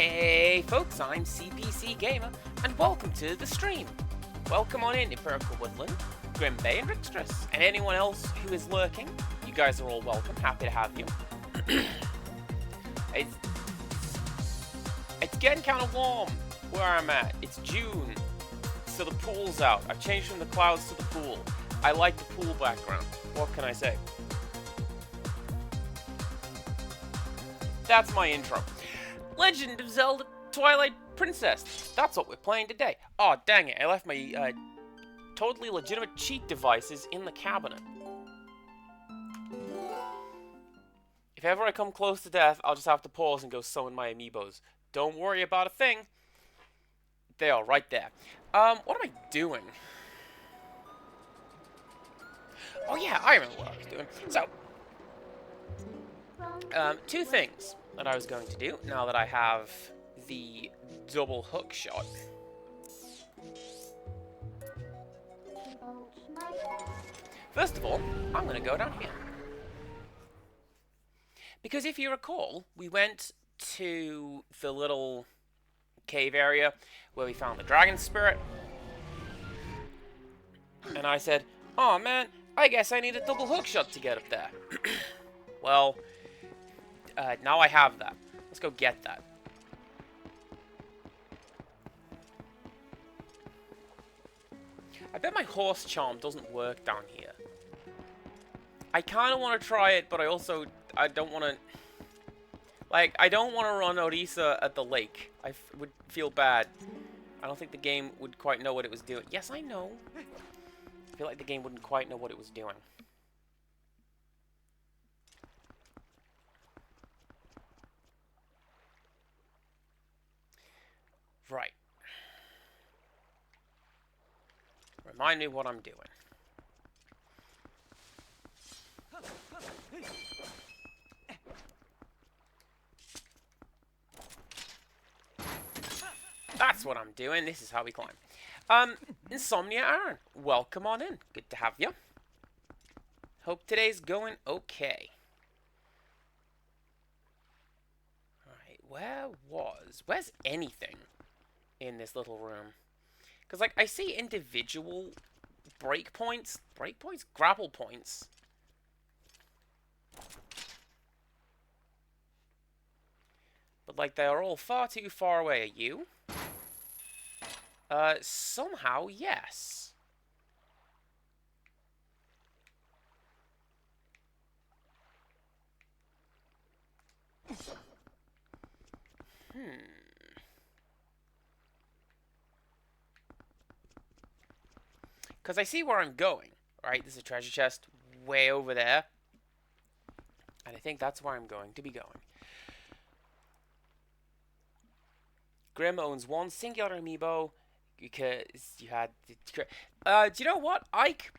Hey folks, I'm CPC Gamer, and welcome to the stream. Welcome on in, Empirical Woodland, Grim Bay and Rickstress, and anyone else who is lurking. You guys are all welcome, happy to have you. It's getting kind of warm where I'm at. It's June, so the pool's out. I've changed from the clouds to the pool. I like the pool background. What can I say? That's my intro. Legend of Zelda Twilight Princess. That's what we're playing today. Oh, dang it. I left my totally legitimate cheat devices in the cabinet. If ever I come close to death, I'll just have to pause and go summon my amiibos. Don't worry about a thing. They are right there. What am I doing? Oh yeah, I remember what I was doing. So, two things that I was going to do now that I have the double hook shot. First of all, I'm going to go down here. Because if you recall, we went to the little cave area where we found the dragon spirit. And I said, oh man, I guess I need a double hook shot to get up there. Well, now I have that. Let's go get that. I bet my horse charm doesn't work down here. I kind of want to try it, but I don't want to... Like, I don't want to run Orisa at the lake. I would feel bad. I don't think the game would quite know what it was doing. Yes, I know. I feel like the game wouldn't quite know what it was doing. Right. Remind me what I'm doing. That's what I'm doing. This is how we climb. Insomnia Aaron, welcome on in. Good to have you. Hope today's going okay. Alright, where's anything in this little room? Because, like, I see individual breakpoints, grapple points. But, like, they are all far too far away. Are you? Somehow, yes. Because I see where I'm going, right? There's a treasure chest way over there. And I think that's where I'm going to be going. Grim owns one singular amiibo because you had... do you know what? Ike?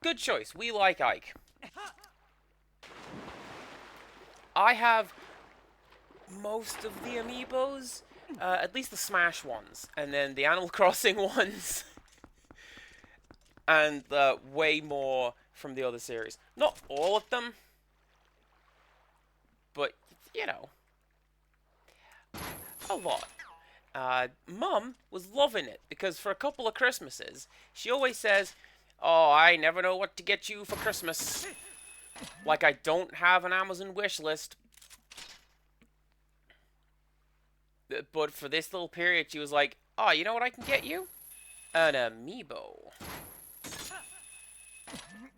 Good choice. We like Ike. I have most of the amiibos. At least the Smash ones. And then the Animal Crossing ones. And way more from the other series. Not all of them. But, you know. A lot. Mum was loving it. Because for a couple of Christmases, she always says, oh, I never know what to get you for Christmas. Like I don't have an Amazon wish list. But for this little period, she was like, oh, you know what I can get you? An amiibo.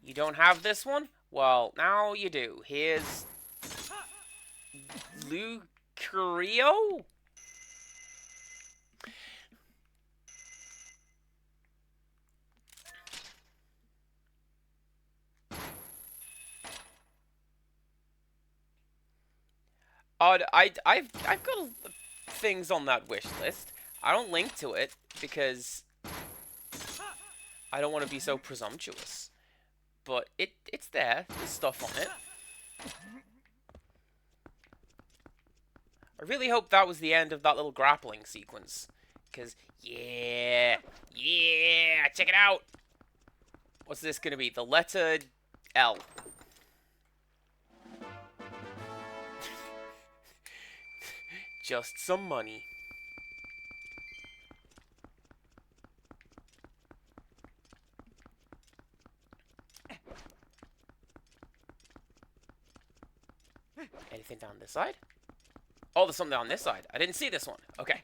You don't have this one? Well, now you do. Here's... Lucario? I've got things on that wish list. I don't link to it because I don't want to be so presumptuous. But it's there. There's stuff on it. I really hope that was the end of that little grappling sequence. Because, yeah, check it out. What's this going to be? The letter L. just some money. Anything down this side? Oh, there's something on this side. I didn't see this one. Okay.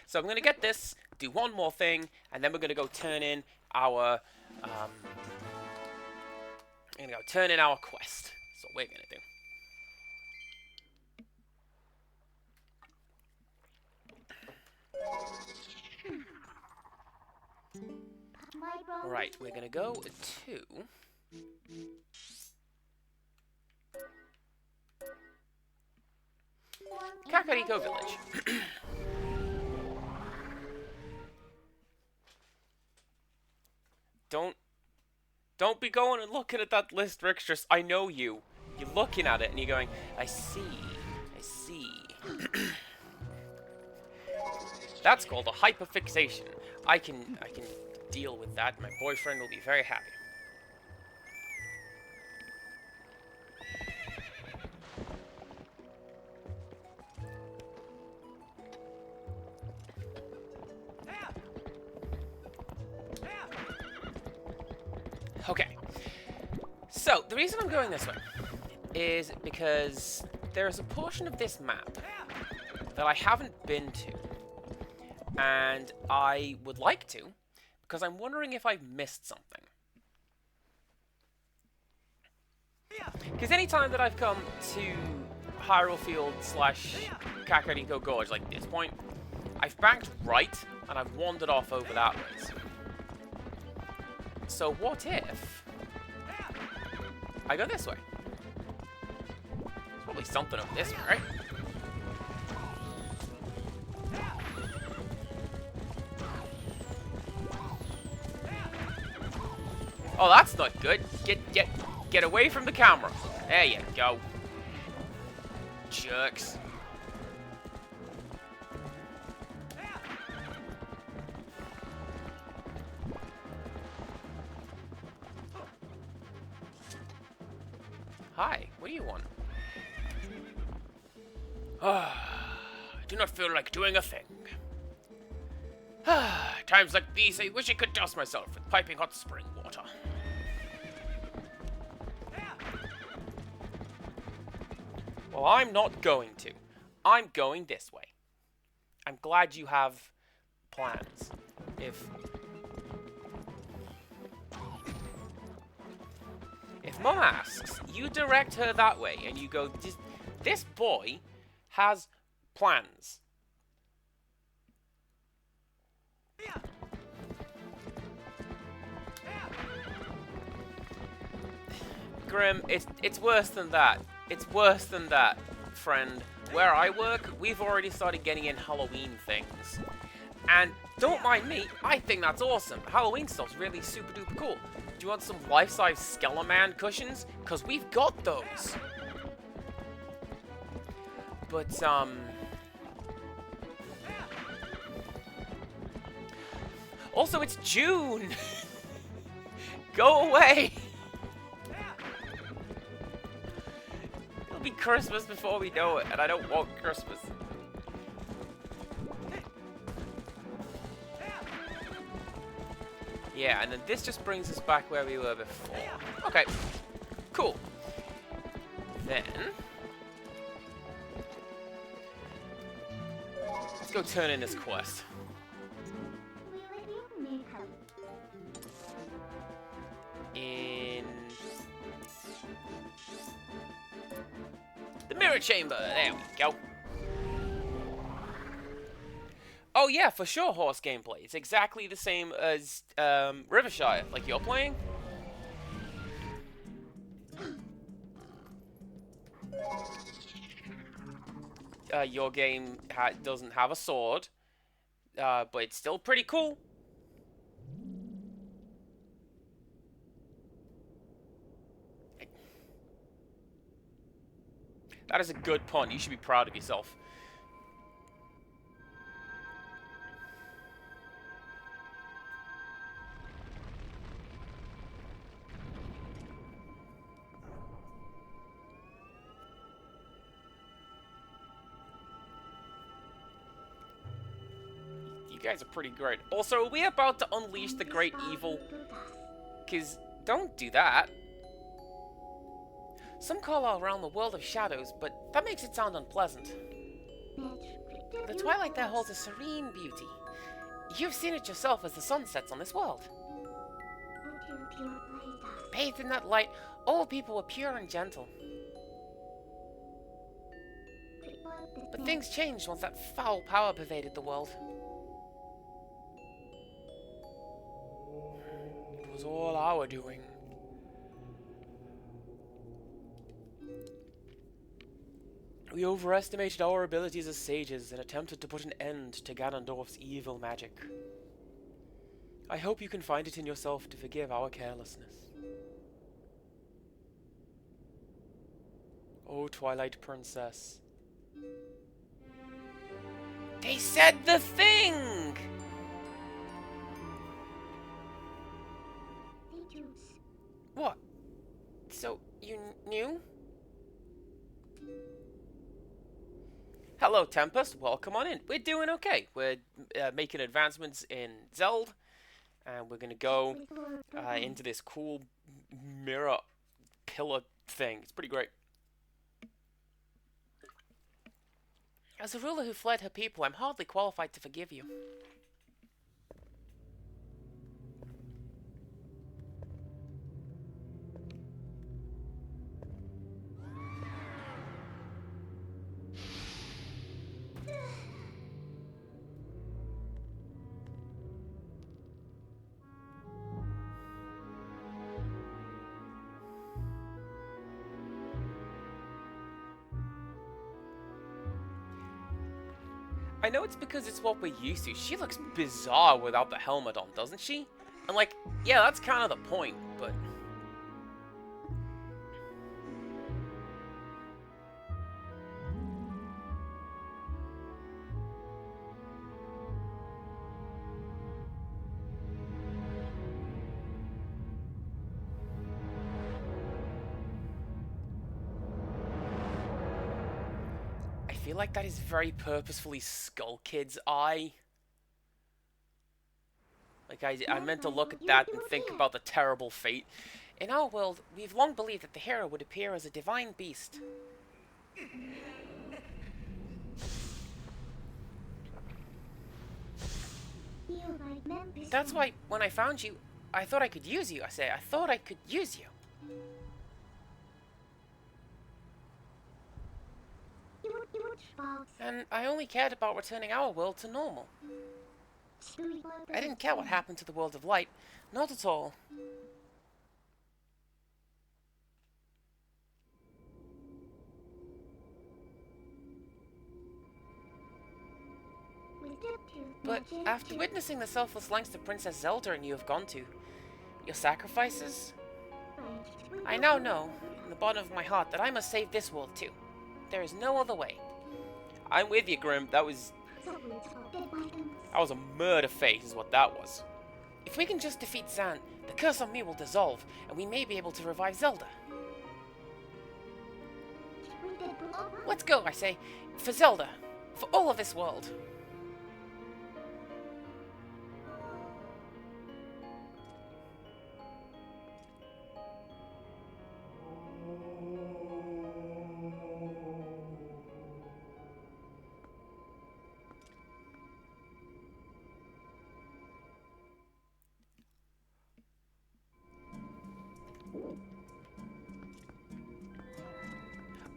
So I'm going to get this, do one more thing, and then we're going to go turn in our... I'm going to go turn in our quest. That's what we're going to do. Right, we're going to go to... Kakariko Village. Don't be going and looking at that list, Rickstress. I know you. You're looking at it and you're going, I see. I see. That's called a hyperfixation. I can deal with that. My boyfriend will be very happy. Okay, so the reason I'm going this way is because there is a portion of this map that I haven't been to, and I would like to, because I'm wondering if I've missed something. Because any time that I've come to Hyrule Field / Kakariko Gorge like this point, I've backed right, and I've wandered off over that way. So what if I go this way? There's probably something over this way, right? Oh, that's not good. Get away from the camera. There you go. Jerks. Hi, what do you want? I do not feel like doing a thing. Times like these, I wish I could douse myself with piping hot spring water. Well, I'm not going to. I'm going this way. I'm glad you have plans. If Mum asks, you direct her that way, and you go, this boy has plans. Grim, it's worse than that. It's worse than that, friend. Where I work, we've already started getting in Halloween things. And don't mind me, I think that's awesome. Halloween stuff's really super duper cool. Do you want some life-size Skeleman cushions? Because we've got those. But, also, it's June! Go away! It'll be Christmas before we know it, and I don't want Christmas. Yeah, and then this just brings us back where we were before. Okay, cool. Then... let's go turn in this quest. In... the mirror chamber! There we go. Oh yeah, for sure, horse gameplay. It's exactly the same as Rivershire, like you're playing. Your game doesn't have a sword, but it's still pretty cool. That is a good pun. You should be proud of yourself. guys are pretty great. Also, are we about to unleash the great evil? Because don't do that. Some call our realm the world of shadows, but that makes it sound unpleasant. The twilight there holds a serene beauty. You've seen it yourself as the sun sets on this world. Bathed in that light, all people were pure and gentle. But things changed once that foul power pervaded the world. It was all our doing. We overestimated our abilities as sages and attempted to put an end to Ganondorf's evil magic. I hope you can find it in yourself to forgive our carelessness. Oh, Twilight Princess. They said the thing! What? So, you knew? Hello, Tempest. Welcome on in. We're doing okay. We're making advancements in Zelda, and we're gonna go into this cool mirror pillar thing. It's pretty great. As a ruler who fled her people, I'm hardly qualified to forgive you. I know it's because it's what we're used to. She looks bizarre without the helmet on, doesn't she? And like, yeah, that's kind of the point, but... I feel like that is very purposefully Skull Kid's eye. Like, I meant to look at that and think about the terrible fate. In our world, we've long believed that the hero would appear as a divine beast. That's why, when I found you, I thought I could use you. I thought I could use you. And I only cared about returning our world to normal. I didn't care what happened to the world of light. Not at all. But after witnessing the selfless lengths that Princess Zelda and you have gone to, your sacrifices, I now know, in the bottom of my heart, that I must save this world too. There is no other way. I'm with you, Grim. That was a murder face, is what that was. If we can just defeat Zan, the curse on me will dissolve, and we may be able to revive Zelda. Let's go, I say, for Zelda, for all of this world.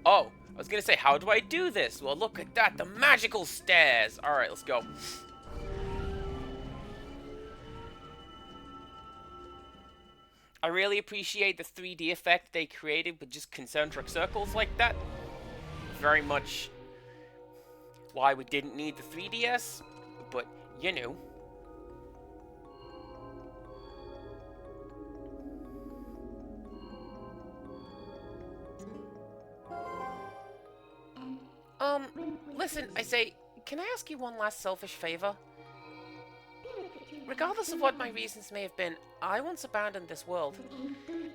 Oh, I was gonna say, how do I do this? Well, look at that, the magical stairs. Alright, let's go. I really appreciate the 3D effect they created with just concentric circles like that. Very much why we didn't need the 3DS, but you know. Listen, I say, can I ask you one last selfish favor? Regardless of what my reasons may have been, I once abandoned this world.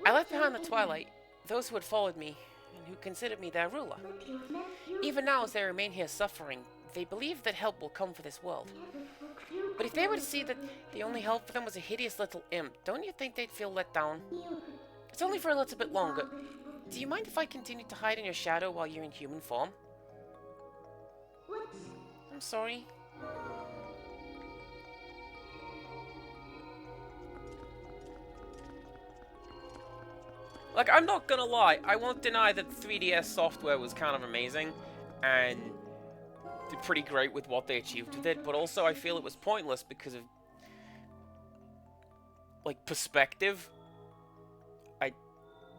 I left behind the Twilight, those who had followed me, and who considered me their ruler. Even now, as they remain here suffering, they believe that help will come for this world. But if they were to see that the only help for them was a hideous little imp, don't you think they'd feel let down? It's only for a little bit longer. Do you mind if I continue to hide in your shadow while you're in human form? I'm sorry. Like, I'm not gonna lie, I won't deny that 3DS software was kind of amazing, and did pretty great with what they achieved with it, but also I feel it was pointless because of, like, perspective.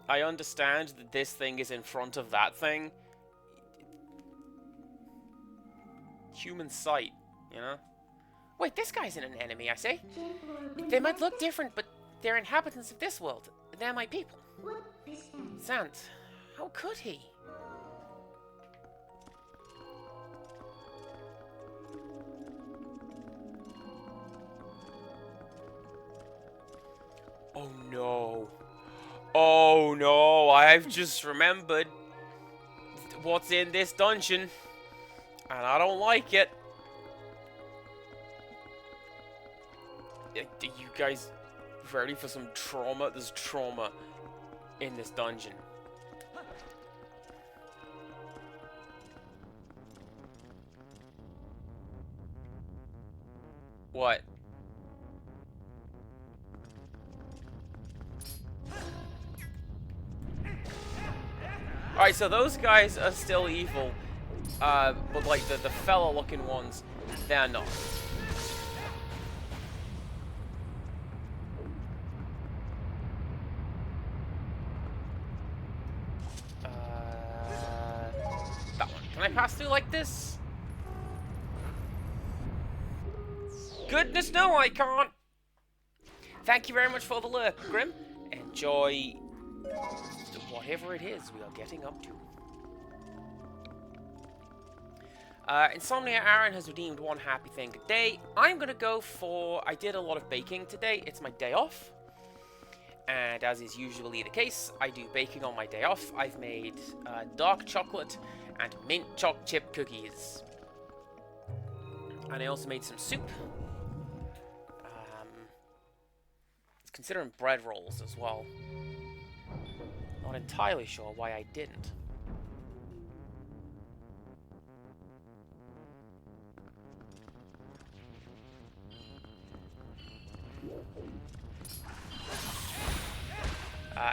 I understand that this thing is in front of that thing. Human sight, you know? Wait, this guy's an enemy, I say. They might look different, but they're inhabitants of this world. They're my people. Sant, how could he? Oh no. Oh no, I've just remembered what's in this dungeon, and I don't like it. Are you guys ready for some trauma? There's trauma in this dungeon. What? Alright, so those guys are still evil, but like the fella-looking ones, they're not. That one. Can I pass through like this? Goodness no, I can't! Thank you very much for the lurk, Grim. Enjoy whatever it is we are getting up to. Insomnia Aaron has redeemed one happy thing a day. I'm gonna go for... I did a lot of baking today. It's my day off. And as is usually the case, I do baking on my day off. I've made dark chocolate and mint choc chip cookies. And I also made some soup. Considering bread rolls as well. Not entirely sure why I didn't.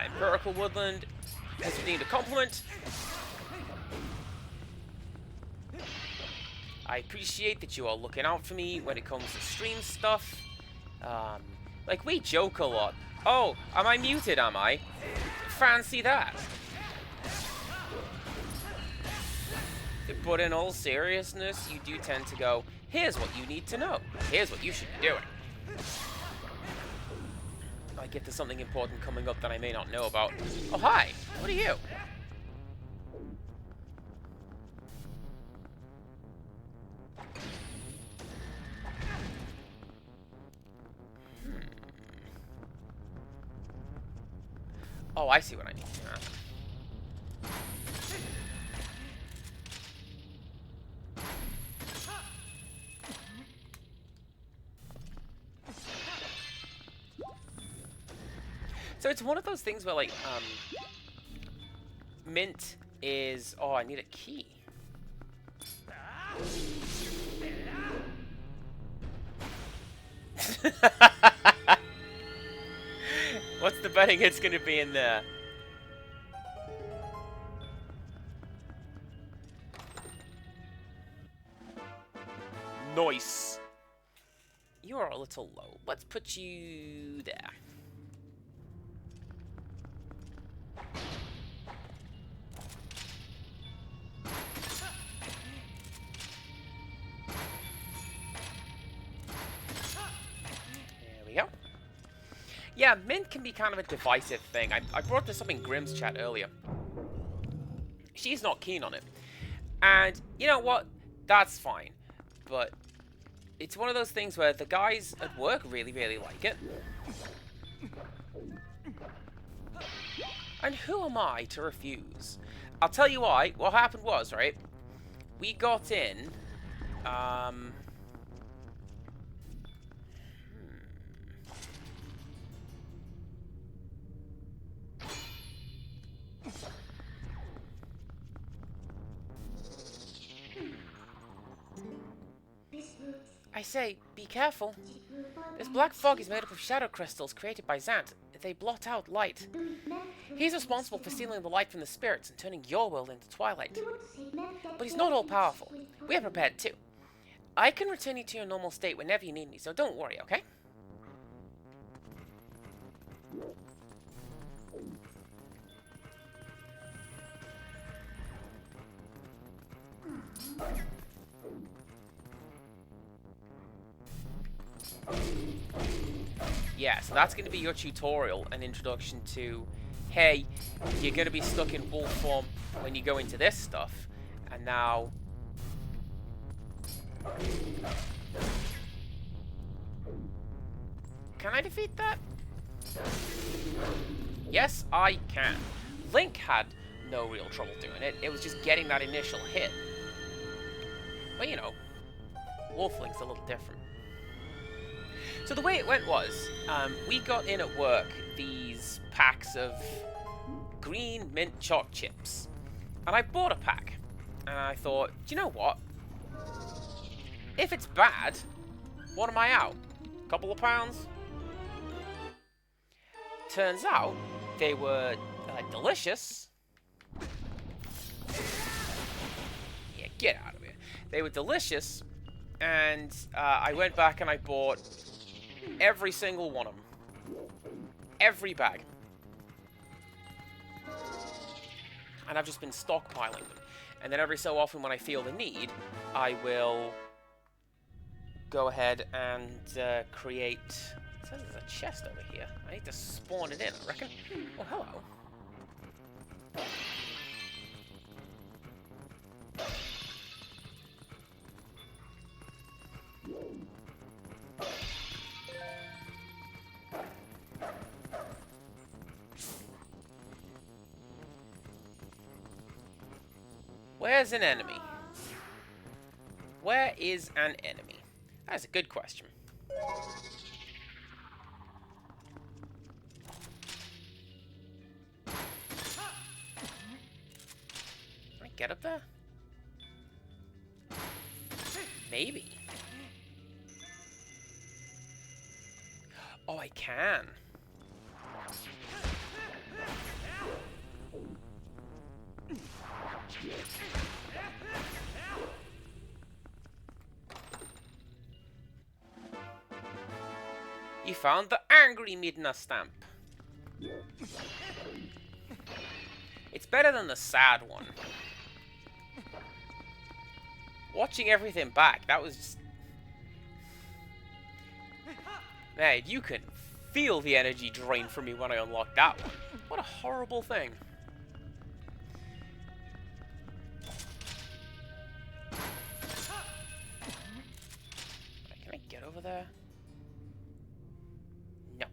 Empirical Woodland has redeemed a compliment. I appreciate that you are looking out for me when it comes to stream stuff. Like, we joke a lot. Oh, am I muted, am I? Fancy that. But in all seriousness, you do tend to go, here's what you need to know. Here's what you should be doing. Like, if there's something important coming up that I may not know about. Oh, hi. What are you? Oh, I see what I need to do. So it's one of those things where, like, mint is... Oh, I need a key. What's the betting it's going to be in there? Nice. You are a little low. Let's put you there. There we go. Yeah, mint can be kind of a divisive thing. I brought this up in Grimm's chat earlier. She's not keen on it. And you know what? That's fine. But it's one of those things where the guys at work really, really like it. And who am I to refuse? I'll tell you why. What happened was, right? We got in... I say, be careful. This black fog is made up of shadow crystals created by Zant. They blot out light. He's responsible for stealing the light from the spirits and turning your world into Twilight. But he's not all-powerful. We are prepared too. I can return you to your normal state whenever you need me, so don't worry, okay? Yeah, so that's going to be your tutorial, an introduction to, hey, you're going to be stuck in wolf form when you go into this stuff, and now... Can I defeat that? Yes, I can. Link had no real trouble doing it. It was just getting that initial hit. But, you know, Wolfling's a little different. So the way it went was, we got in at work these packs of green mint choc chips. And I bought a pack. And I thought, do you know what? If it's bad, what am I out? A couple of pounds? Turns out, they were delicious. Yeah, get out of here. They were delicious, and I went back and I bought every single one of them. Every bag. And I've just been stockpiling them. And then every so often when I feel the need, I will go ahead and create... It says there's a chest over here. I need to spawn it in, I reckon. Oh, hello. Where's an enemy? Where is an enemy? That's a good question. Can I get up there? Maybe. Oh, I can. You found the angry Midna stamp. It's better than the sad one. Watching everything back, that was just... Man, you can feel the energy drain from me when I unlocked that one. What a horrible thing. Can I get over there? No.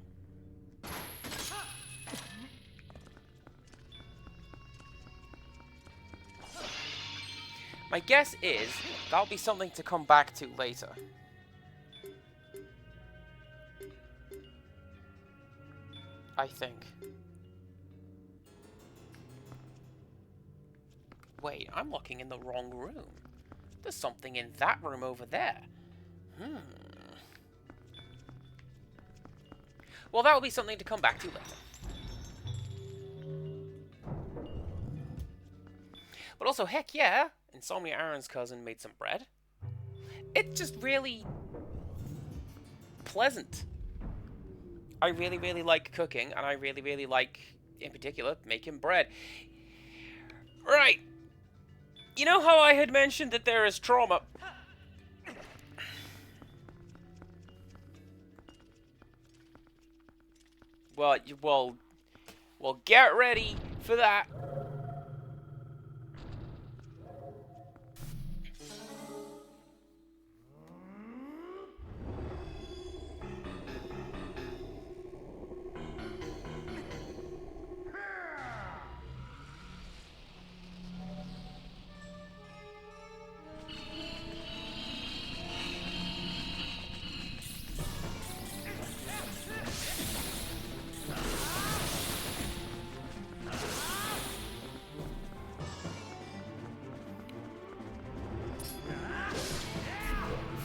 My guess is that'll be something to come back to later. I think. Wait, I'm looking in the wrong room. There's something in that room over there. Well, that'll be something to come back to later. But also, heck yeah, Insomnia Aaron's cousin made some bread. It's just really pleasant. I really, really like cooking, and I really, really like, in particular, making bread. Right. You know how I had mentioned that there is trauma? Well, get ready for that.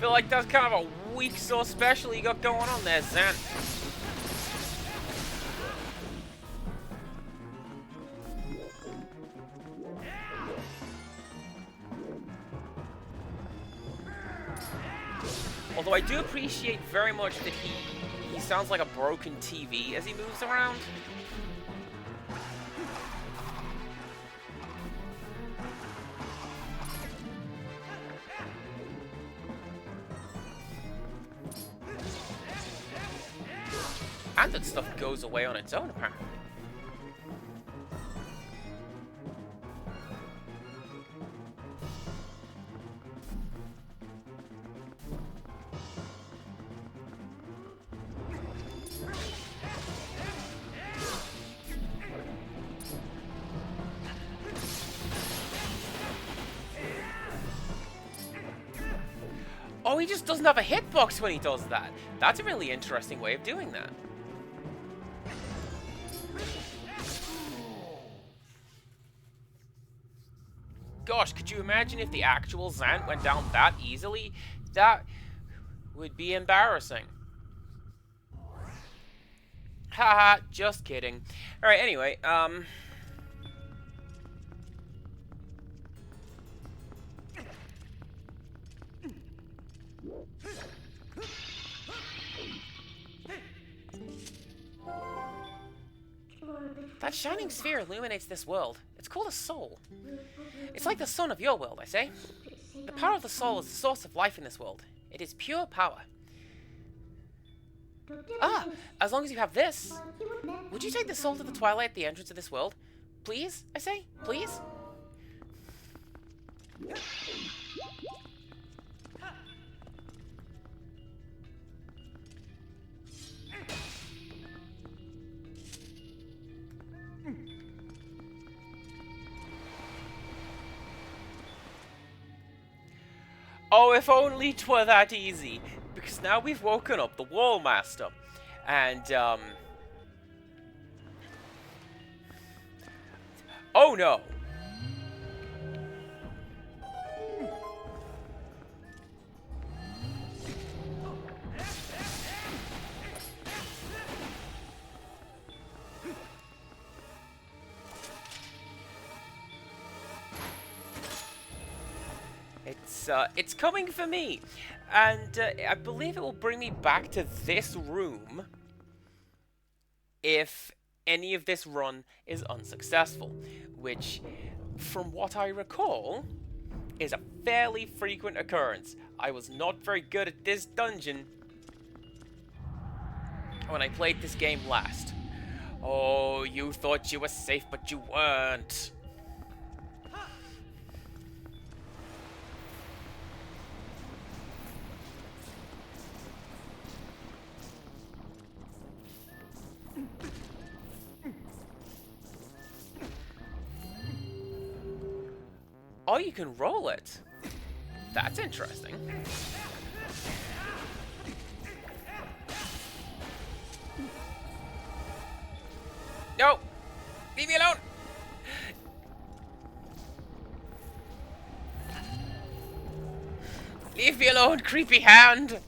feel like that's kind of a weak sauce special you got going on there, Zan. Although I do appreciate very much that he sounds like a broken TV as he moves around. And that stuff goes away on its own, apparently. Oh, he just doesn't have a hitbox when he does that. That's a really interesting way of doing that. Gosh, could you imagine if the actual Zant went down that easily? That would be embarrassing. Haha, just kidding. Alright, anyway, that shining sphere illuminates this world. It's called a soul. It's like the sun of your world, I say. The power of the soul is the source of life in this world. It is pure power. Ah, as long as you have this. Would you take the soul to the Twilight at the entrance of this world? Please, I say? Please? Oh, if only 'twere that easy. Because now we've woken up the Wall Master. And, oh no! It's coming for me, and I believe it will bring me back to this room if any of this run is unsuccessful, which, from what I recall, is a fairly frequent occurrence. I was not very good at this dungeon when I played this game last. Oh, you thought you were safe, but you weren't. Oh, you can roll it. That's interesting. No! Leave me alone! Leave me alone, creepy hand!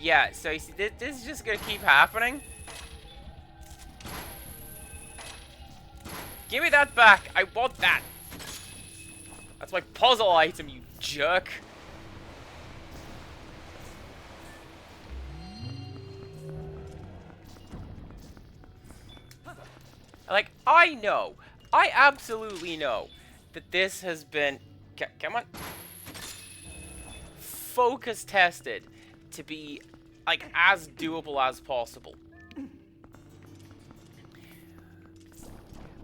Yeah, so you see, this is just gonna keep happening. Give me that back! I want that! That's my puzzle item, you jerk! Like, I know, I absolutely know that this has been, come on, focus tested to be like as doable as possible.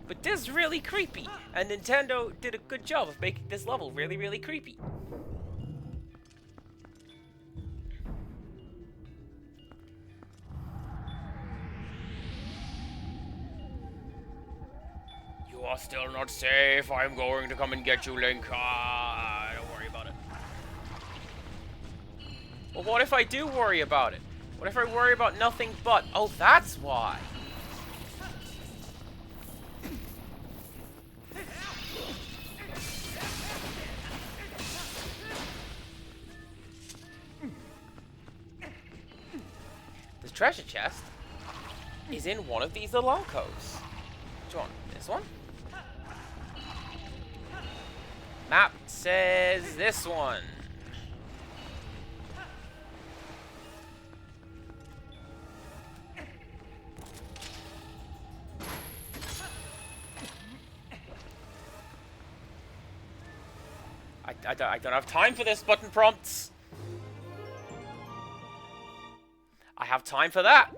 But this is really creepy, and Nintendo did a good job of making this level really, really creepy. You are still not safe. I'm going to come and get you, Link. Ah. Well, what if I do worry about it? What if I worry about nothing but... Oh, that's why. The treasure chest is in one of these little alcoves. Which one? This one? Map says this one. I don't have time for this, button prompts. I have time for that.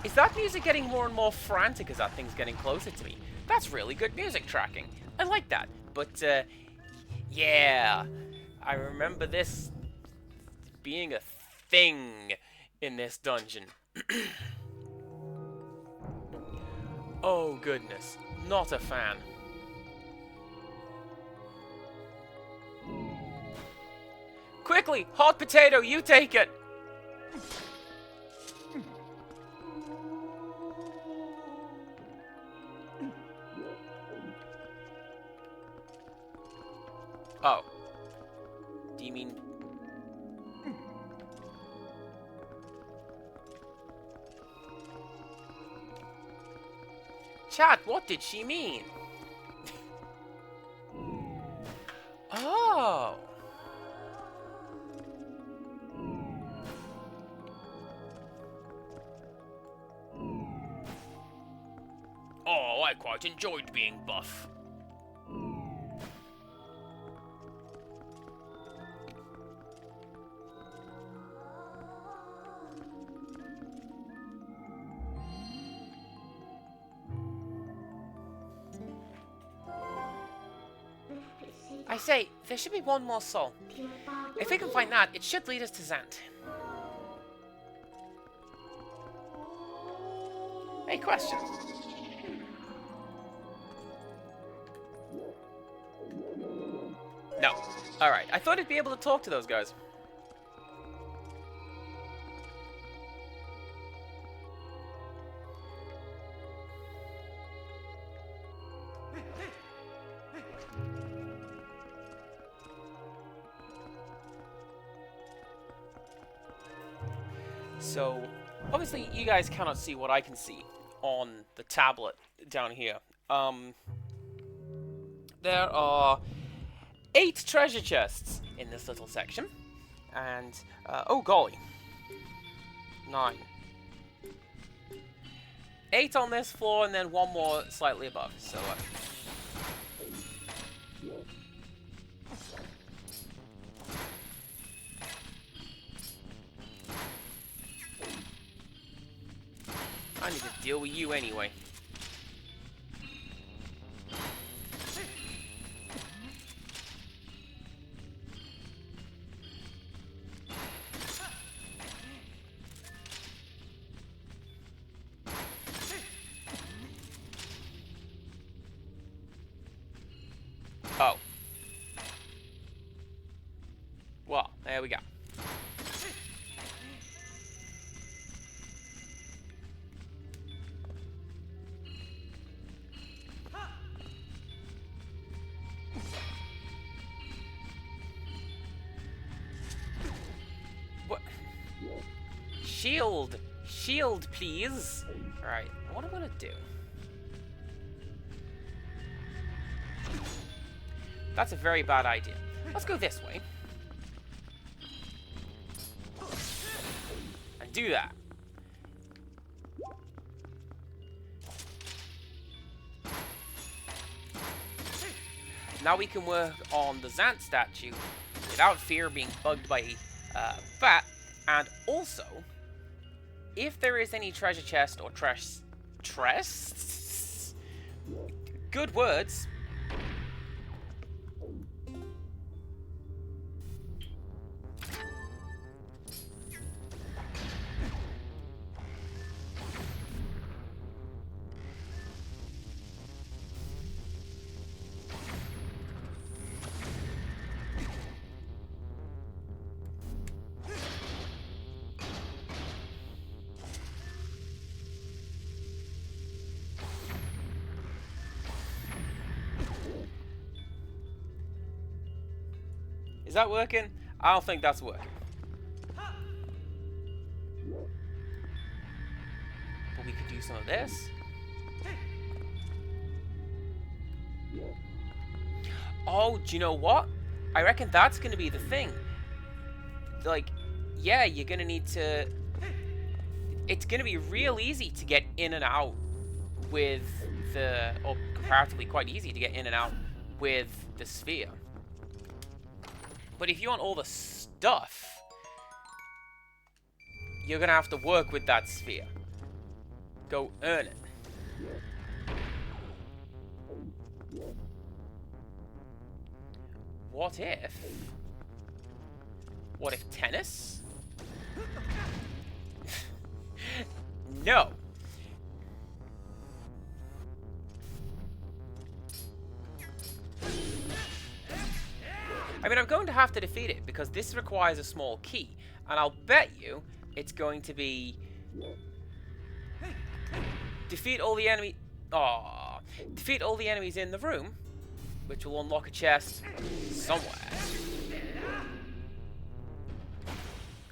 Is that music getting more and more frantic as that thing's getting closer to me? That's really good music tracking. I like that. But, yeah. I remember this being a thing in this dungeon. Oh, goodness. Not a fan. Quickly! Hot potato, you take it! Oh. Do you mean... Chat, what did she mean? Oh. Oh, I quite enjoyed being buff. I say, there should be one more soul. If we can find that, it should lead us to Zant. Hey, question. No. Alright, I thought I'd be able to talk to those guys. So, obviously, you guys cannot see what I can see on the tablet down here. There are 8 treasure chests in this little section. And, oh golly. 9. 8 on this floor, and then 1 more slightly above. So, I need to deal with you anyway. Oh. Well, there we go. What? Shield! Shield, please! Alright, what am I gonna do? That's a very bad idea. Let's go this way. And do that. Now we can work on the Zant statue without fear of being bugged by a bat. And also, if there is any treasure chest or good words. that working? I don't think that's working. But we could do some of this. Oh, do you know what? I reckon that's going to be the thing. Like, yeah, you're going to need to... It's going to be real easy to get in and out with the... Or comparatively quite easy to get in and out with the sphere. But if you want all the stuff, you're going to have to work with that sphere. Go earn it. What if... What if tennis? No. I mean, I'm going to have to defeat it because this requires a small key. And I'll bet you it's going to be... Defeat all the enemy... Aww. Defeat all the enemies in the room, which will unlock a chest somewhere.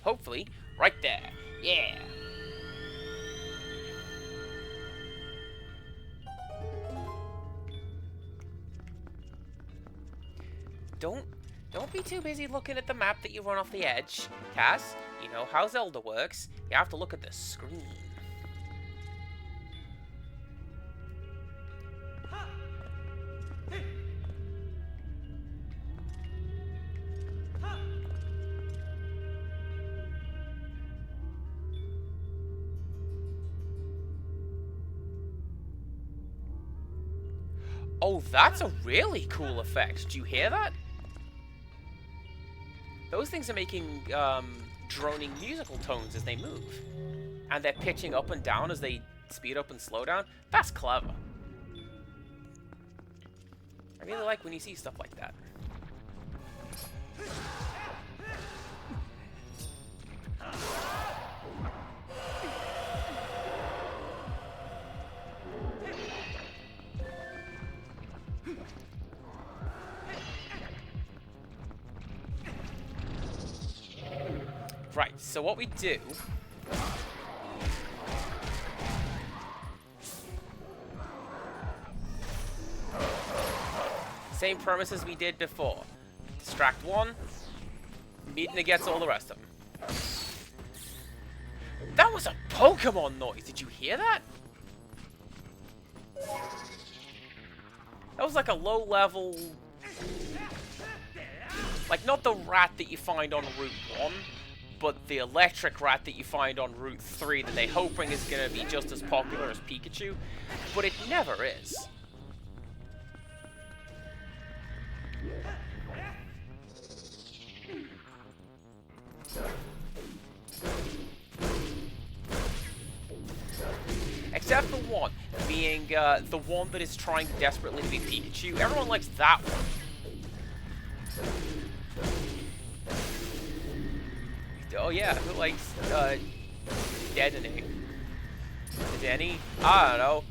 Hopefully, right there. Yeah. Don't be too busy looking at the map that you run off the edge, Cass. You know how Zelda works. You have to look at the screen. Oh, that's a really cool effect. Do you hear that? Those things are making droning musical tones as they move. And they're pitching up and down as they speed up and slow down. That's clever. I really like when you see stuff like that. Right, so what we do... Same premise as we did before. Distract one, meeting against all the rest of them. That was a Pokemon noise! Did you hear that? That was like a low-level... Like, not the rat that you find on Route 1, but the electric rat that you find on Route 3 that they're hoping is going to be just as popular as Pikachu, but it never is. Except for one, being the one that is trying desperately to be Pikachu. Everyone likes that one. Oh yeah, who likes Deadening? Denny? I don't know.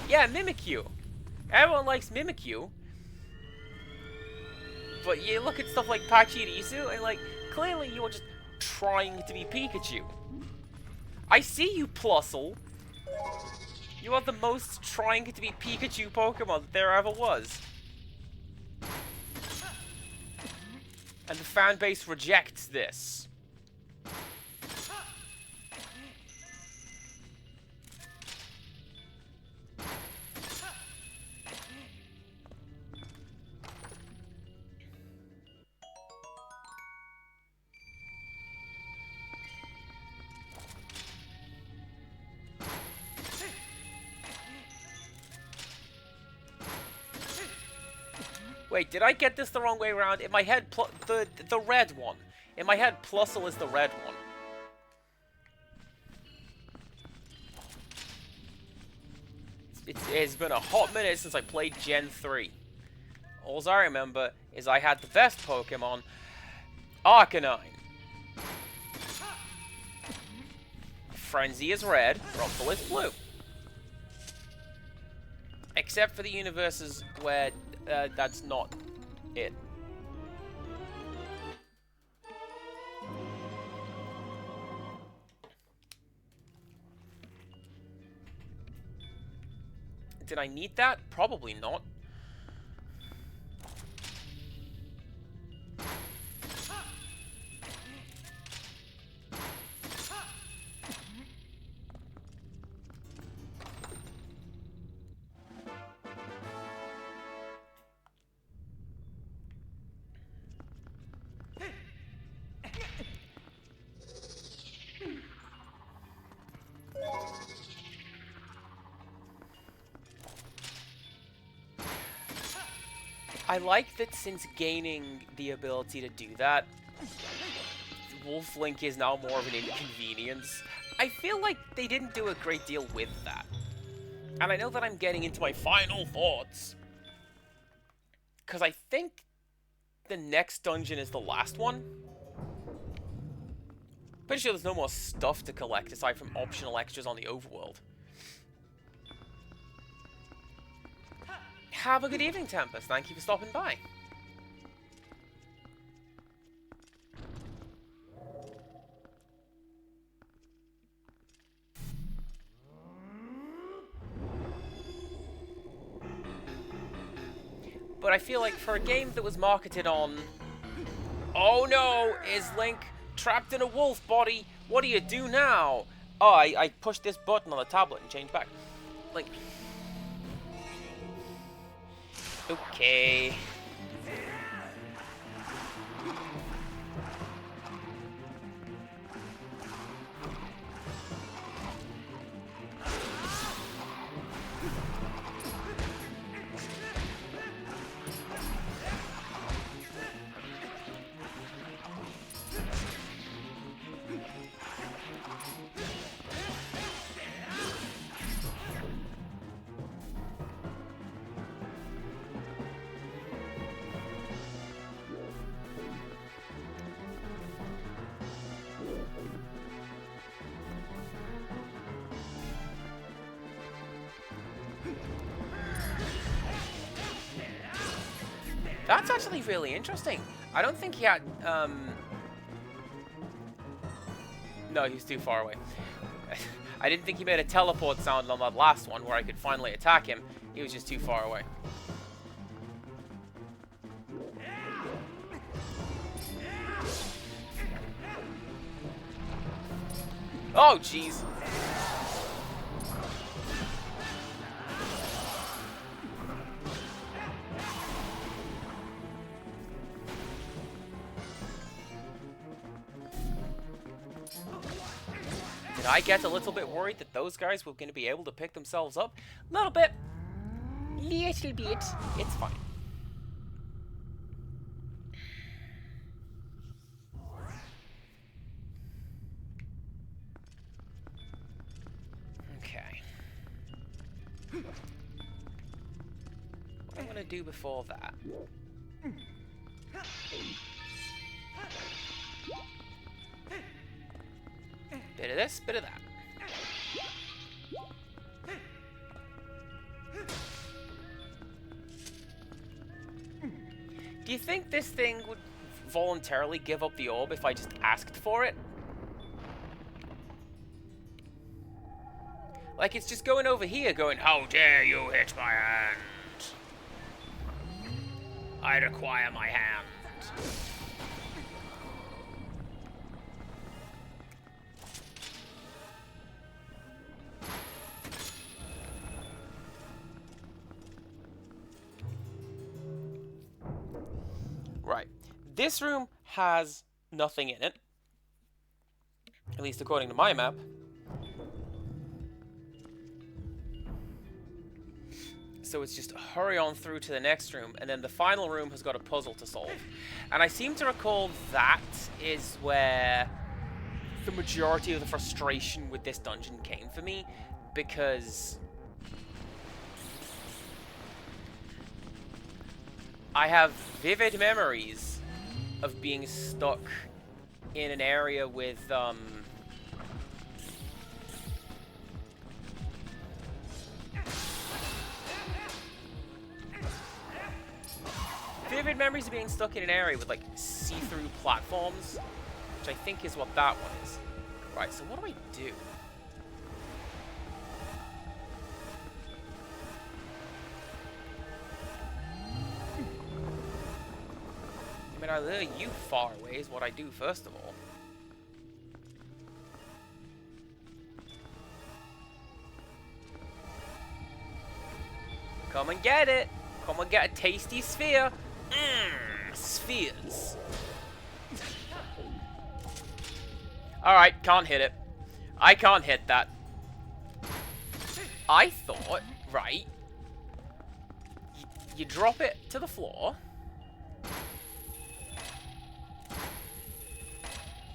Yeah, Mimikyu. Everyone likes Mimikyu. But you look at stuff like Pachirisu, and like, clearly you are just trying to be Pikachu. I see you, Plusle. You are the most trying to be Pikachu Pokemon that there ever was. And the fan base rejects this. Wait, did I get this the wrong way around? In my head, the red one. In my head, Plusle is the red one. It's been a hot minute since I played Gen 3. All I remember is I had the best Pokemon, Arcanine. Frenzy is red, Rumble is blue. Except for the universes where that's not it. Did I need that? Probably not. I like that since gaining the ability to do that, Wolf Link is now more of an inconvenience. I feel like they didn't do a great deal with that. And I know that I'm getting into my final thoughts. Because I think the next dungeon is the last one. Pretty sure there's no more stuff to collect aside from optional extras on the overworld. Have a good evening, Tempest. Thank you for stopping by. But I feel like for a game that was marketed on... Oh no! Is Link trapped in a wolf body? What do you do now? Oh, I pushed this button on the tablet and changed back. Like... Okay. That's actually really interesting. I don't think he had, No, he was too far away. I didn't think he made a teleport sound on that last one where I could finally attack him. He was just too far away. Oh, jeez. Did I get a little bit worried that those guys were going to be able to pick themselves up? A little bit. Little bit. It's fine. Okay. What I'm going to do before that... Bit of this, bit of that. Do you think this thing would voluntarily give up the orb if I just asked for it? Like, it's just going over here going, how dare you hit my hand? I require my hand. Right. This room has nothing in it. At least according to my map. So it's just hurry on through to the next room, and then the final room has got a puzzle to solve. And I seem to recall that is where the majority of the frustration with this dungeon came for me, because I have vivid memories of being stuck in an area with, vivid memories of being stuck in an area with, like, see-through platforms, which I think is what that one is. Right, so what do I do? I mean, I lure you far away is what I do, first of all. Come and get it! Come and get a tasty sphere! Mmm, spheres. Alright, can't hit it. I can't hit that. I thought, right, you drop it to the floor,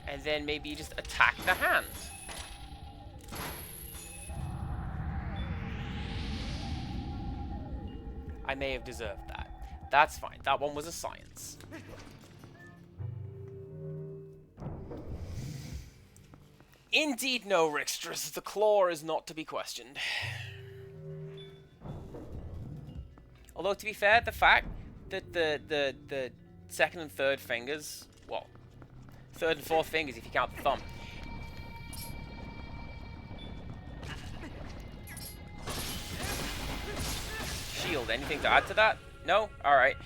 and then maybe you just attack the hand. I may have deserved that. That's fine. That one was a science. Indeed no, Rixtress. The claw is not to be questioned. Although, to be fair, the fact that the second and third fingers... well, third and fourth fingers if you count the thumb... shield. Anything to add to that? No? Alright.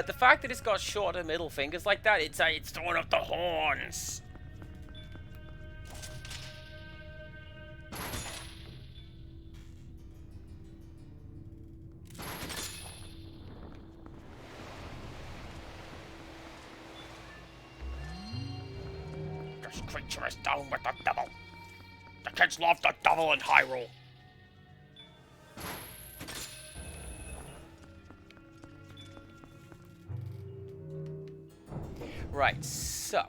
The fact that it's got shorter middle fingers like that, it's throwing up the horns. This creature is down with the devil. The kids love the devil in Hyrule. Right, so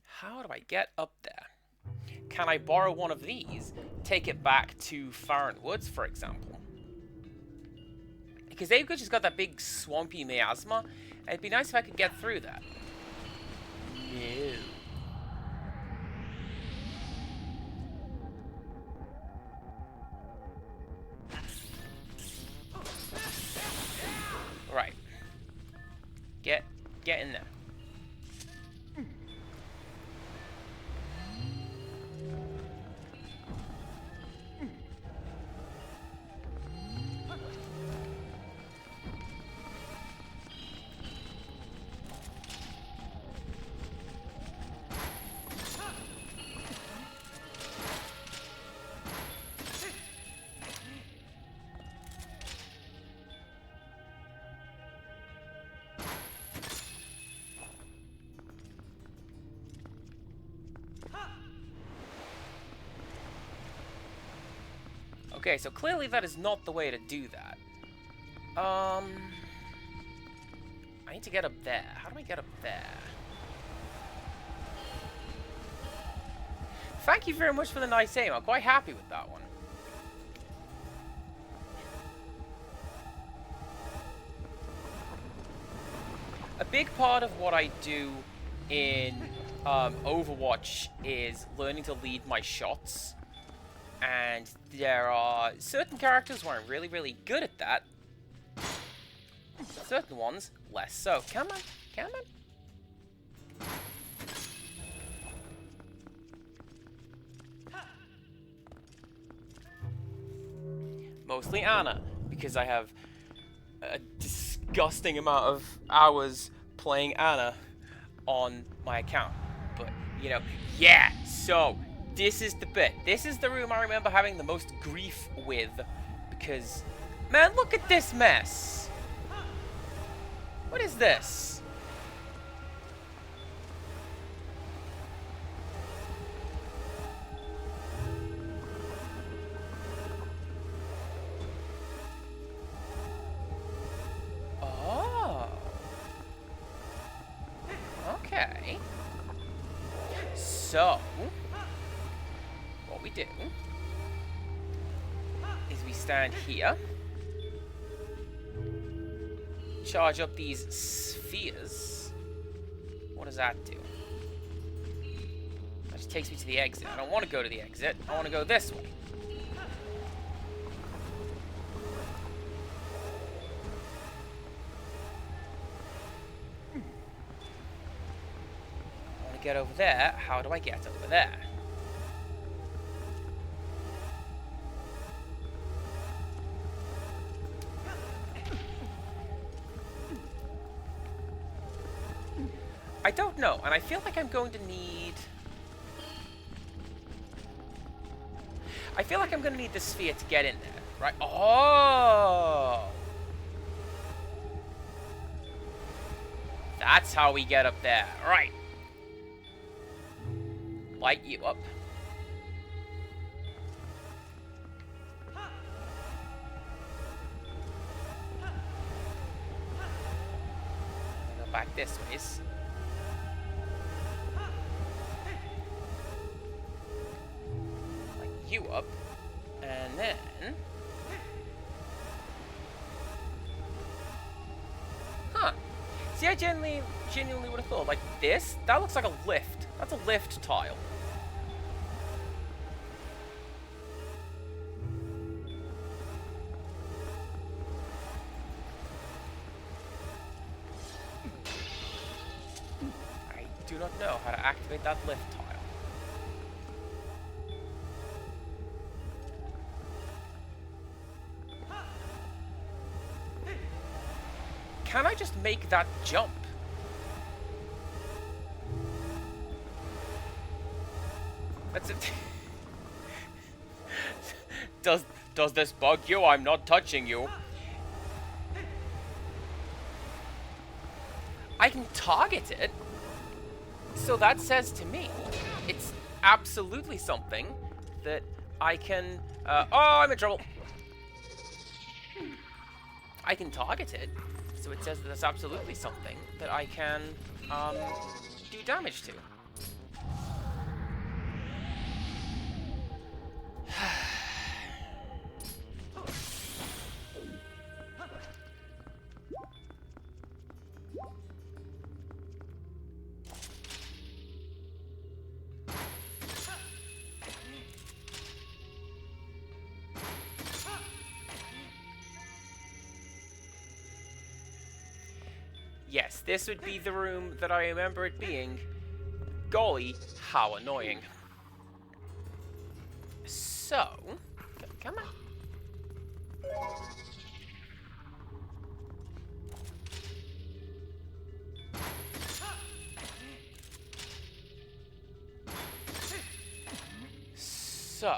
how do I get up there? Can I borrow one of these, take it back to Farron Woods, for example? Because they've just got that big swampy miasma, and it'd be nice if I could get through that. No. Right. Get in there. Okay, so clearly that is not the way to do that. I need to get up there. How do I get up there? Thank you very much for the nice aim. I'm quite happy with that one. A big part of what I do in Overwatch is learning to lead my shots. And there are certain characters where I'm really, really good at that. Certain ones, less so. Come on, come on. Mostly Anna, because I have a disgusting amount of hours playing Anna on my account. But, you know, yeah, so... this is the bit. This is the room I remember having the most grief with. Because, man, look at this mess. What is this? Oh. Okay. So... what we do is we stand here, charge up these spheres. What does that do? That just takes me to the exit. I don't want to go to the exit. I want to go this way. get over there, how do I get over there? I don't know, and I feel like I'm going to need... I feel like I'm going to need the sphere to get in there, right? Oh! That's how we get up there. Right. Light you up. Go back this ways. Light you up. And then... Huh. See, I genuinely would have thought, like, this? That looks like a lift. That's a lift tile. I do not know how to activate that lift tile. Can I just make that jump? That's it. Does this bug you? I'm not touching you. I can target it. So that says to me, it's absolutely something that I can... oh, I'm in trouble. I can target it. So it says that it's absolutely something that I can do damage to. Yes, this would be the room that I remember it being. Golly, how annoying. So, come on. So.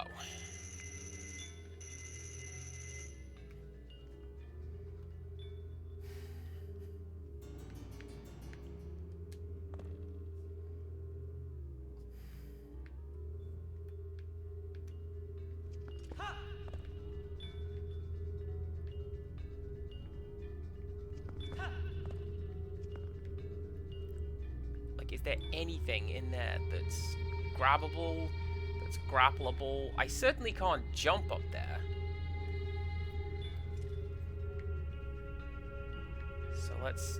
Is there anything in there that's grabbable, that's grappleable? I certainly can't jump up there. So let's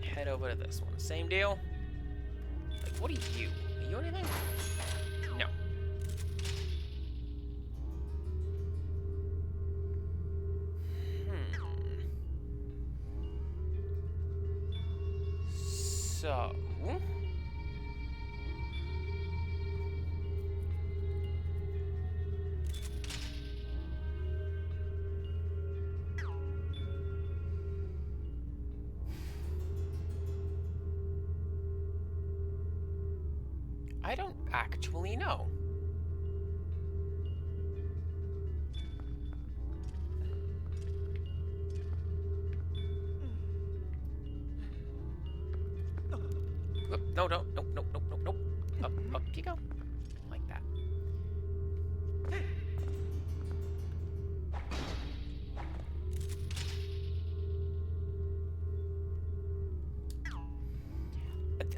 head over to this one. Same deal? Like, what are you? Are you anything? No. So... I don't actually know. No, no, no, no, no, no, no. Up you go. Like that.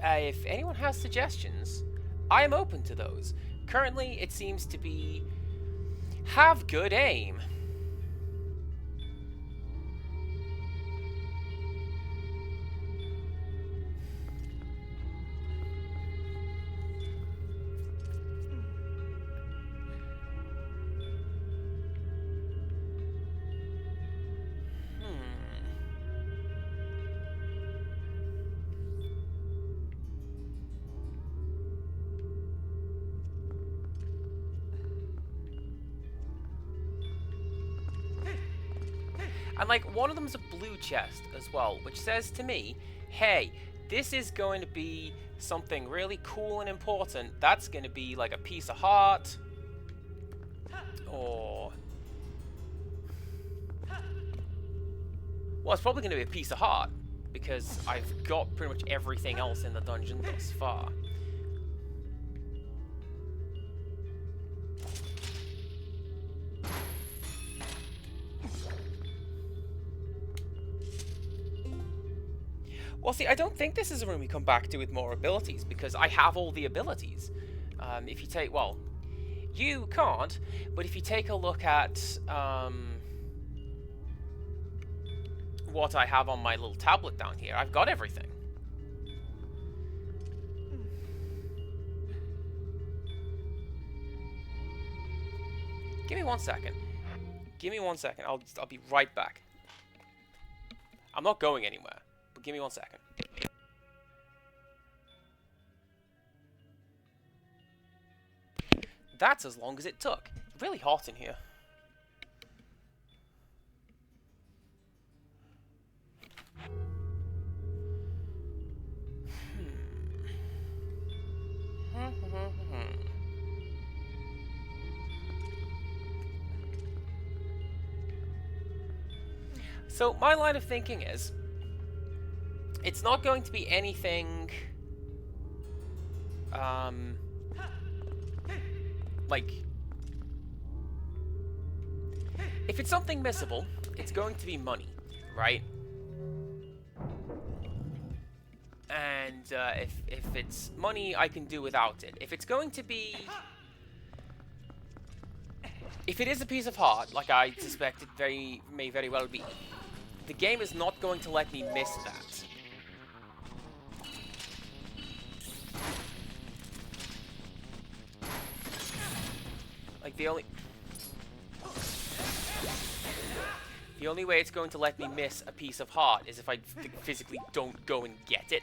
If anyone has suggestions, I am open to those. Currently, it seems to be... have good aim. And, like, one of them's a blue chest as well, which says to me, hey, this is going to be something really cool and important. That's going to be, like, a piece of heart. Or... well, it's probably going to be a piece of heart, because I've got pretty much everything else in the dungeon thus far. Well, see, I don't think this is a room we come back to with more abilities, because I have all the abilities. If you take... well, you can't, but if you take a look at what I have on my little tablet down here, I've got everything. Give me 1 second. Give me 1 second. I'll be right back. I'm not going anywhere. Give me 1 second. That's as long as it took. Really hot in here. So my line of thinking is, it's not going to be anything, like, if it's something missable, it's going to be money, right? And if it's money, I can do without it. If it's going to be... if it is a piece of heart, like I suspect it may very well be, the game is not going to let me miss that. Like, the only way it's going to let me miss a piece of heart is if I physically don't go and get it.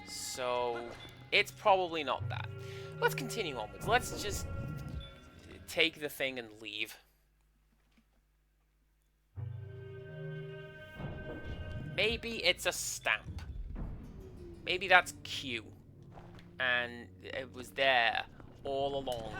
So, it's probably not that. Let's continue onwards. Let's just take the thing and leave. Maybe it's a stamp. Maybe that's Q. And it was there all along.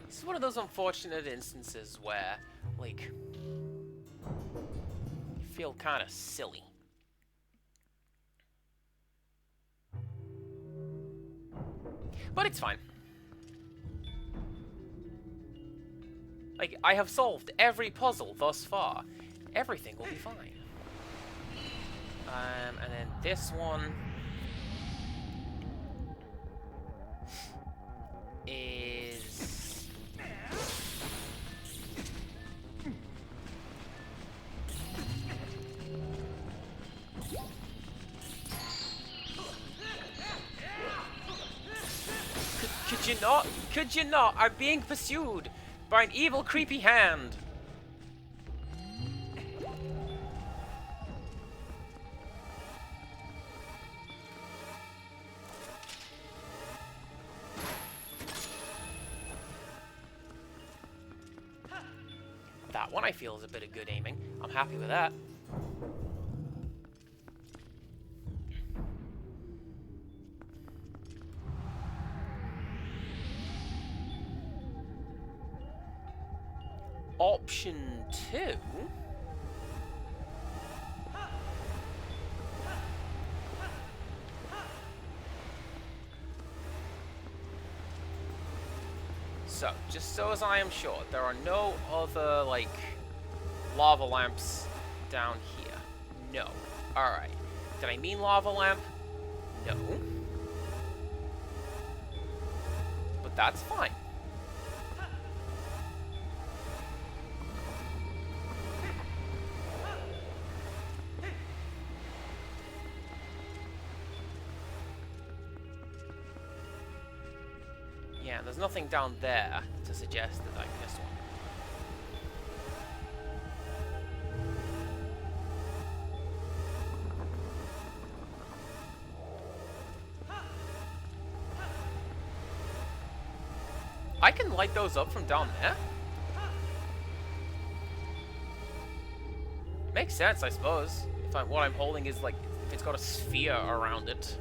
This is one of those unfortunate instances where, like, you feel kind of silly. But it's fine. Like, I have solved every puzzle thus far. Everything will be fine. And then this one is... Could you not? Could you not? I'm being pursued by an evil, creepy hand. That one I feel is a bit of good aiming. I'm happy with that. Option 2? So, just so as I am sure, there are no other, like, lava lamps down here. No. Alright. Did I mean lava lamp? No. that's fine. Yeah, there's nothing down there to suggest that I missed one. I can light those up from down there? Makes sense, I suppose. If what I'm holding is, like, if it's got a sphere around it.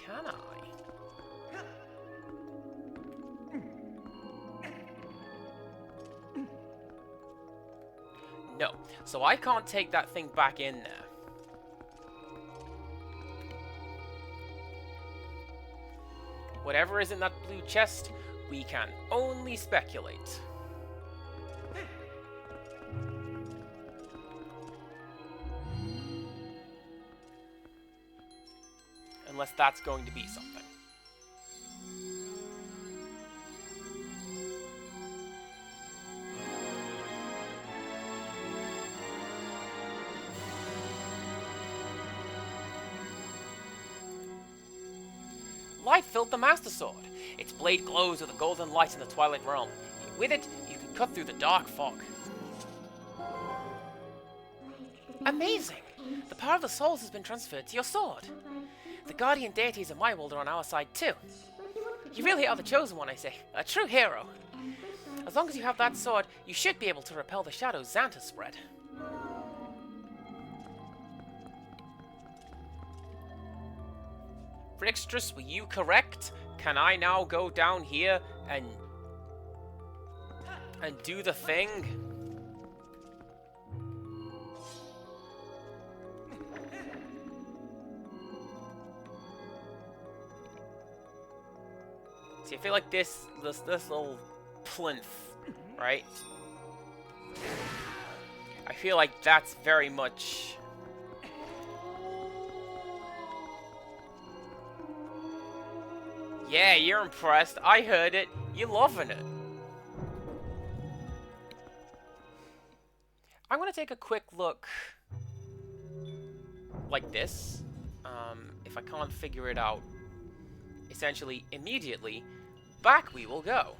Can I? No. So I can't take that thing back in there. Whatever is in that blue chest, we can only speculate. Unless that's going to be something. Light filled the Master Sword. Its blade glows with a golden light in the Twilight realm. With it, you can cut through the dark fog. Amazing! The power of the souls has been transferred to your sword. The guardian deities of my world are on our side too. You really are the chosen one, I say. A true hero. As long as you have that sword, you should be able to repel the shadows Xanta spread. Rixtrus, were you correct? Can I now go down here and do the thing? See, I feel like this little plinth, right? I feel like that's very much... Yeah, you're impressed. I heard it. You're loving it. I'm gonna take a quick look like this. If I can't figure it out, essentially immediately, back we will go.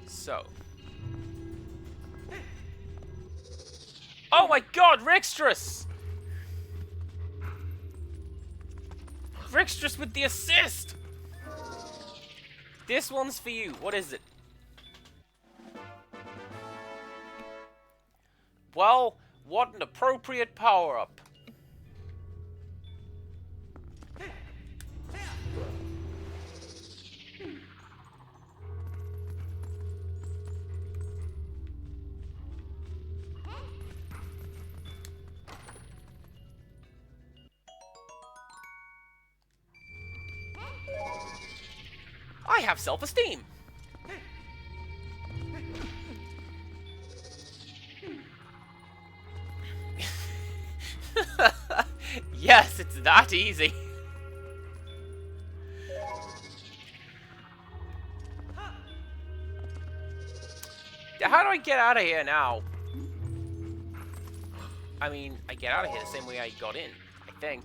So. Oh my god, Rixtrus! Rixtrus with the assist! This one's for you. What is it? Well, what an appropriate power-up. I have self-esteem. Yes, it's that easy. How do I get out of here now? I mean, I get out of here the same way I got in, I think.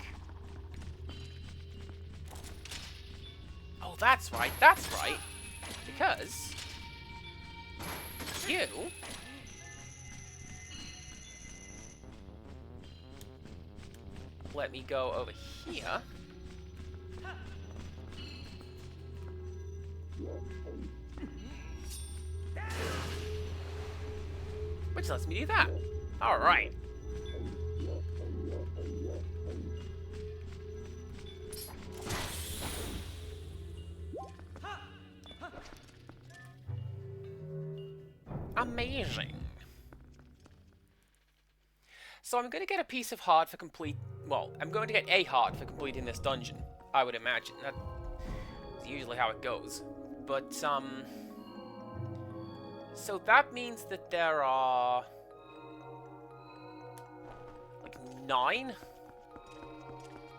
Oh, that's right, that's right. Because you let me go over here. Which lets me do that. Alright. Amazing. So I'm going to get a piece of heart for complete... Well, I'm going to get a heart for completing this dungeon, I would imagine. That's usually how it goes. But, so that means that there are... like 9?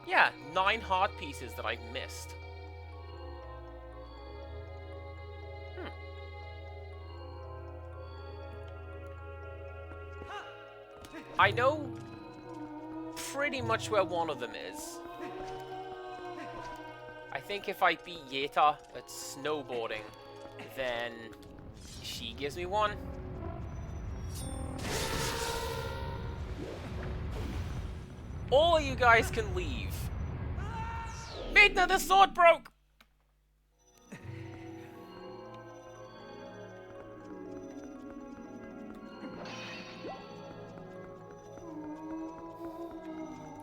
Yeah, 9 heart pieces that I've missed. I know pretty much where one of them is. I think if I beat Yeta at snowboarding, then she gives me one. All of you guys can leave. Midna, the sword broke!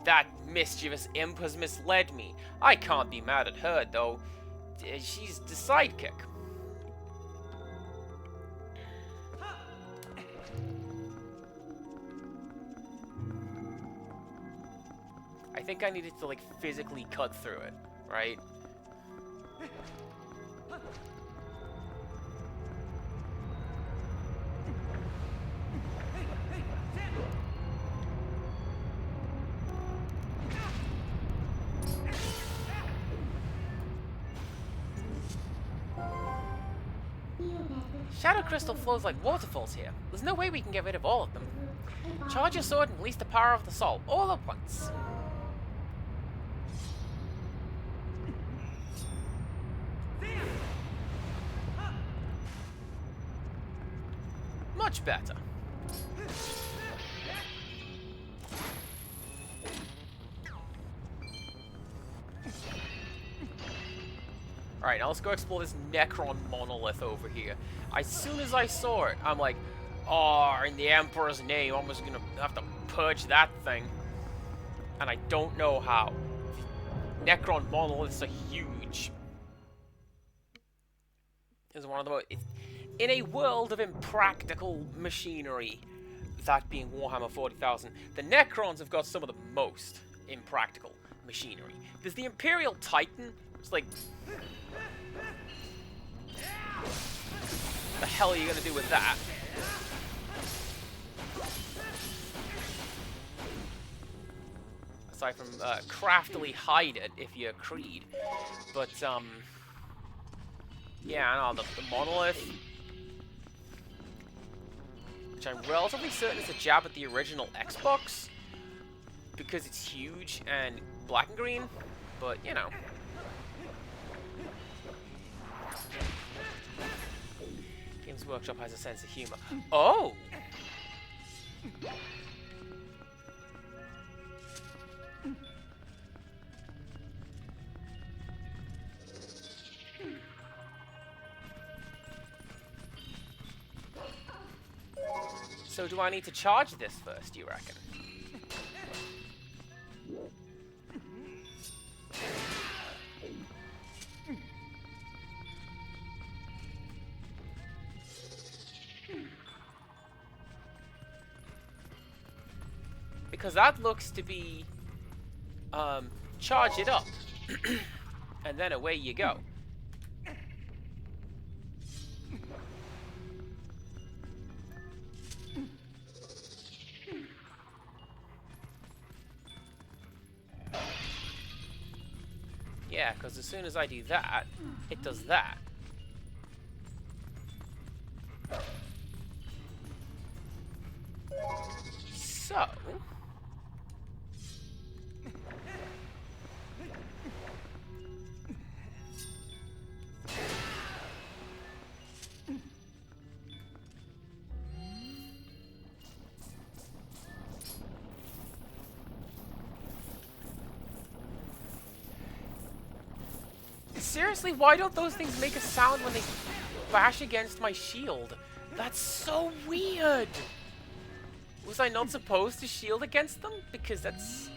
That mischievous imp has misled me. I can't be mad at her, though. She's the sidekick. I think I needed to, like, physically cut through it, right? Shadow crystal flows like waterfalls here. There's no way we can get rid of all of them. Charge your sword and release the power of the soul, all at once. Much better. Alright, now let's go explore this Necron monolith over here. As soon as I saw it, I'm like, oh, in the Emperor's name, I'm just gonna have to purge that thing. And I don't know how. Necron monoliths are huge. It's one of the most... In a world of impractical machinery, that being Warhammer 40,000, the Necrons have got some of the most impractical machinery. There's the Imperial Titan, it's like... What the hell are you gonna do with that? Aside from craftily hide it if you're Creed. But, yeah, I know, the monolith, which I'm relatively certain is a jab at the original Xbox, because it's huge and black and green, but, you know. Games Workshop has a sense of humor. Oh! So do I need to charge this first, you reckon? Because that looks to be, charge it up, and then away you go. Yeah, because as soon as I do that, it does that. So... Seriously, why don't those things make a sound when they bash against my shield? That's so weird! Was I not supposed to shield against them? Because that's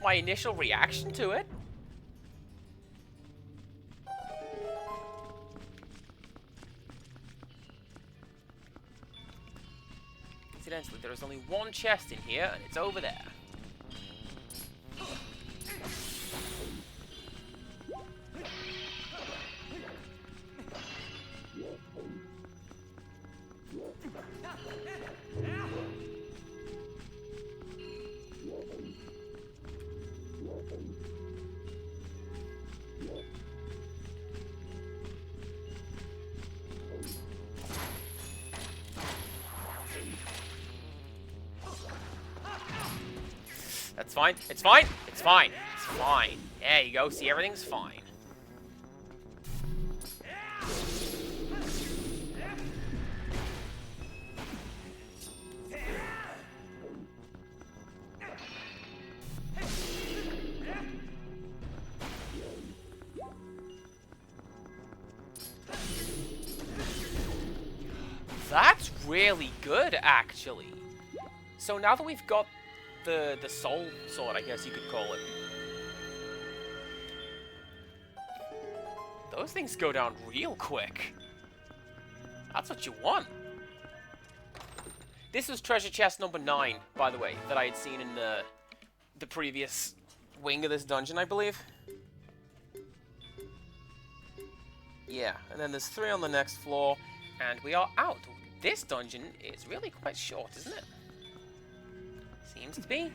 my initial reaction to it. Incidentally, there is only one chest in here, and it's over there. That's fine. It's fine. It's fine. It's fine. There you go. See, everything's fine. That's really good, actually. So now that we've got the soul sword, I guess you could call it. Those things go down real quick. That's what you want. This was treasure chest number 9, by the way, that I had seen in the previous wing of this dungeon, I believe. Yeah, and then there's 3 on the next floor, and we are out. This dungeon is really quite short, isn't it? Seems to be.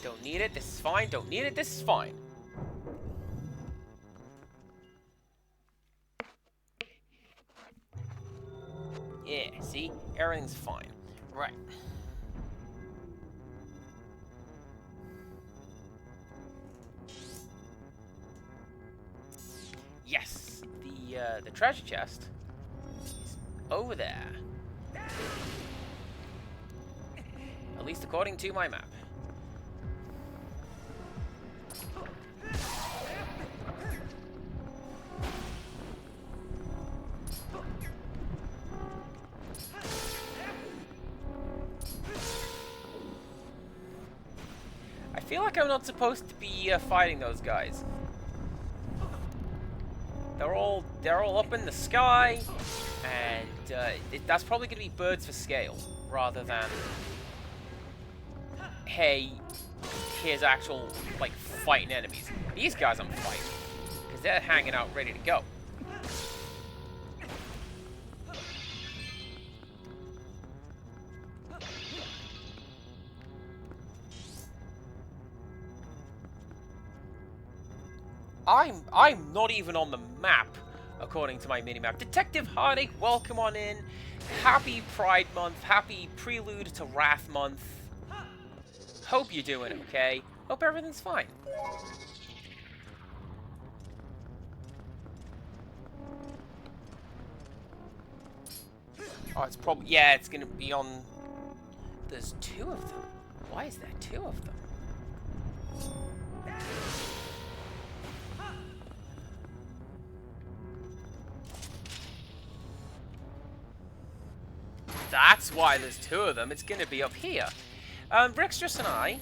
Don't need it, this is fine. Don't need it, this is fine. Yeah, see? Everything's fine. Right. Yes! The treasure chest is over there. At least according to my map. I feel like I'm not supposed to be fighting those guys. They're all up in the sky, and that's probably going to be birds for scale, rather than, hey, here's actual, like, fighting enemies. These guys I'm fighting, because they're hanging out ready to go. I'm not even on the map, according to my minimap. Detective Heartache, welcome on in. Happy Pride Month. Happy Prelude to Wrath Month. Hope you're doing okay. Hope everything's fine. Oh, it's probably... Yeah, it's gonna be on... There's 2 of them. Why is there 2 of them? That's why there's 2 of them. It's going to be up here. Brixtress and I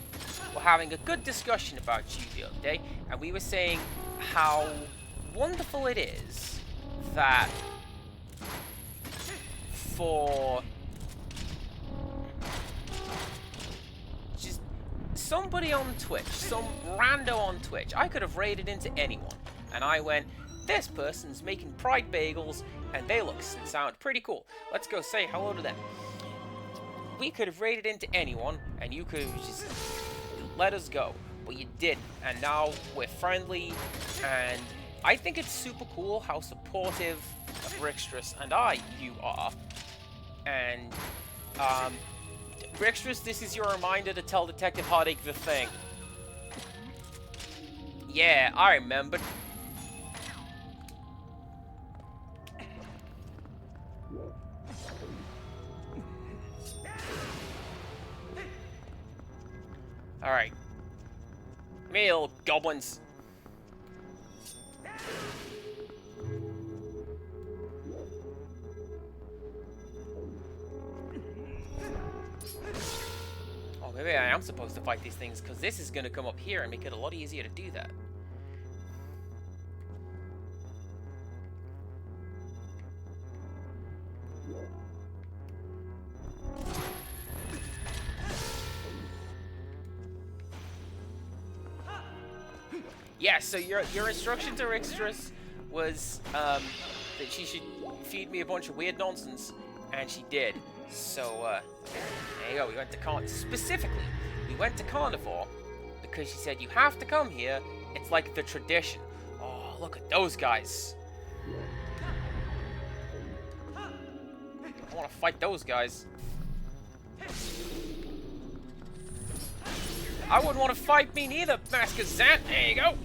were having a good discussion about you the other day, and we were saying how wonderful it is that for just somebody on Twitch, some rando on Twitch, I could have raided into anyone, and I went, this person's making pride bagels, and they look and sound pretty cool. Let's go say hello to them. We could have raided into anyone, and you could have just let us go. But you didn't, and now we're friendly, and I think it's super cool how supportive of Brixtress and you are. And Rextras, this is your reminder to tell Detective Heartache the thing. Yeah, I remembered. Alright. Come here, little goblins. Oh, maybe I am supposed to fight these things, because this is going to come up here and make it a lot easier to do that. Yeah, so your instruction to Rixtress was that she should feed me a bunch of weird nonsense, and she did. So, there you go, we went to specifically, we went to Carnivore, because she said, you have to come here, it's like the tradition. Oh, look at those guys. I want to fight those guys. I wouldn't want to fight me neither, Master Zant. There you go.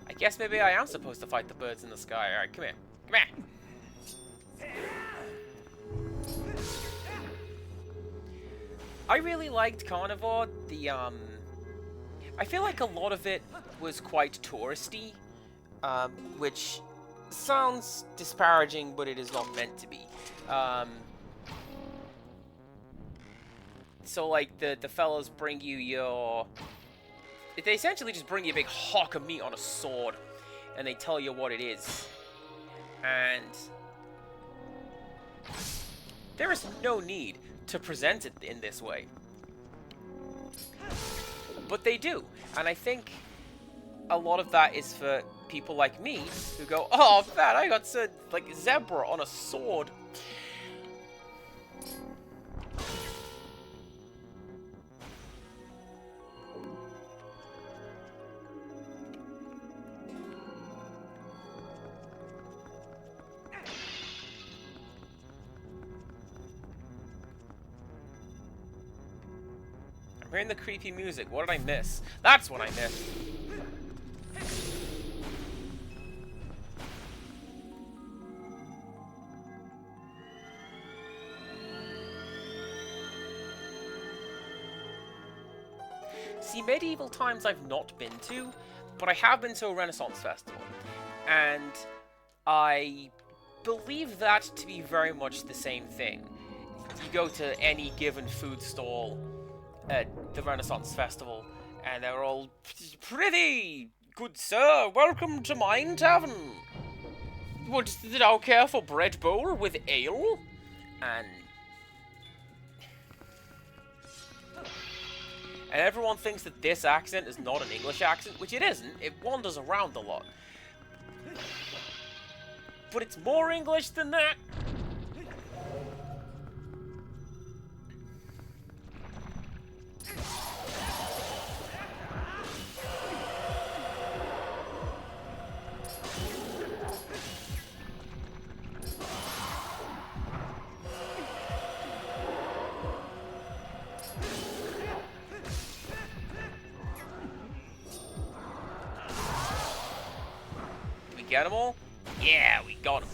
I guess maybe I am supposed to fight the birds in the sky. Alright, come here. Come here. I really liked Carnivore. I feel like a lot of it was quite touristy, which sounds disparaging, but it is not meant to be. So, like, the fellows bring you your... They essentially just bring you a big hunk of meat on a sword, and they tell you what it is. And there is no need to present it in this way. But they do, and I think a lot of that is for people like me who go, oh man, I got like zebra on a sword. I'm hearing the creepy music. What did I miss? That's what I missed. See, medieval times I've not been to, but I have been to a Renaissance festival. And I believe that to be very much the same thing. You go to any given food stall at the Renaissance Festival, and they're all, "Prithee, good sir, welcome to mine tavern. Would thou care for bread bowl with ale?" And everyone thinks that this accent is not an English accent, which it isn't. It wanders around a lot. But it's more English than that. Get them all? Yeah, we got them.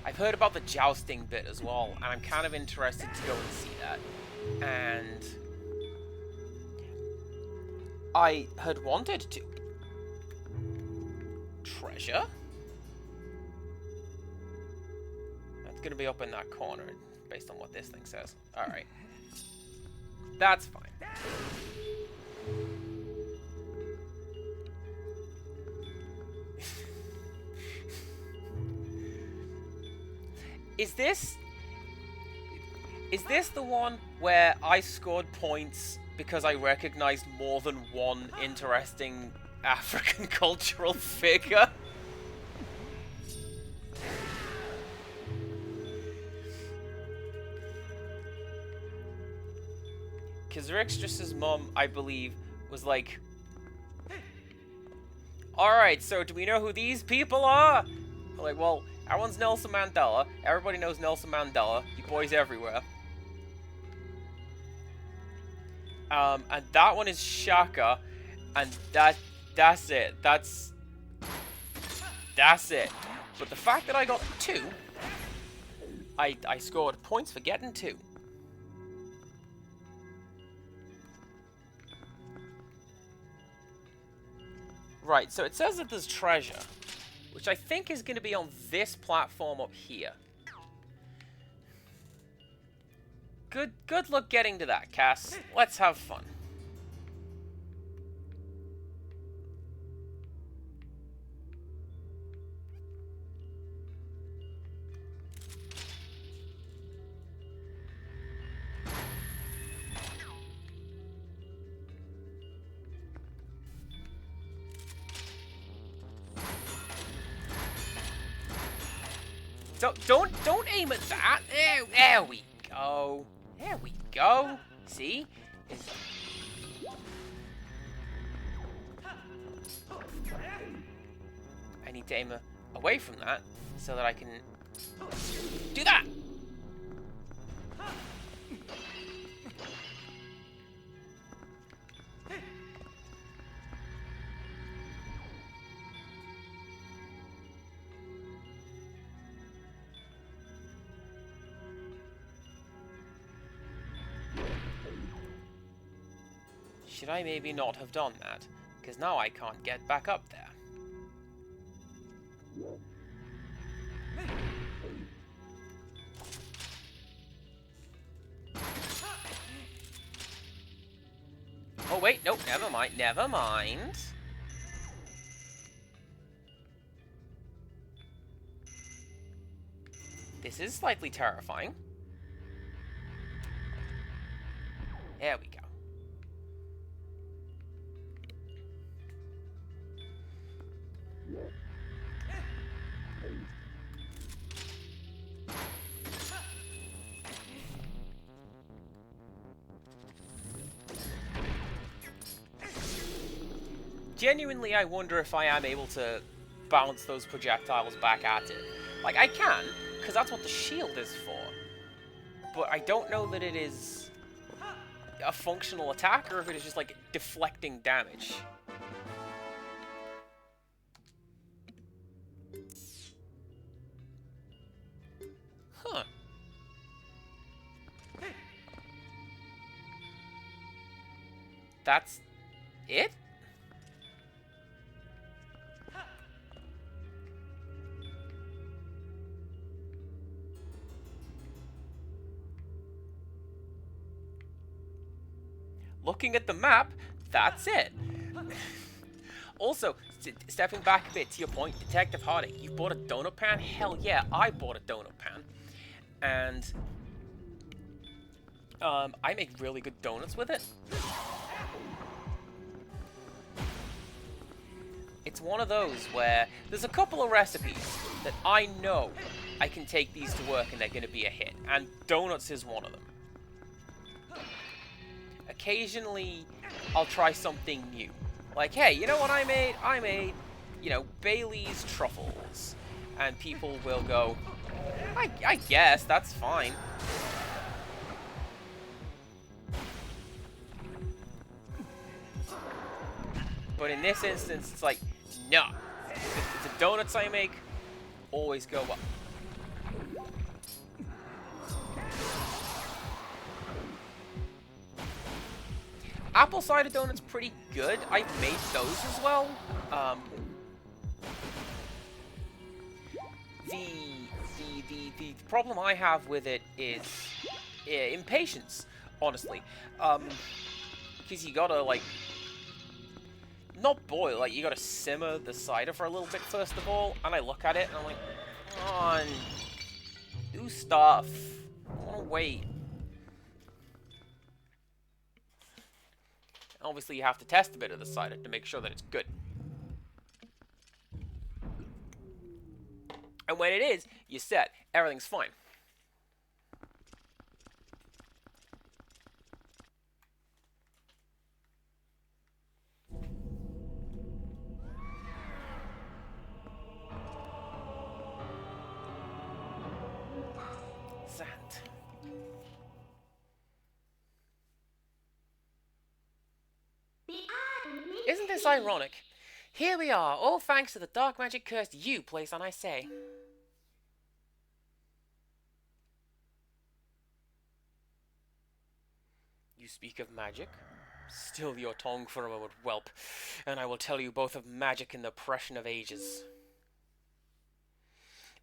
I've heard about the jousting bit as well, and I'm kind of interested to go and see that. And I had wanted to. Treasure? That's gonna be up in that corner, based on what this thing says. Alright. That's fine. Is this the one where I scored points because I recognized more than one interesting African cultural figure? Because Rixtras's mum, I believe, was like, alright, so do we know who these people are? I'm like, well, everyone's Nelson Mandela. Everybody knows Nelson Mandela. You boys everywhere. And that one is Shaka. And that's it. That's it. But the fact that I got 2, I scored points for getting 2. Right, so it says that there's treasure, which I think is going to be on this platform up here. Good luck getting to that, Cass. Let's have fun. Don't aim at that. There we go. There we go. See? I need to aim away from that so that I can do that. Should I maybe not have done that? Because now I can't get back up there. Oh wait, nope, never mind, never mind. This is slightly terrifying. There we go. Genuinely, I wonder if I am able to bounce those projectiles back at it. Like, I can, because that's what the shield is for. But I don't know that it is a functional attack, or if it is just, like, deflecting damage. Huh. That's it? Looking at the map, that's it. Also, stepping back a bit to your point, Detective Harding, you bought a donut pan? Hell yeah, I bought a donut pan. And I make really good donuts with it. It's one of those where there's a couple of recipes that I know I can take these to work and they're going to be a hit. And donuts is one of them. Occasionally, I'll try something new. Like, hey, you know what I made? I made, you know, Bailey's truffles. And people will go, I guess, that's fine. But in this instance, it's like, no. The donuts I make always go up. Apple cider donuts pretty good. I've made those as well. The problem I have with it is impatience, honestly. Because you gotta, like, not boil, like, you gotta simmer the cider for a little bit first of all, and I look at it and I'm like, come on, do stuff. I wanna wait. Obviously, you have to test a bit of the cider to make sure that it's good. And when it is, you're set. Everything's fine. it's ironic. Here we are, all thanks to the dark magic curse you placed on, I say. You speak of magic? Still your tongue for a moment, whelp, and I will tell you both of magic and the oppression of ages.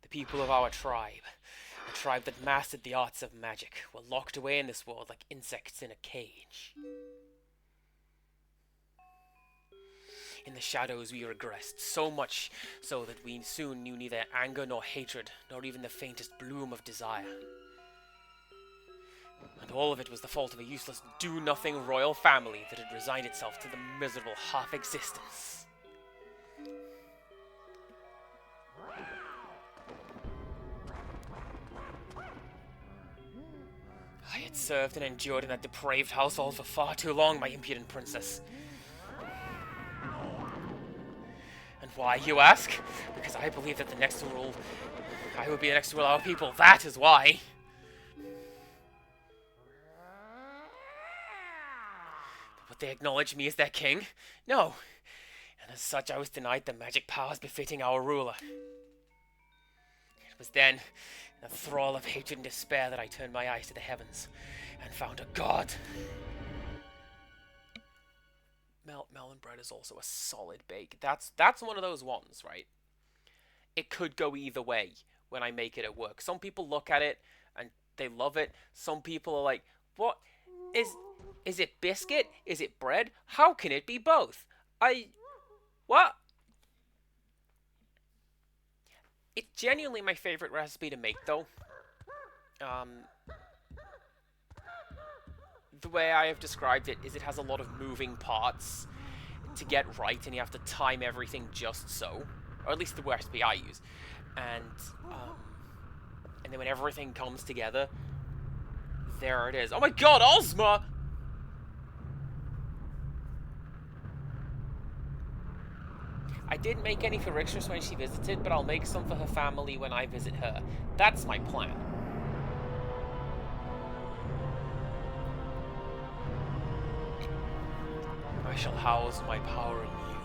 The people of our tribe, a tribe that mastered the arts of magic, were locked away in this world like insects in a cage. In the shadows we regressed, so much so that we soon knew neither anger nor hatred, nor even the faintest bloom of desire. And all of it was the fault of a useless, do-nothing royal family that had resigned itself to the miserable half-existence. I had served and endured in that depraved household for far too long, my impudent princess. And why, you ask? Because I believe that I would be the next to rule our people, that is why. But they acknowledge me as their king? No. And as such, I was denied the magic powers befitting our ruler. It was then, in a thrall of hatred and despair, that I turned my eyes to the heavens and found a god. Melon bread is also a solid bake. That's one of those ones, right? It could go either way when I make it at work. Some people look at it and they love it. Some people are like, what? Is it biscuit? Is it bread? How can it be both? What? It's genuinely my favorite recipe to make, though. The way I have described it is it has a lot of moving parts to get right, and you have to time everything just so. Or at least the recipe I use. And then when everything comes together, there it is. Oh my god, Ozma! I didn't make any for Rixus when she visited, but I'll make some for her family when I visit her. That's my plan. I shall house my power in you.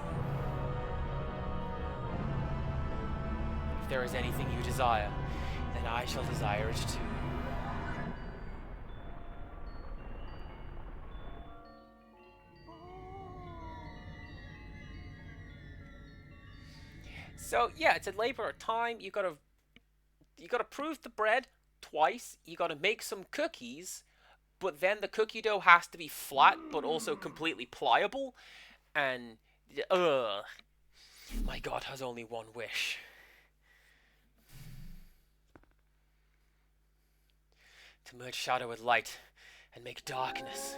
If there is anything you desire, then I shall desire it too. So yeah, it's a labor of time. You gotta proof the bread twice. You gotta make some cookies, but then the cookie dough has to be flat, but also completely pliable. And my god has only one wish. To merge shadow with light and make darkness.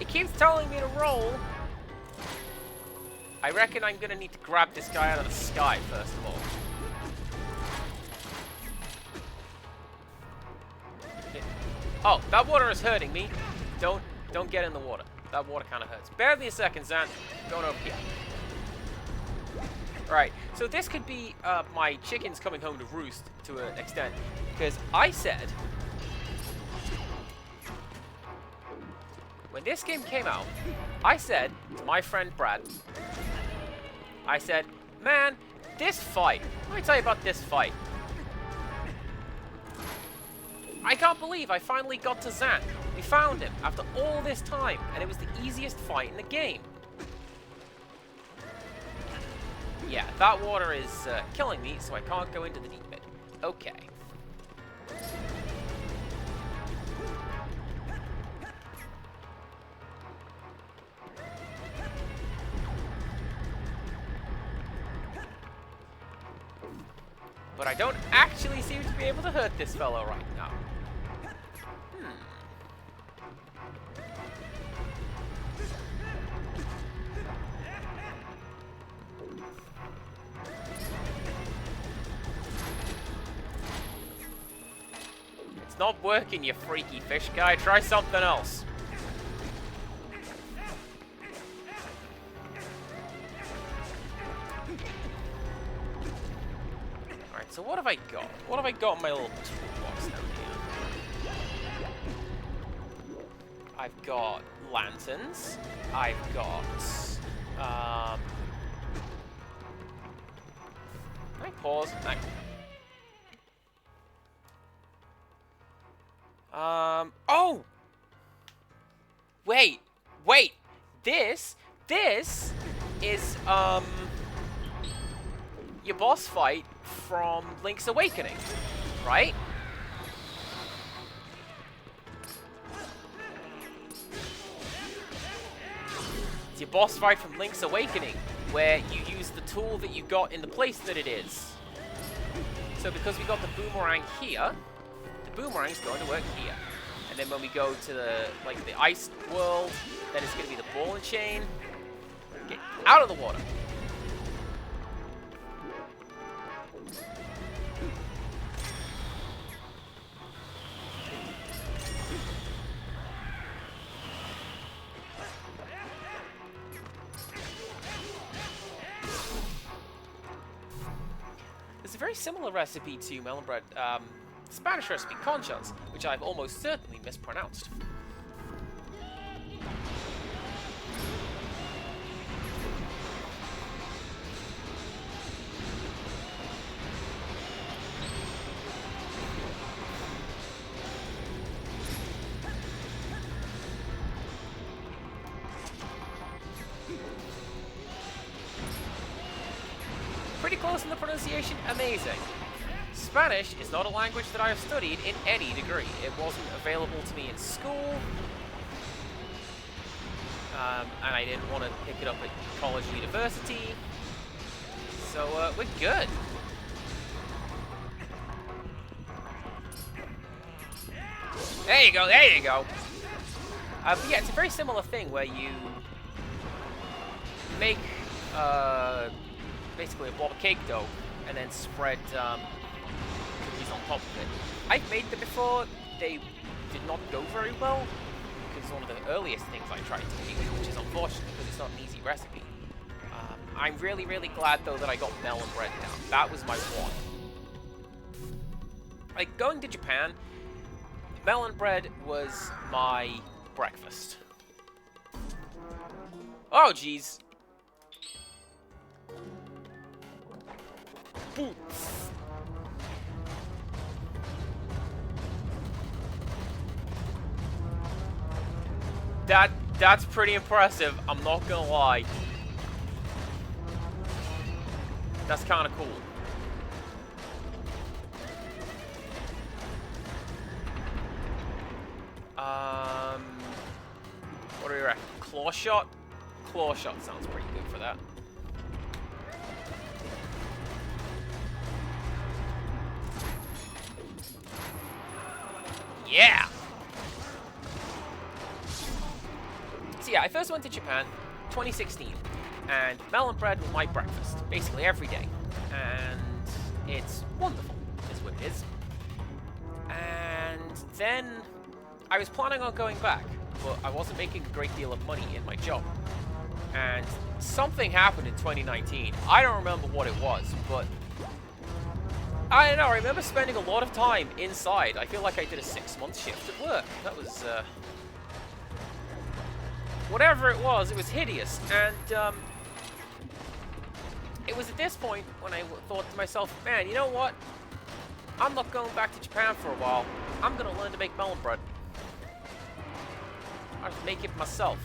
It keeps telling me to roll. I reckon I'm gonna need to grab this guy out of the sky first of all. Oh, that water is hurting me. Don't get in the water. That water kind of hurts. Bear with me a second, Zan. Going over here. Right, so this could be my chickens coming home to roost to an extent, because I said, when this game came out, I said to my friend Brad, I said, man, this fight, let me tell you about this fight. I can't believe I finally got to Zan. We found him after all this time, and it was the easiest fight in the game. Yeah, that water is killing me, so I can't go into the deep bit. Okay. But I don't actually seem to be able to hurt this fellow right now. not working, you freaky fish guy. Try something else. Alright, so what have I got? What have I got in my little toolbox down here? I've got lanterns. I've got... Can I pause? Oh! Wait! This is, your boss fight from Link's Awakening, right? It's your boss fight from Link's Awakening, where you use the tool that you got in the place that it is. So because we got the boomerang here, the boomerang's going to work here. And then when we go to the, like, the ice world, then it's going to be the ball and chain. Get out of the water. There's a very similar recipe to melon bread, Spanish recipe conchas, which I've almost certainly mispronounced. Pretty close in the pronunciation, amazing. Spanish is not a language that I have studied in any degree. It wasn't available to me in school, and I didn't want to pick it up at college or university, so we're good. There you go, there you go. But yeah, it's a very similar thing where you make basically a blob of cake dough and then spread cookies on top of it. I've made them before. They did not go very well because it's one of the earliest things I tried to make, which is unfortunate because it's not an easy recipe. I'm really, really glad though that I got melon bread down. That was my one. Like, going to Japan, melon bread was my breakfast. Oh, jeez. Boots. That's pretty impressive, I'm not gonna lie. That's kind of cool. What do we reckon? Claw shot? Claw shot sounds pretty good for that. Yeah! So yeah, I first went to Japan 2016, and melon bread was my breakfast, basically every day. And it's wonderful, is what it is. And then I was planning on going back, but I wasn't making a great deal of money in my job. And something happened in 2019. I don't remember what it was, but I don't know, I remember spending a lot of time inside. I feel like I did a 6-month shift at work. That was, whatever it was hideous. And, it was at this point when I thought to myself, man, you know what? I'm not going back to Japan for a while. I'm gonna learn to make melon bread. I'll just make it myself.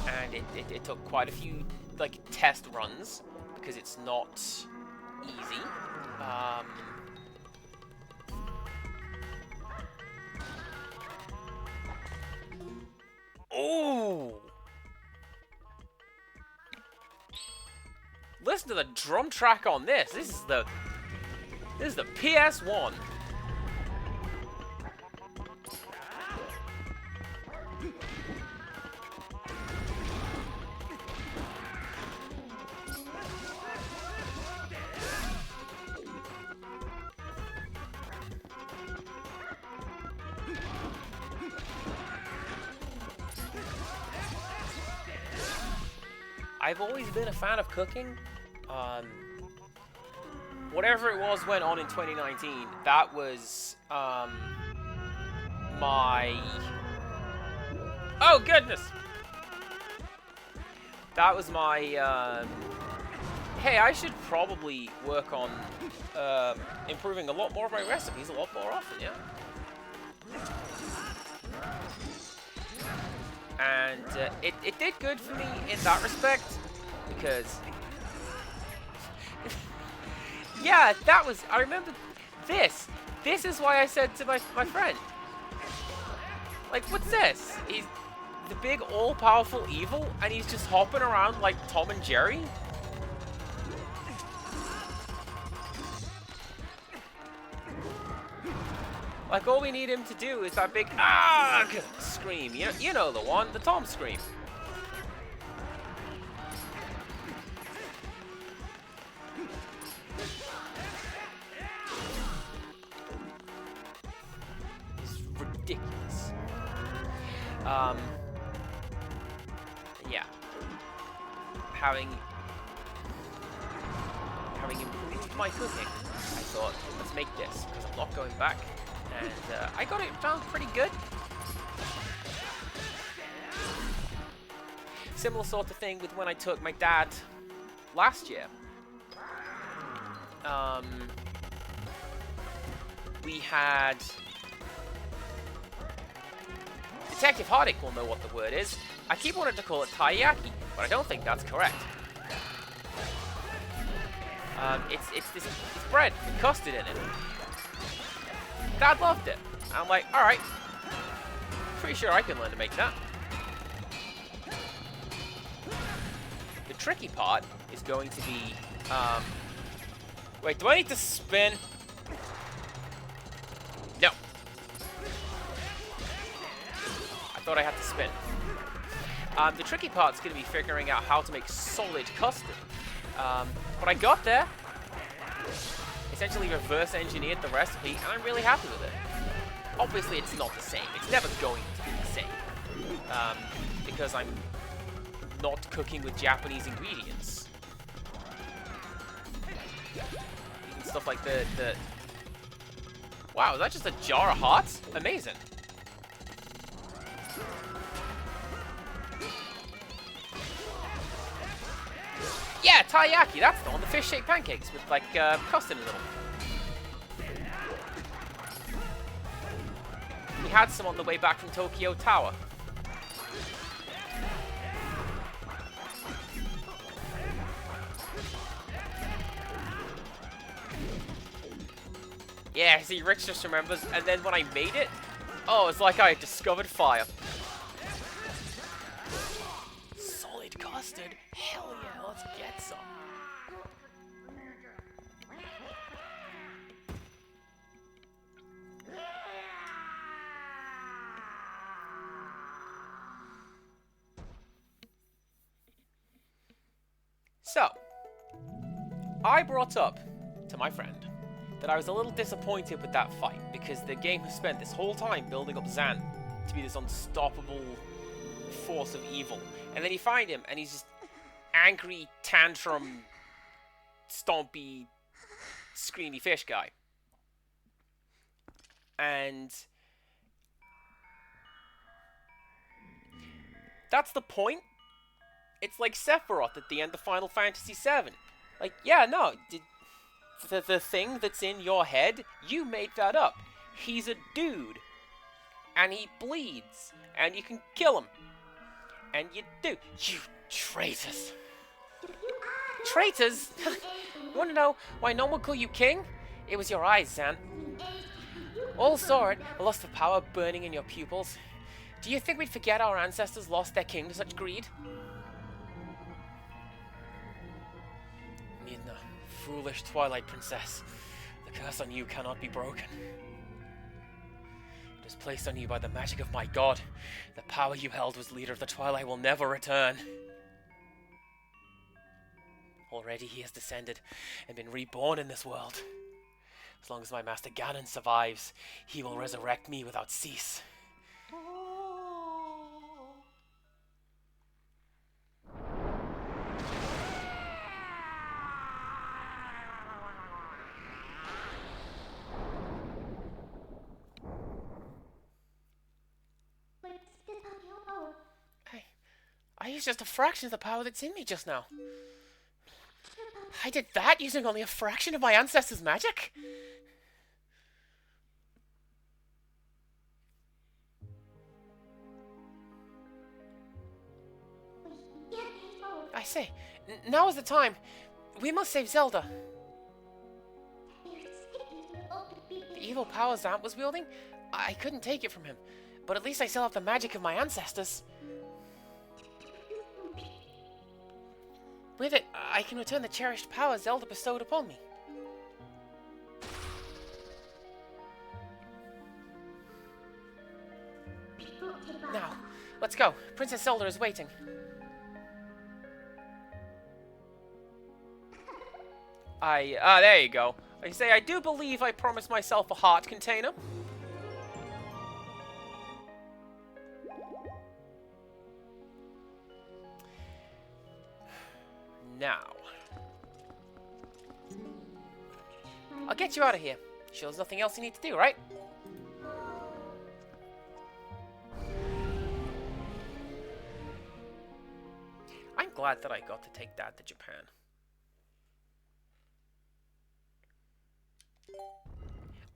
And it took quite a few, like, test runs, because it's not easy. Ooh! Listen to the drum track on this. This is the PS1. I've always been a fan of cooking. Whatever it was went on in 2019, that was my... Oh, goodness! That was my... Hey, I should probably work on improving a lot more of my recipes a lot more often, yeah? And it did good for me in that respect, because... yeah, that was... I remember this. This is why I said to my friend, like, what's this? He's the big all-powerful evil, and he's just hopping around like Tom and Jerry? Like, all we need him to do is that big scream. You know the one, the Tom scream. It's ridiculous. Yeah. Having improved my cooking, I thought, let's make this, because I'm not going back. And I got it down pretty good. Similar sort of thing with when I took my dad last year. We had... Detective Hardick will know what the word is. I keep wanting to call it taiyaki, but I don't think that's correct. It's this bread with custard in it. Dad loved it. I'm like, alright. Pretty sure I can learn to make that. The tricky part is going to be, wait, do I need to spin? No. I thought I had to spin. The tricky part is going to be figuring out how to make solid custard. But I got there. Essentially reverse engineered the recipe, and I'm really happy with it. Obviously, it's not the same. It's never going to be the same. Because I'm not cooking with Japanese ingredients. Even stuff like the... Wow, is that just a jar of hearts? Amazing. Yeah, taiyaki, that's the one. The fish-shaped pancakes with, like, custard in the middle. We had some on the way back from Tokyo Tower. Yeah, see, Rich just remembers, and then when I made it, oh, it's like I had discovered fire. Solid custard? Hell yeah, let's get some. So, I brought up to my friend that I was a little disappointed with that fight because the game has spent this whole time building up Zan to be this unstoppable force of evil. And then you find him and he's just angry, tantrum, stompy, screamy fish guy. And that's the point. It's like Sephiroth at the end of Final Fantasy VII. Like, yeah, no, the thing that's in your head, you made that up. He's a dude. And he bleeds. And you can kill him. And you do. You traitors. Traitors? You want to know why no one called you king? It was your eyes, Zan. All saw it, a lust for power burning in your pupils. Do you think we'd forget our ancestors lost their king to such greed? Midna, foolish Twilight princess. The curse on you cannot be broken. It was placed on you by the magic of my god. The power you held as leader of the Twilight will never return. Already he has descended and been reborn in this world. As long as my master Ganon survives, he will resurrect me without cease. used just a fraction of the power that's in me just now. I did that using only a fraction of my ancestors' magic? I say, now is the time. We must save Zelda. The evil power Zamp was wielding? I couldn't take it from him, but at least I still have the magic of my ancestors. With it, I can return the cherished power Zelda bestowed upon me. Now, let's go. Princess Zelda is waiting. There you go. I say, I do believe I promised myself a heart container. Now. I'll get you out of here. Sure there's nothing else you need to do, right? I'm glad that I got to take Dad to Japan.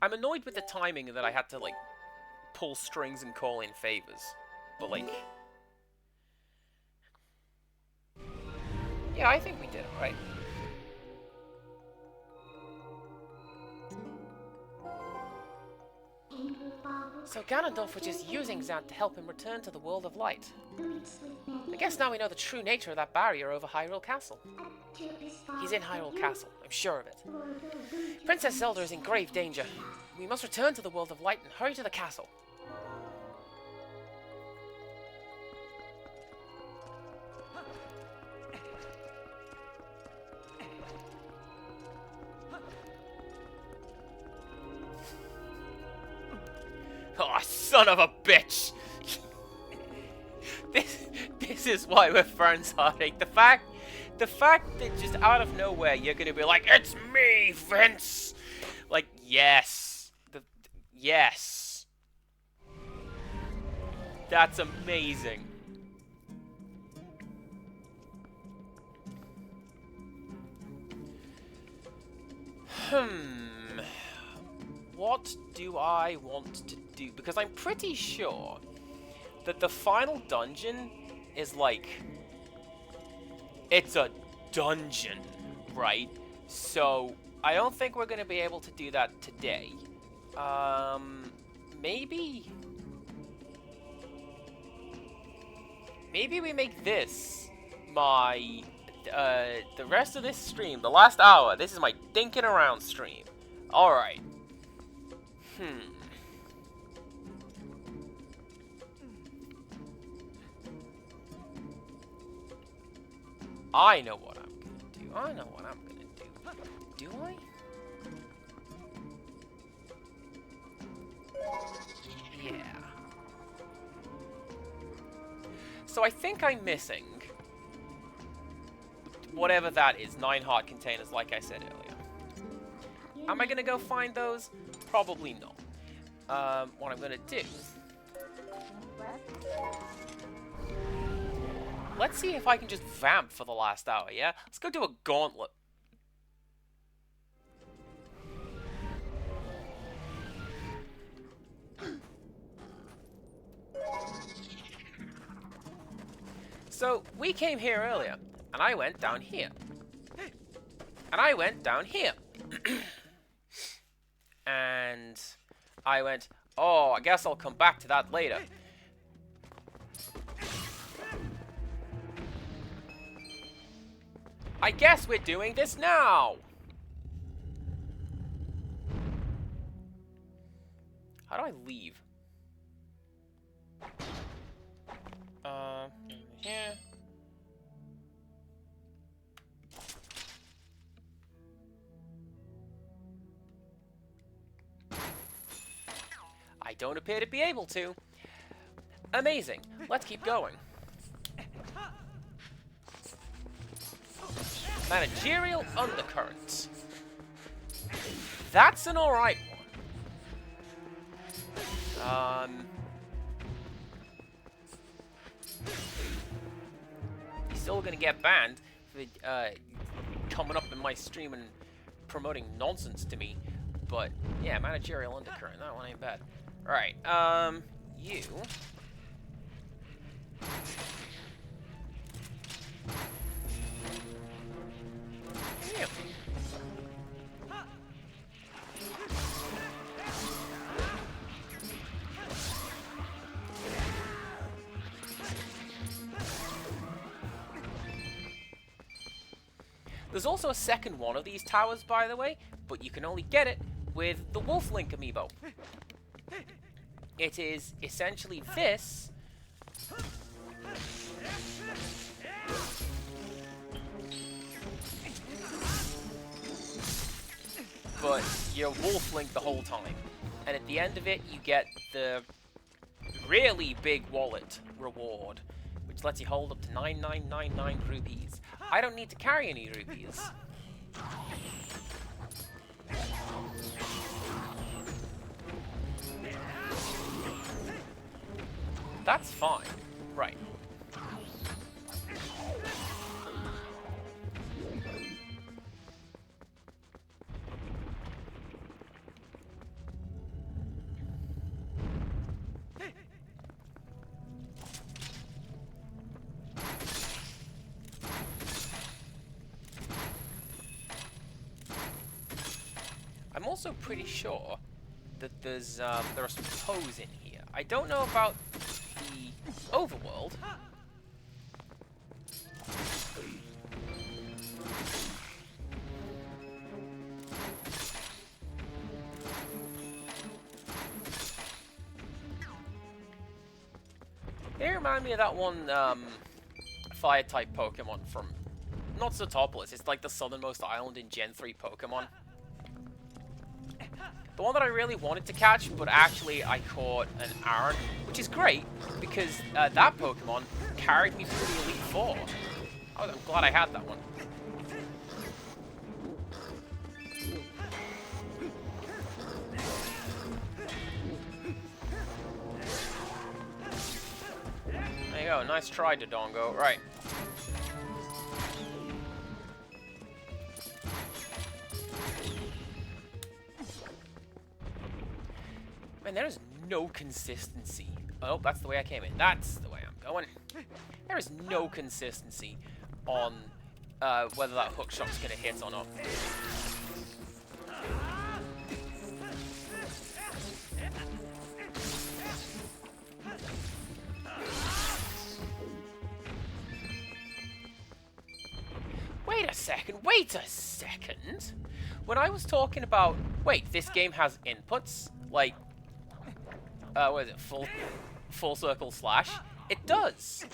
I'm annoyed with the timing that I had to, like, pull strings and call in favors. But, like... yeah, I think we did it, right? So Ganondorf was just using Zant to help him return to the world of light. I guess now we know the true nature of that barrier over Hyrule Castle. He's in Hyrule Castle, I'm sure of it. Princess Zelda is in grave danger. We must return to the world of light and hurry to the castle. Oh, son of a bitch! This is why we're friends, Heartache. The fact that just out of nowhere you're gonna be like, it's me, Vince! Like, yes. Yes. That's amazing. What do I want to do? Because I'm pretty sure that the final dungeon is like... it's a dungeon, right? So, I don't think we're going to be able to do that today. Maybe... maybe we make this my... the rest of this stream, the last hour, this is my dinking around stream. Alright. I know what I'm gonna do. I know what I'm gonna do. Do I? Yeah. So I think I'm missing whatever that is. 9 heart containers, like I said earlier. Am I gonna go find those? Probably not. What I'm gonna do... let's see if I can just vamp for the last hour, yeah? Let's go do a gauntlet. So, we came here earlier, and I went down here. And I went down here. And I went, oh, I guess I'll come back to that later. I guess we're doing this now. How do I leave? Here. I don't appear to be able to. Amazing. Let's keep going. Managerial undercurrents. That's an alright one. still gonna get banned for coming up in my stream and promoting nonsense to me. But yeah, managerial undercurrent. That one ain't bad. All right. You. Yeah. There's also a second one of these towers, by the way, but you can only get it with the Wolf Link amiibo. It is essentially this. But you're Wolf Link the whole time. And at the end of it, you get the really big wallet reward, which lets you hold up to 9999 rupees. I don't need to carry any rupees. That's fine. Right. I'm also pretty sure that there are some toes in here. I don't know about the overworld. They remind me of that one fire-type Pokemon from not Zotopolis. It's like the southernmost island in Gen 3 Pokemon. The one that I really wanted to catch, but actually I caught an Aron, which is great, because that Pokemon carried me through the Elite Four. I'm glad I had that one. There you go, nice try, Dodongo. Right. Man, there is no consistency. Oh, that's the way I came in. That's the way I'm going. There is no consistency on whether that hook shot's gonna hit or not. Wait a second, wait a second. When I was talking about, wait, this game has inputs, like, what is it, full circle slash? It does.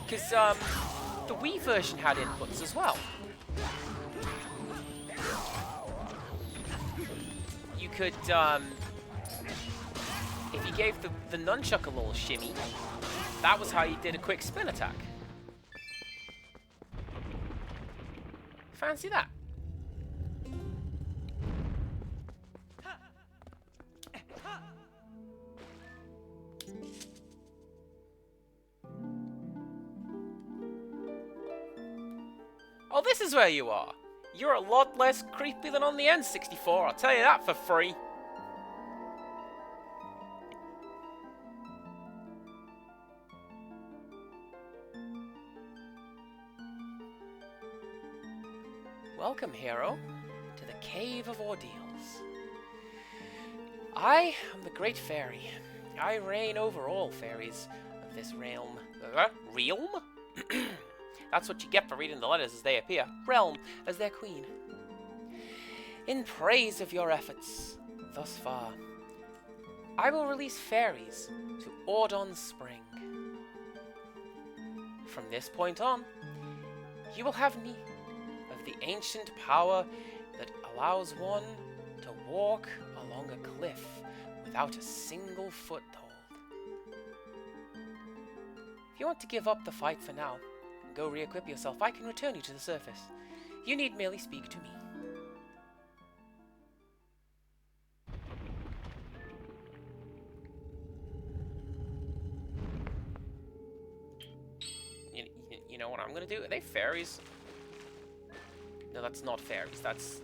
Because, the Wii version had inputs as well. You could, if you gave the nunchuck a little shimmy, that was how you did a quick spin attack. Fancy that. Oh, this is where you are. You're a lot less creepy than on the N64, I'll tell you that for free. Welcome, hero, to the Cave of Ordeals. I am the Great Fairy. I reign over all fairies of this realm. Realm? That's what you get for reading the letters as they appear. Realm as their queen. In praise of your efforts thus far, I will release fairies to Ordon Spring. From this point on, you will have need of the ancient power that allows one to walk along a cliff without a single foothold. If you want to give up the fight for now, and go re-equip yourself, I can return you to the surface. You need merely speak to me. know what I'm gonna do? Are they fairies? No, that's not fairies. That's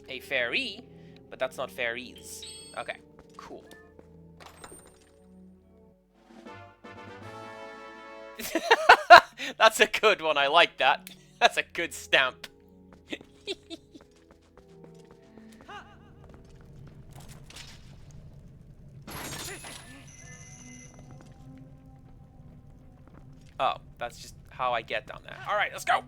a fairy, but that's not fairies. Okay, cool. That's a good one. I like that. That's a good stamp. Oh, that's just how I get down there. Alright, let's go!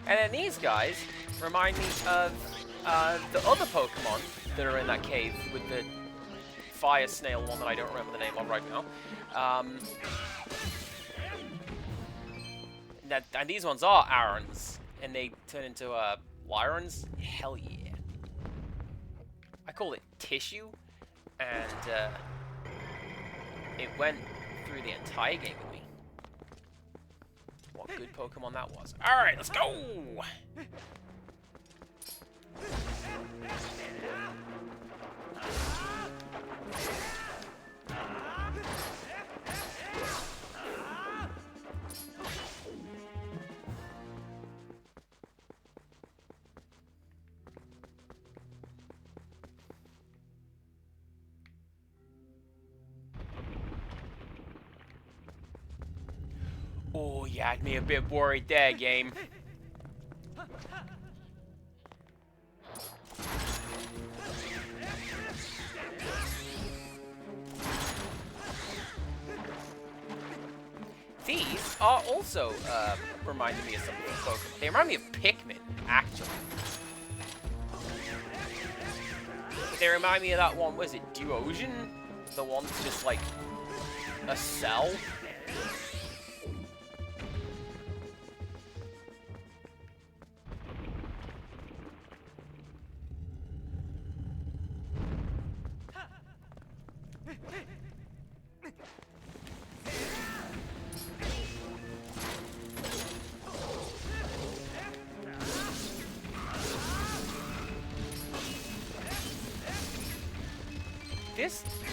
And then these guys remind me of the other Pokemon that are in that cave with the fire snail one that I don't remember the name of right now. And these ones are Arons, and they turn into Lyrons. Hell yeah. I call it Tissue, and it went through the entire game with me. What good Pokemon that was. Alright, let's go! Oh, you had me a bit worried there, game. These are also reminding me of some of these Pokemon. They remind me of Pikmin, actually. But they remind me of that one, was it Duosion? The one that's just like a cell?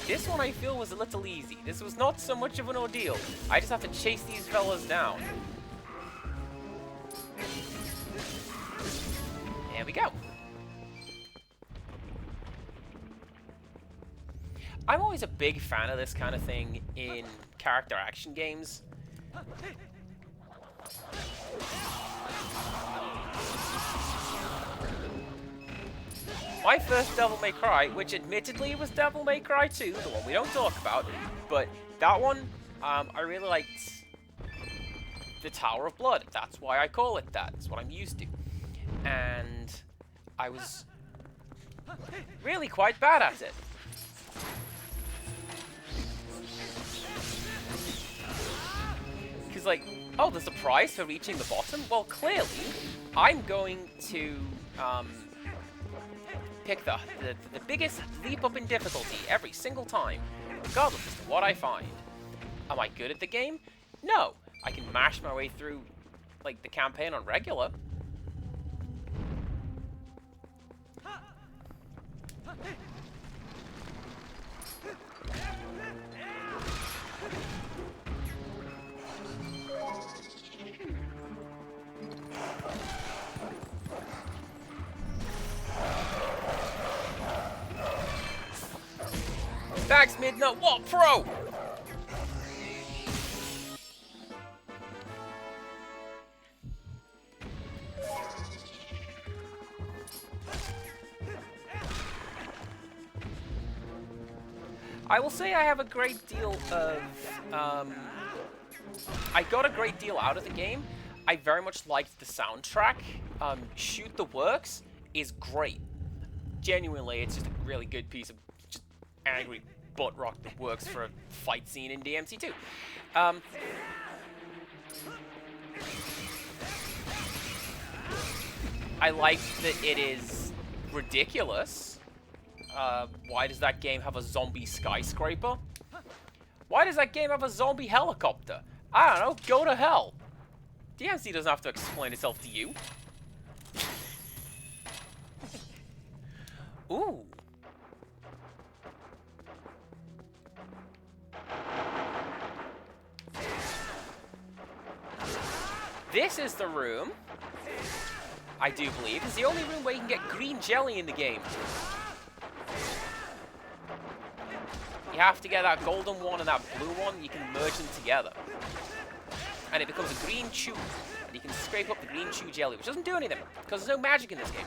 This one I feel was a little easy. This was not so much of an ordeal. I just have to chase these fellas down. There we go. I'm always a big fan of this kind of thing in character action games. My first Devil May Cry, which admittedly was Devil May Cry 2, the one we don't talk about, but that one, I really liked the Tower of Blood. That's why I call it that. It's what I'm used to. And I was really quite bad at it. Because, like, oh, there's a prize for reaching the bottom? Well, clearly, I'm going to, pick the biggest leap up in difficulty every single time, regardless of what I find. Am I good at the game? No. I can mash my way through, like, the campaign on regular. Thanks, Midnight. What pro? I will say I have a great deal of, I got a great deal out of the game. I very much liked the soundtrack. Shoot the Works is great. Genuinely, it's just a really good piece of just angry butt rock that works for a fight scene in DMC2. I like that it is ridiculous. Why does that game have a zombie skyscraper? Why does that game have a zombie helicopter? I don't know, go to hell. DMC doesn't have to explain itself to you. Ooh. This is the room, I do believe, is the only room where you can get green jelly in the game. You have to get that golden one and that blue one, you can merge them together. And it becomes a green chew. And you can scrape up the green chew jelly, which doesn't do anything, because there's no magic in this game.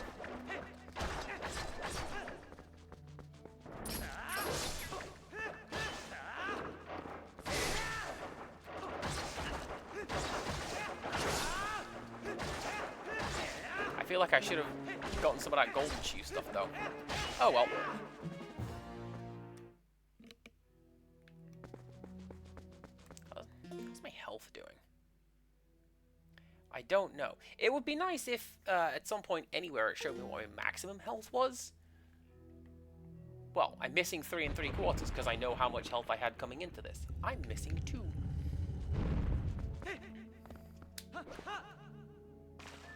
I feel like I should have gotten some of that golden chew stuff, though. Oh well. How's my health doing? I don't know. It would be nice if, at some point anywhere, it showed me what my maximum health was. Well, I'm missing 3 3/4 because I know how much health I had coming into this. I'm missing 2.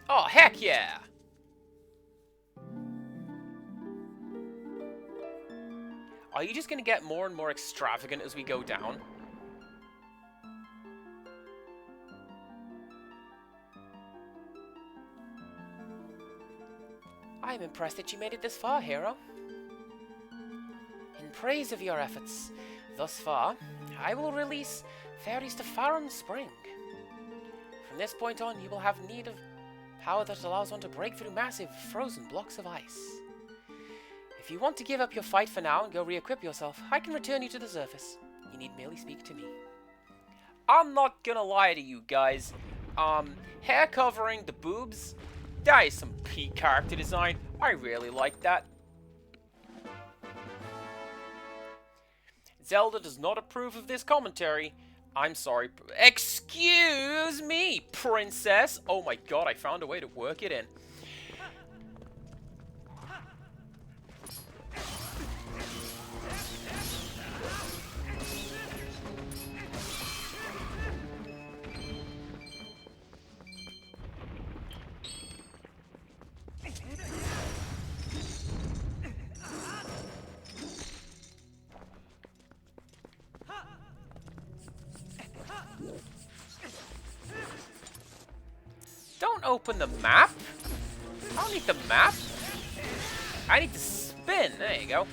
Oh, heck yeah! Are you just going to get more and more extravagant as we go down? I'm impressed that you made it this far, hero. In praise of your efforts thus far, I will release Fairies to Farum Spring. From this point on, you will have need of power that allows one to break through massive, frozen blocks of ice. If you want to give up your fight for now and go re-equip yourself, I can return you to the surface. You need merely speak to me. I'm not gonna lie to you guys. Hair covering the boobs, that is some peak character design. I really like that. Zelda does not approve of this commentary. I'm sorry. Excuse me, princess. Oh my god, I found a way to work it in. Don't open the map. I don't need the map. I need to spin. There you go.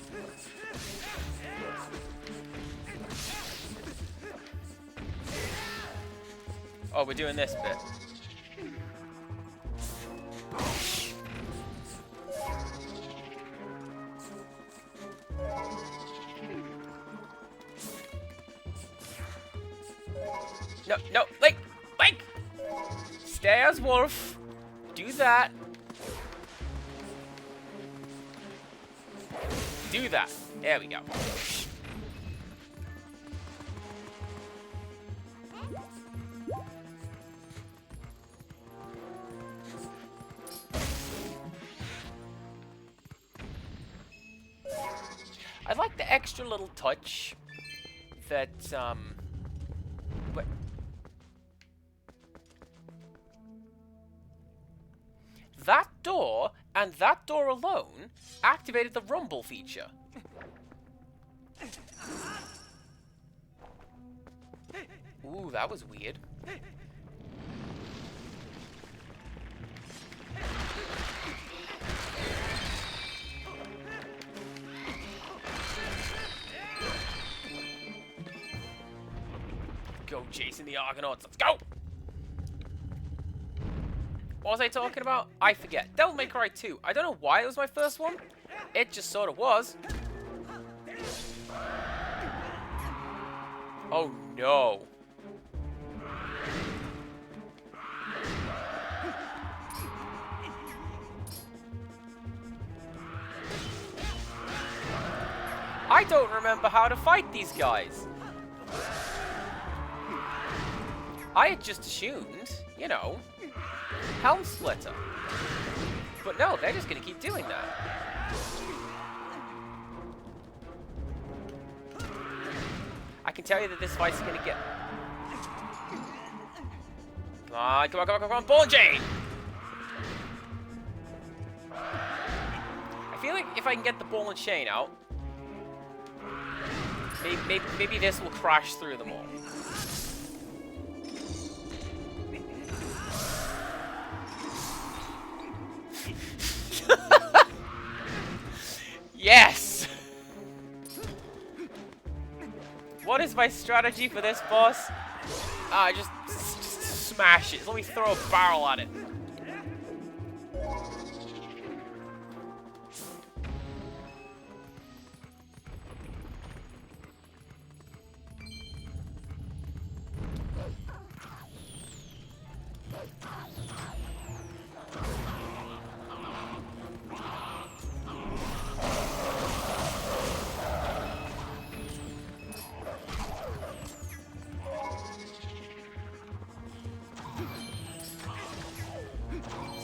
Oh, we're doing this bit. No, no, Link! Link! Stay as Wolf. Do that. Do that. There we go. I like the extra little touch that, that door, and that door alone, activated the rumble feature. Ooh, that was weird. Go chasing the Argonauts, let's go! What was I talking about? I forget. Devil May Cry 2. I don't know why it was my first one. It just sort of was. Oh no. I don't remember how to fight these guys. I had just assumed, you know, Helm Splitter. But no, they're just going to keep doing that. I can tell you that this fight's going to get... Come on, come on, come on, come on, ball and chain! I feel like if I can get the ball and chain out, maybe this will crash through them all. Yes! What is my strategy for this boss? Just smash it. Let me throw a barrel at it.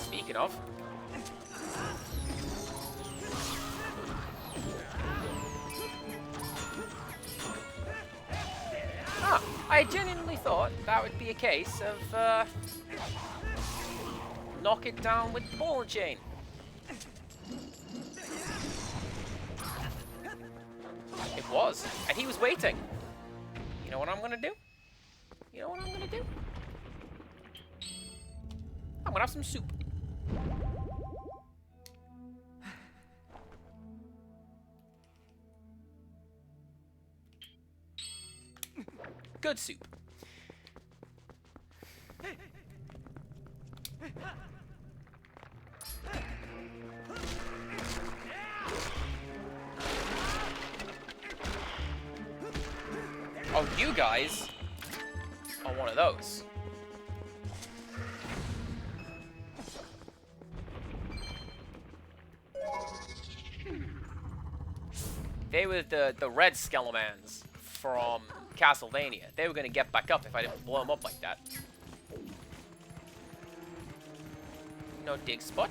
Speaking of. I genuinely thought that would be a case of knock it down with the ball and chain. It was, and he was waiting. You know what I'm gonna do? You know what I'm gonna do? I'm gonna have some soup. Good soup. Oh, you guys are one of those. They were the red Skelemans from Castlevania. They were going to get back up if I didn't blow them up like that. No dig spot.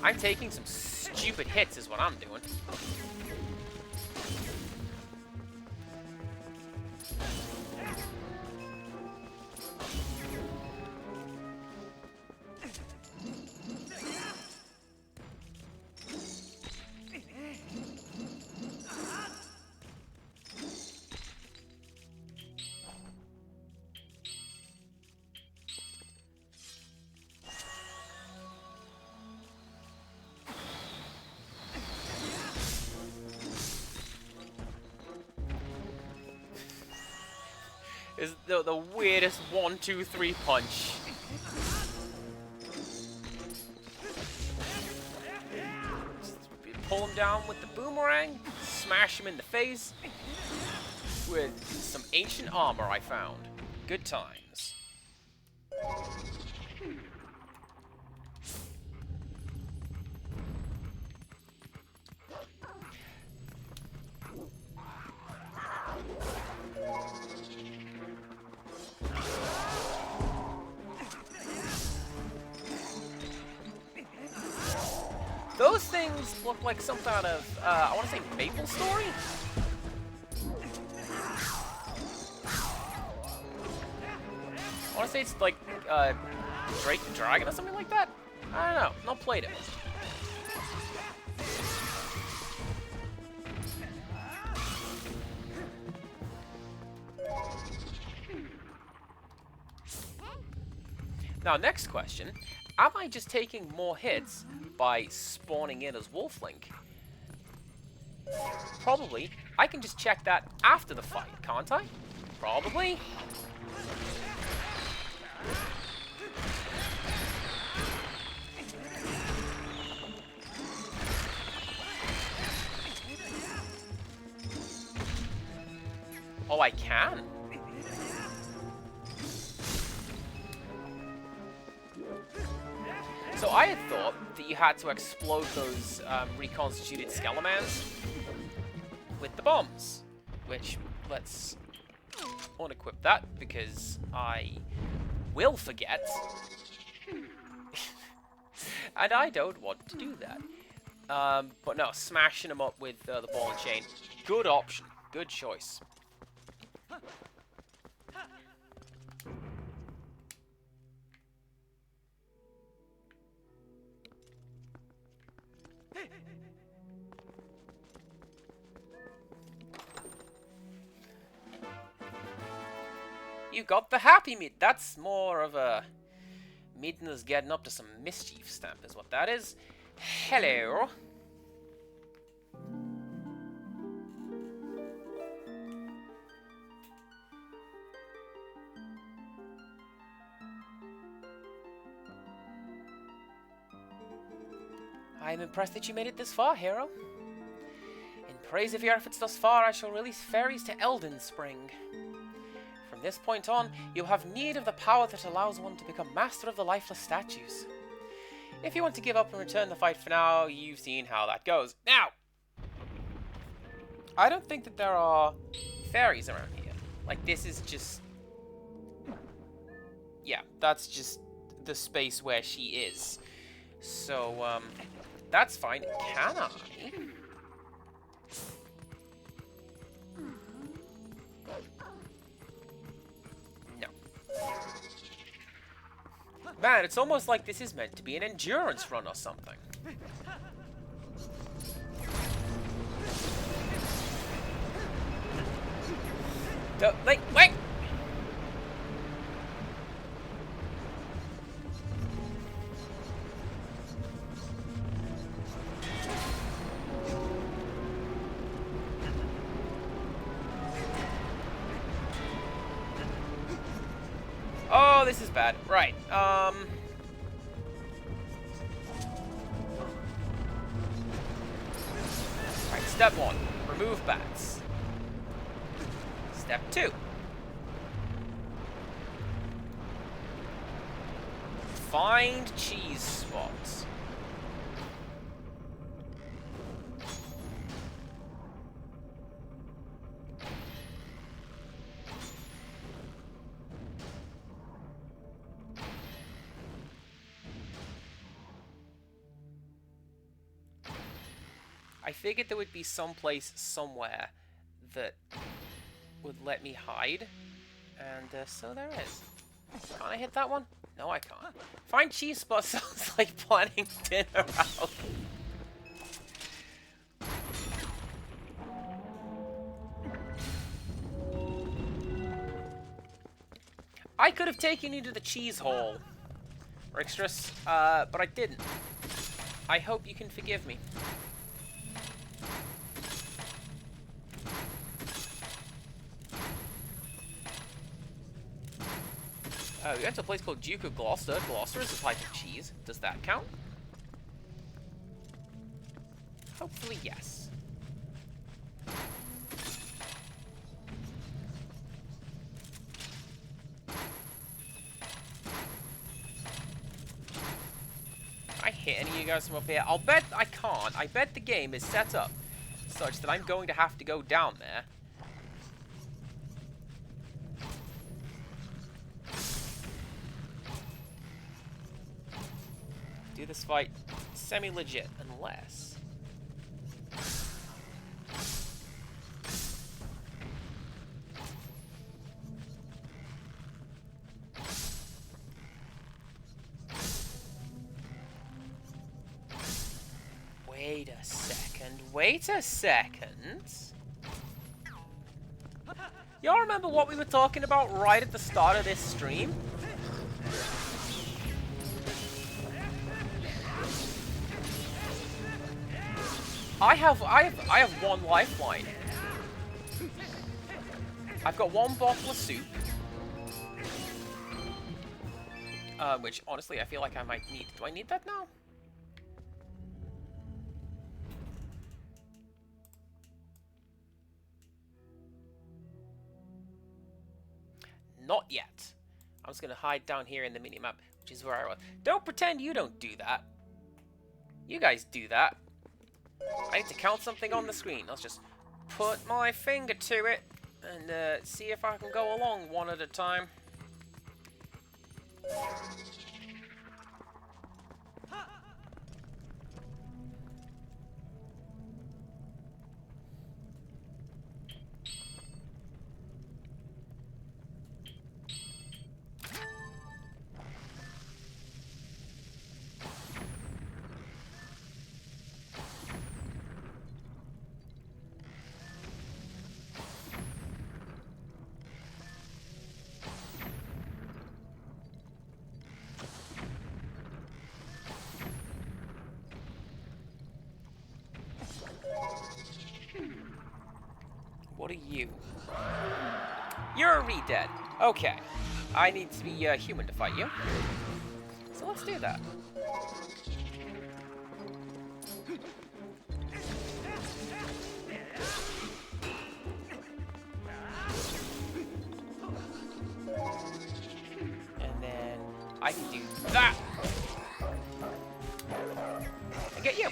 I'm taking some stupid hits is what I'm doing. Is the weirdest 1, 2, 3 punch. Pull him down with the boomerang, smash him in the face with some ancient armor I found. Good times. Those things look like something out of, I want to say Maple Story? I want to say it's like, Drake the Dragon or something like that? I don't know. Not played it. Now, next question. Am I just taking more hits by spawning in as Wolf Link? Probably. I can just check that after the fight, can't I? Probably. Oh, I can? So I had thought that you had to explode those reconstituted Skelemans with the bombs, which, let's unequip that because I will forget. And I don't want to do that. But no, smashing them up with the ball and chain. Good option. Good choice. You got the happy meat. That's more of a Midna's getting up to some mischief stamp is what that is. Hello. I am impressed that you made it this far, hero. In praise of your efforts thus far, I shall release fairies to Elden Spring. From this point on, you'll have need of the power that allows one to become master of the lifeless statues. If you want to give up and return the fight for now, you've seen how that goes. Now, I don't think that there are fairies around here. Like, this is just... yeah, that's just the space where she is. So, that's fine. Can I? No. Man, it's almost like this is meant to be an endurance run or something. Wait! Oh, this is bad. Right, Right, step 1. Remove bats. Step 2. Find cheese spots. I figured there would be some place somewhere that would let me hide, and so there is. Can I hit that one? No, I can't. Find cheese spots sounds like planning dinner out. I could have taken you to the cheese hole, Rixtrus, but I didn't. I hope you can forgive me. We went to a place called Duke of Gloucester. Gloucester is a type of cheese. Does that count? Hopefully, yes. I hit any of you guys from up here? I'll bet I can't. I bet the game is set up such that I'm going to have to go down there. Do this fight semi-legit, unless... Wait a second. Wait a second. Y'all remember what we were talking about right at the start of this stream? I have one lifeline. I've got one bottle of soup. Which, honestly, I feel like I might need... Do I need that now? Not yet. I'm just gonna hide down here in the minimap, which is where I was. Don't pretend you don't do that. You guys do that. I need to count something on the screen. Let's just put my finger to it and see if I can go along one at a time. What are you? You're a re-dead. Okay. I need to be human to fight you. So let's do that. And then I can do that. And get you.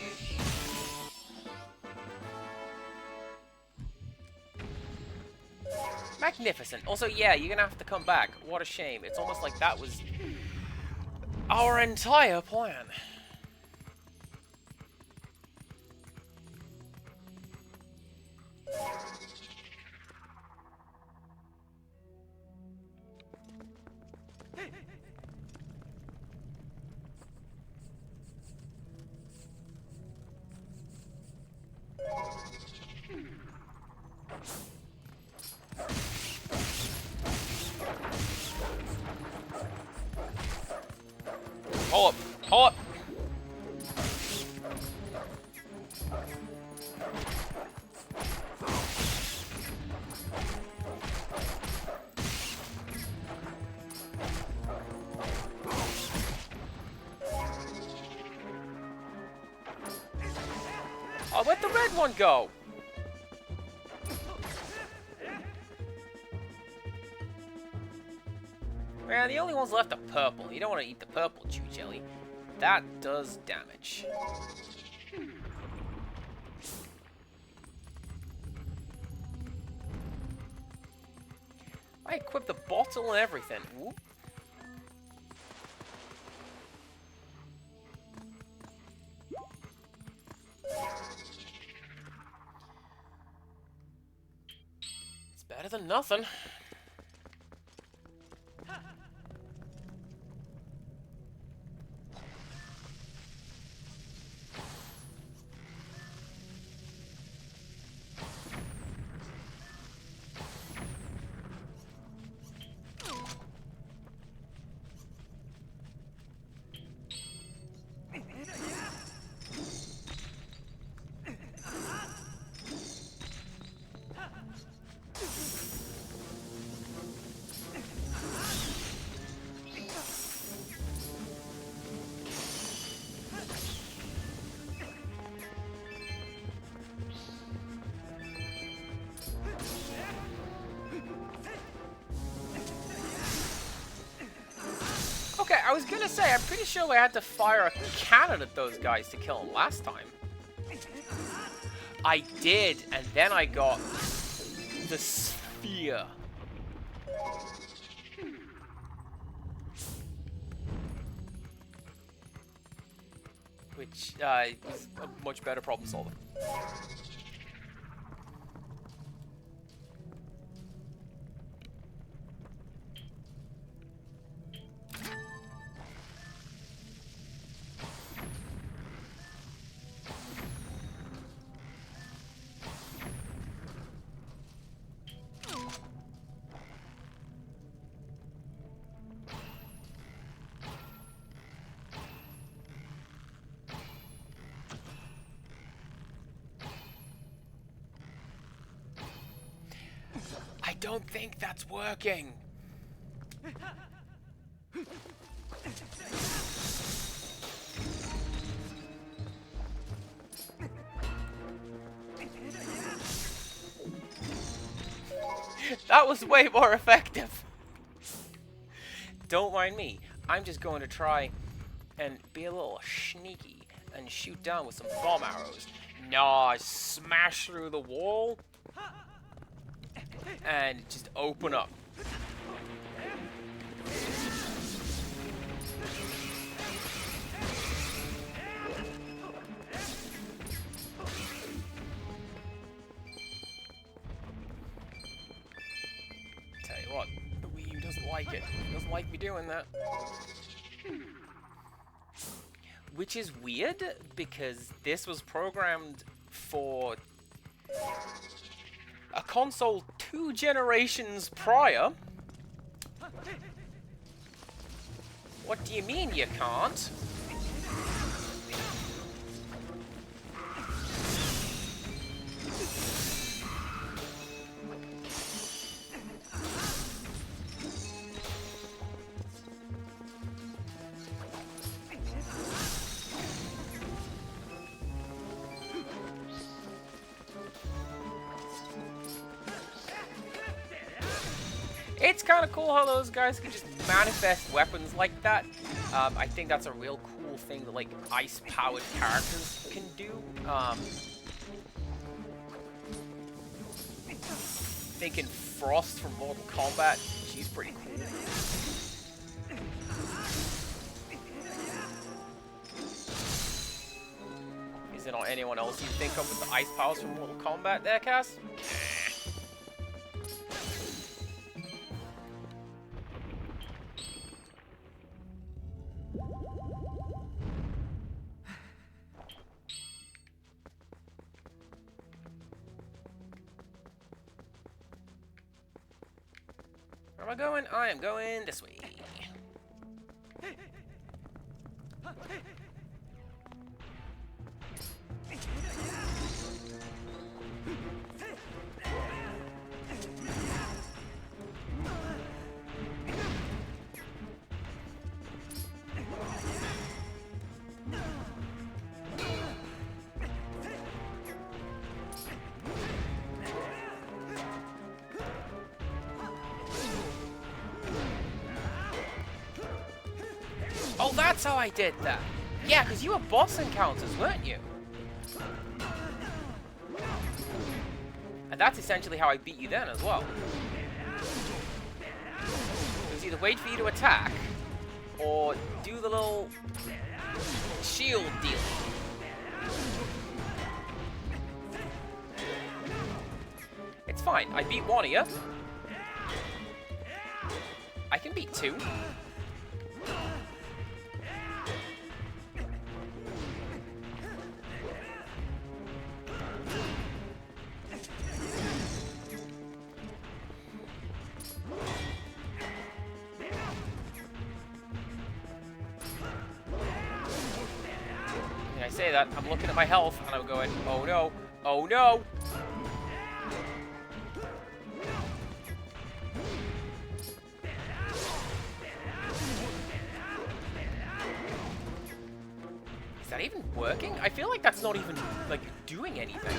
Magnificent. Also, yeah, you're gonna have to come back. What a shame. It's almost like that was our entire plan. Hold up! Hold up! Oh, where'd the red one go? Man, the only ones left are purple. You don't want to eat the purple chew jelly. That does damage. I equipped the bottle and everything. Whoop. It's better than nothing. Okay, I was gonna say, I'm pretty sure I had to fire a cannon at those guys to kill them last time. I did, and then I got the sphere. Which is a much better problem solver. I don't think that's working. That was way more effective. Don't mind me. I'm just going to try and be a little sneaky and shoot down with some bomb arrows. Nah, smash through the wall and just open up. Tell you what, the Wii U doesn't like it. It doesn't like me doing that. Which is weird, because this was programmed for a console 2 generations prior. What do you mean you can't? It's kind of cool how those guys can just manifest weapons like that. I think that's a real cool thing that, like, ice-powered characters can do. Thinking Frost from Mortal Kombat, she's pretty cool. Is there not anyone else you think of with the ice powers from Mortal Kombat there, Cass? Where am I going? I am going this way. Oh, that's how I did that. Yeah, because you were boss encounters, weren't you? And that's essentially how I beat you then as well. It was either wait for you to attack, or do the little shield deal. It's fine. I beat one of you. I can beat two. I say that, I'm looking at my health, and I'm going, oh no, oh no! Is that even working? I feel like that's not even, like, doing anything.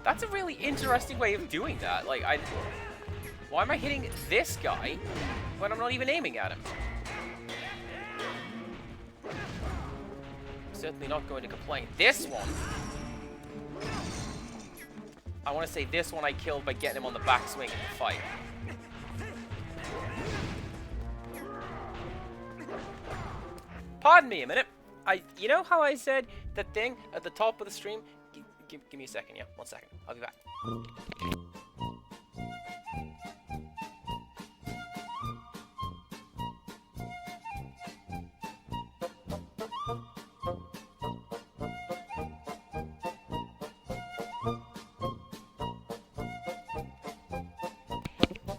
That's a really interesting way of doing that. Like, why am I hitting this guy when I'm not even aiming at him? I'm certainly not going to complain. This one, I want to say this one I killed by getting him on the backswing in the fight. Pardon me a minute. You know how I said the thing at the top of the stream? Give me a second, yeah? 1 second. I'll be back.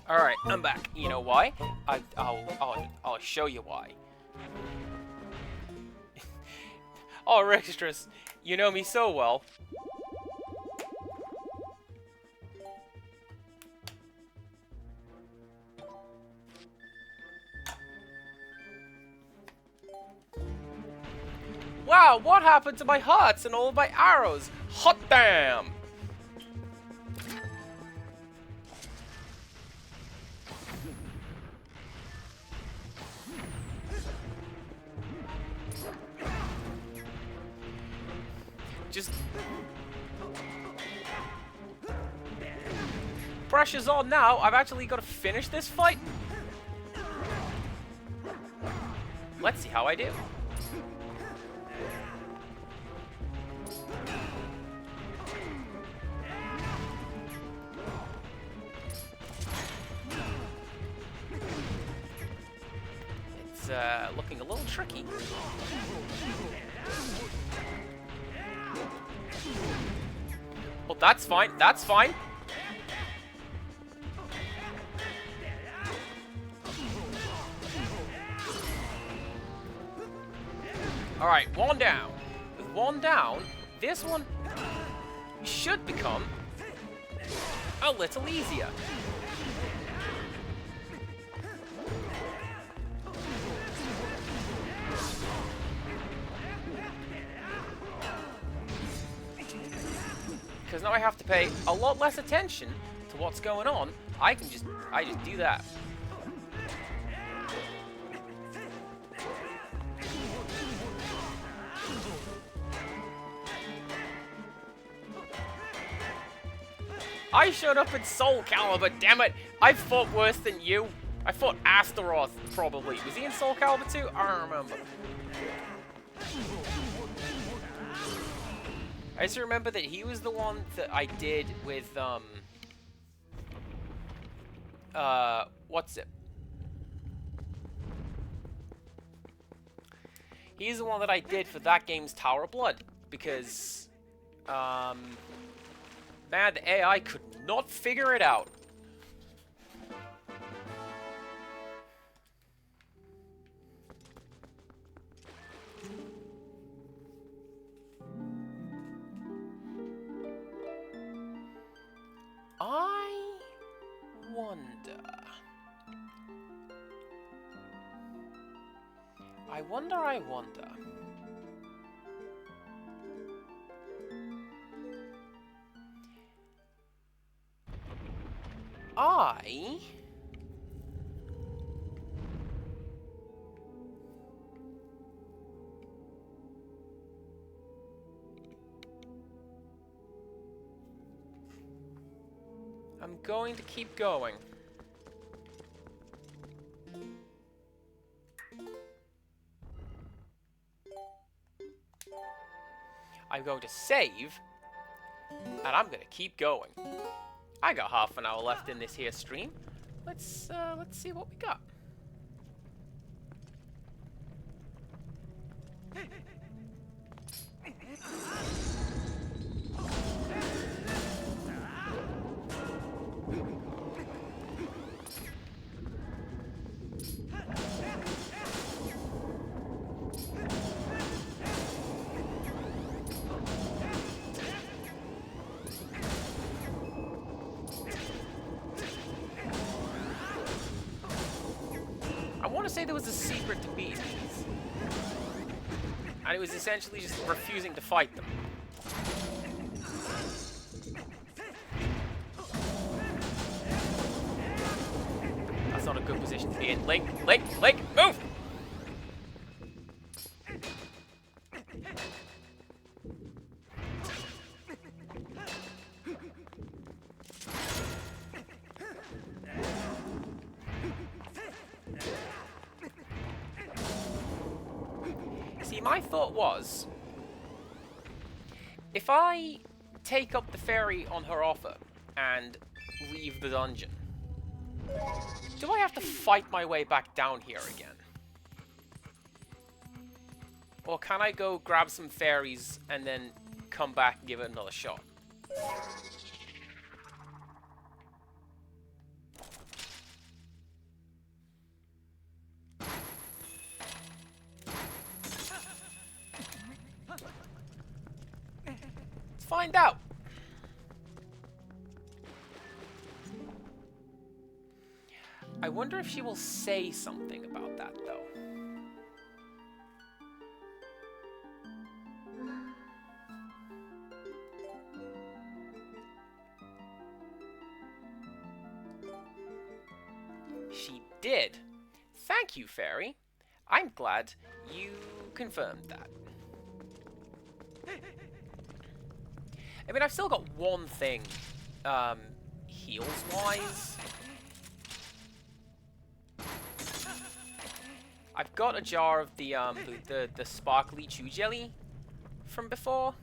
Alright, I'm back. You know why? I'll show you why. Oh, Rextrus, you know me so well. Wow, what happened to my hearts and all of my arrows? Hot damn! Just... pressure's on now. I've actually got to finish this fight. Let's see how I do. It's looking a little tricky. Well, that's fine. That's fine. All right, one down. With one down, this one should become a little easier. Because now I have to pay a lot less attention to what's going on. I just do that. I showed up in Soul Calibur, damn it! I fought worse than you. I fought Astaroth, probably. Was he in Soul Calibur too? I don't remember. I just remember that he was the one that I did with, what's it? He's the one that I did for that game's Tower of Blood, because, man, the AI could not figure it out. I wonder. I'm going to keep going. I'm going to save, and I'm going to keep going. I got half an hour left in this here stream. Let's see what we got. I want to say there was a secret to beating these. And it was essentially just refusing to fight them. That's not a good position to be in. Link, move! My thought was, if I take up the fairy on her offer and leave the dungeon, do I have to fight my way back down here again? Or can I go grab some fairies and then come back and give it another shot? Find out. I wonder if she will say something about that, though. She did. Thank you, Fairy. I'm glad you confirmed that. I mean, I've still got one thing, heals-wise. I've got a jar of the sparkly chew jelly from before.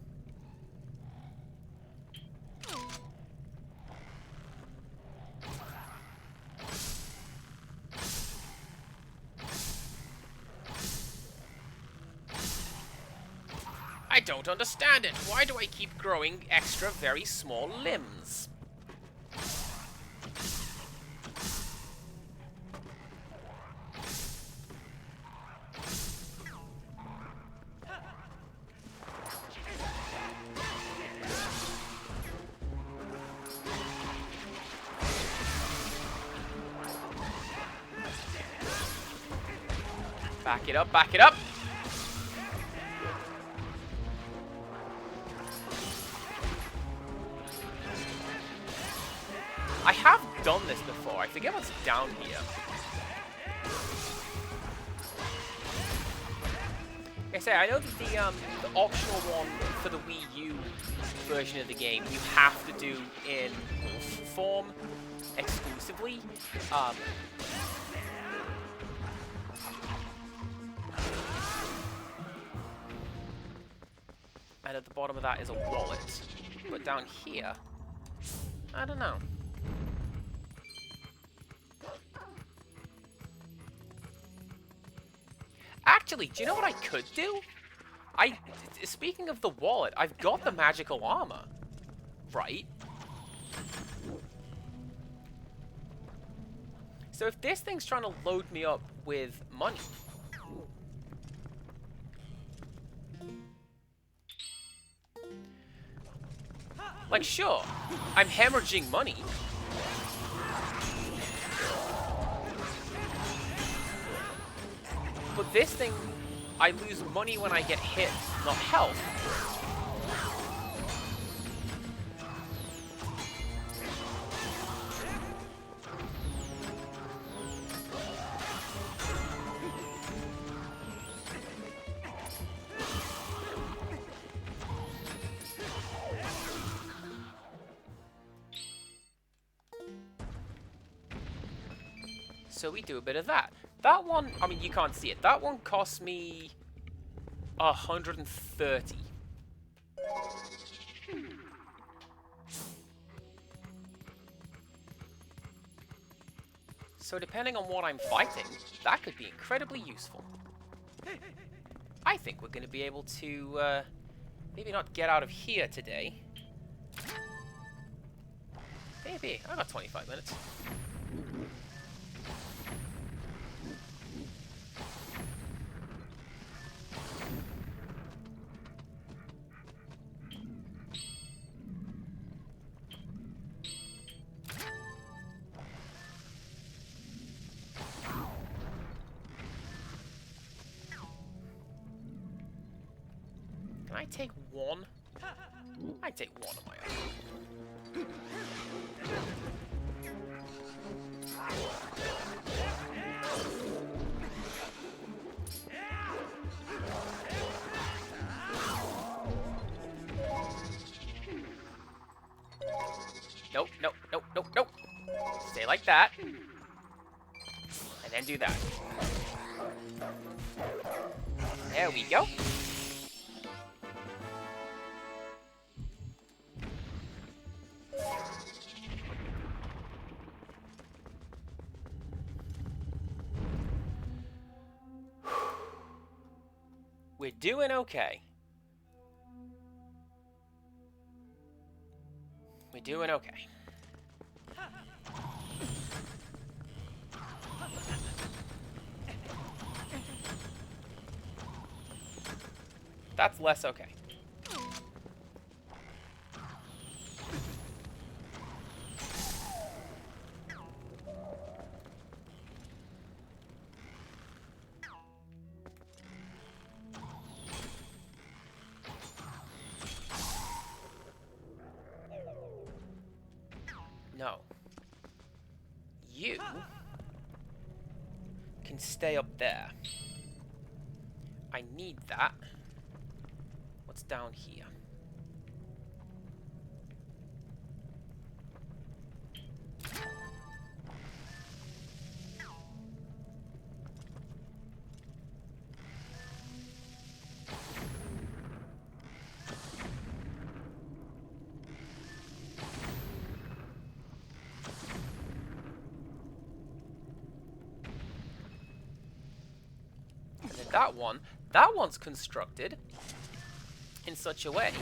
I don't understand it. Why do I keep growing extra very small limbs? Back it up, back it up! I have done this before. I forget what's down here. Like I say, I know that the optional one for the Wii U version of the game, you have to do in form exclusively. And at the bottom of that is a wallet. But down here, I don't know. Actually, do you know what I could do? Speaking of the wallet, I've got the magical armor, right? So if this thing's trying to load me up with money, like, sure, I'm hemorrhaging money. But this thing, I lose money when I get hit, not health. So we do a bit of that. That one, I mean, you can't see it. That one cost me 130. So depending on what I'm fighting, that could be incredibly useful. I think we're going to be able to maybe not get out of here today. Maybe. I got 25 minutes. Can I take one? I take one on my own. Nope, nope, nope, nope, nope. Stay like that. And then do that. There we go. We're doing okay. We're doing okay. That's less okay. No. You can stay up there. I need that. What's down here? That one's constructed in such a way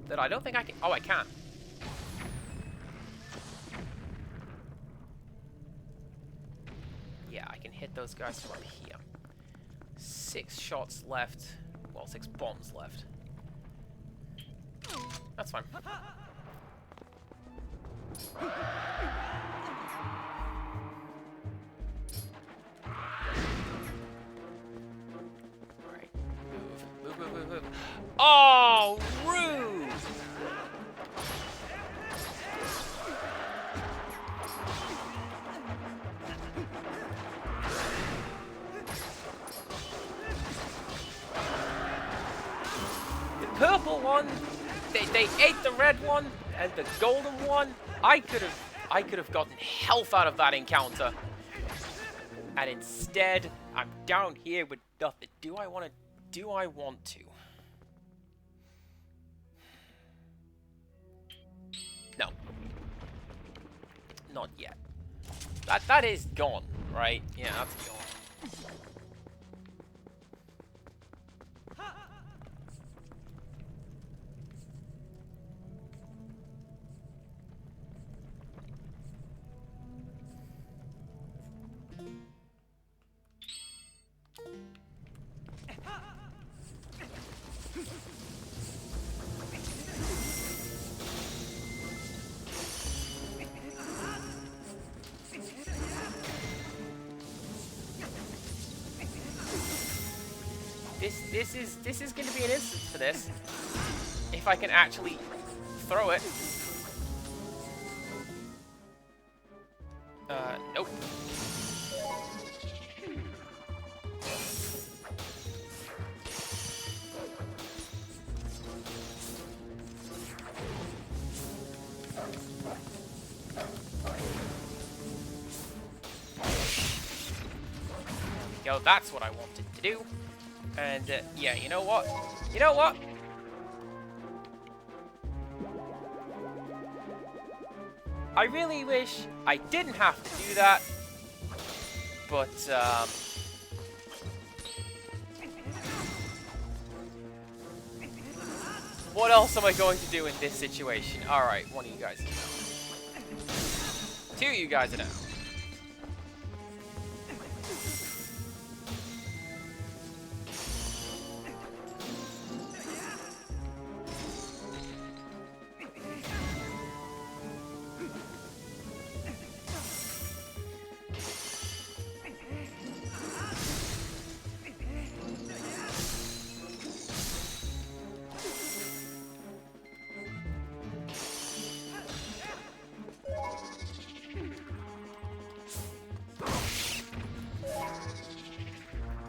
that I don't think I can. Oh, I can. Yeah, I can hit those guys from here. 6 shots left. Well, 6 bombs left. That's fine. Oh, rude! purple one. They ate the red one and the golden one. I could have gotten health out of that encounter. And instead, I'm down here with nothing. Do I want to? No. Not yet. That is gone, right? Yeah, that's gone. This is going to be an instance for this. If I can actually throw it. Nope. Yo, that's what I wanted to do. And, yeah, you know what? You know what? I really wish I didn't have to do that. But, what else am I going to do in this situation? Alright, one of you guys are down. Two of you guys are down.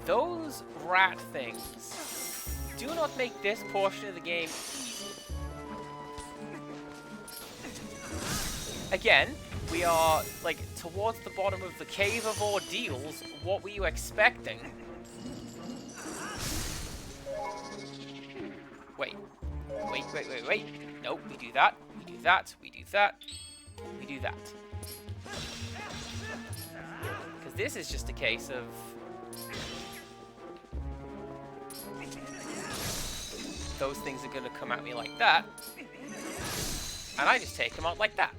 Those rat things do not make this portion of the game easy. Again, we are, like, towards the bottom of the cave of ordeals. What were you expecting? Wait. No, we do that. We do that. We do that. We do that. Because this is just a case of... those things are going to come at me like that. And I just take them out like that.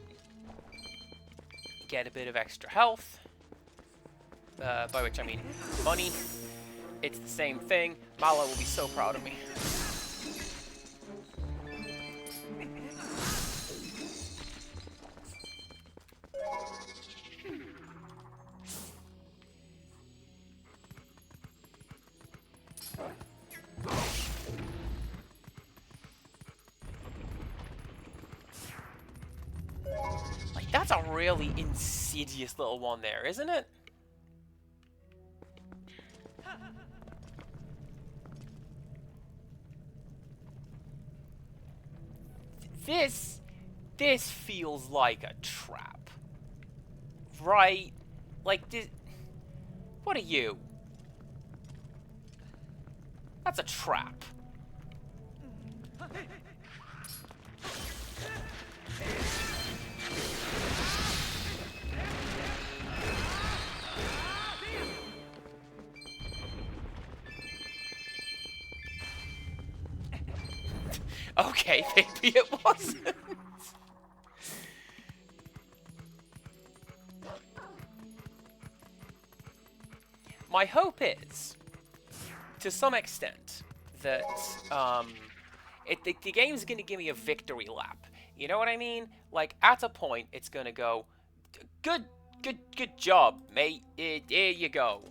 Get a bit of extra health. By which I mean money. It's the same thing. Mala will be so proud of me. That's a really insidious little one there, isn't it? This feels like a trap. Right? Like, this... What are you? That's a trap. Okay, maybe it wasn't. My hope is, to some extent, that the game's going to give me a victory lap. You know what I mean? Like, at a point, it's going to go, good job, mate. Here you go.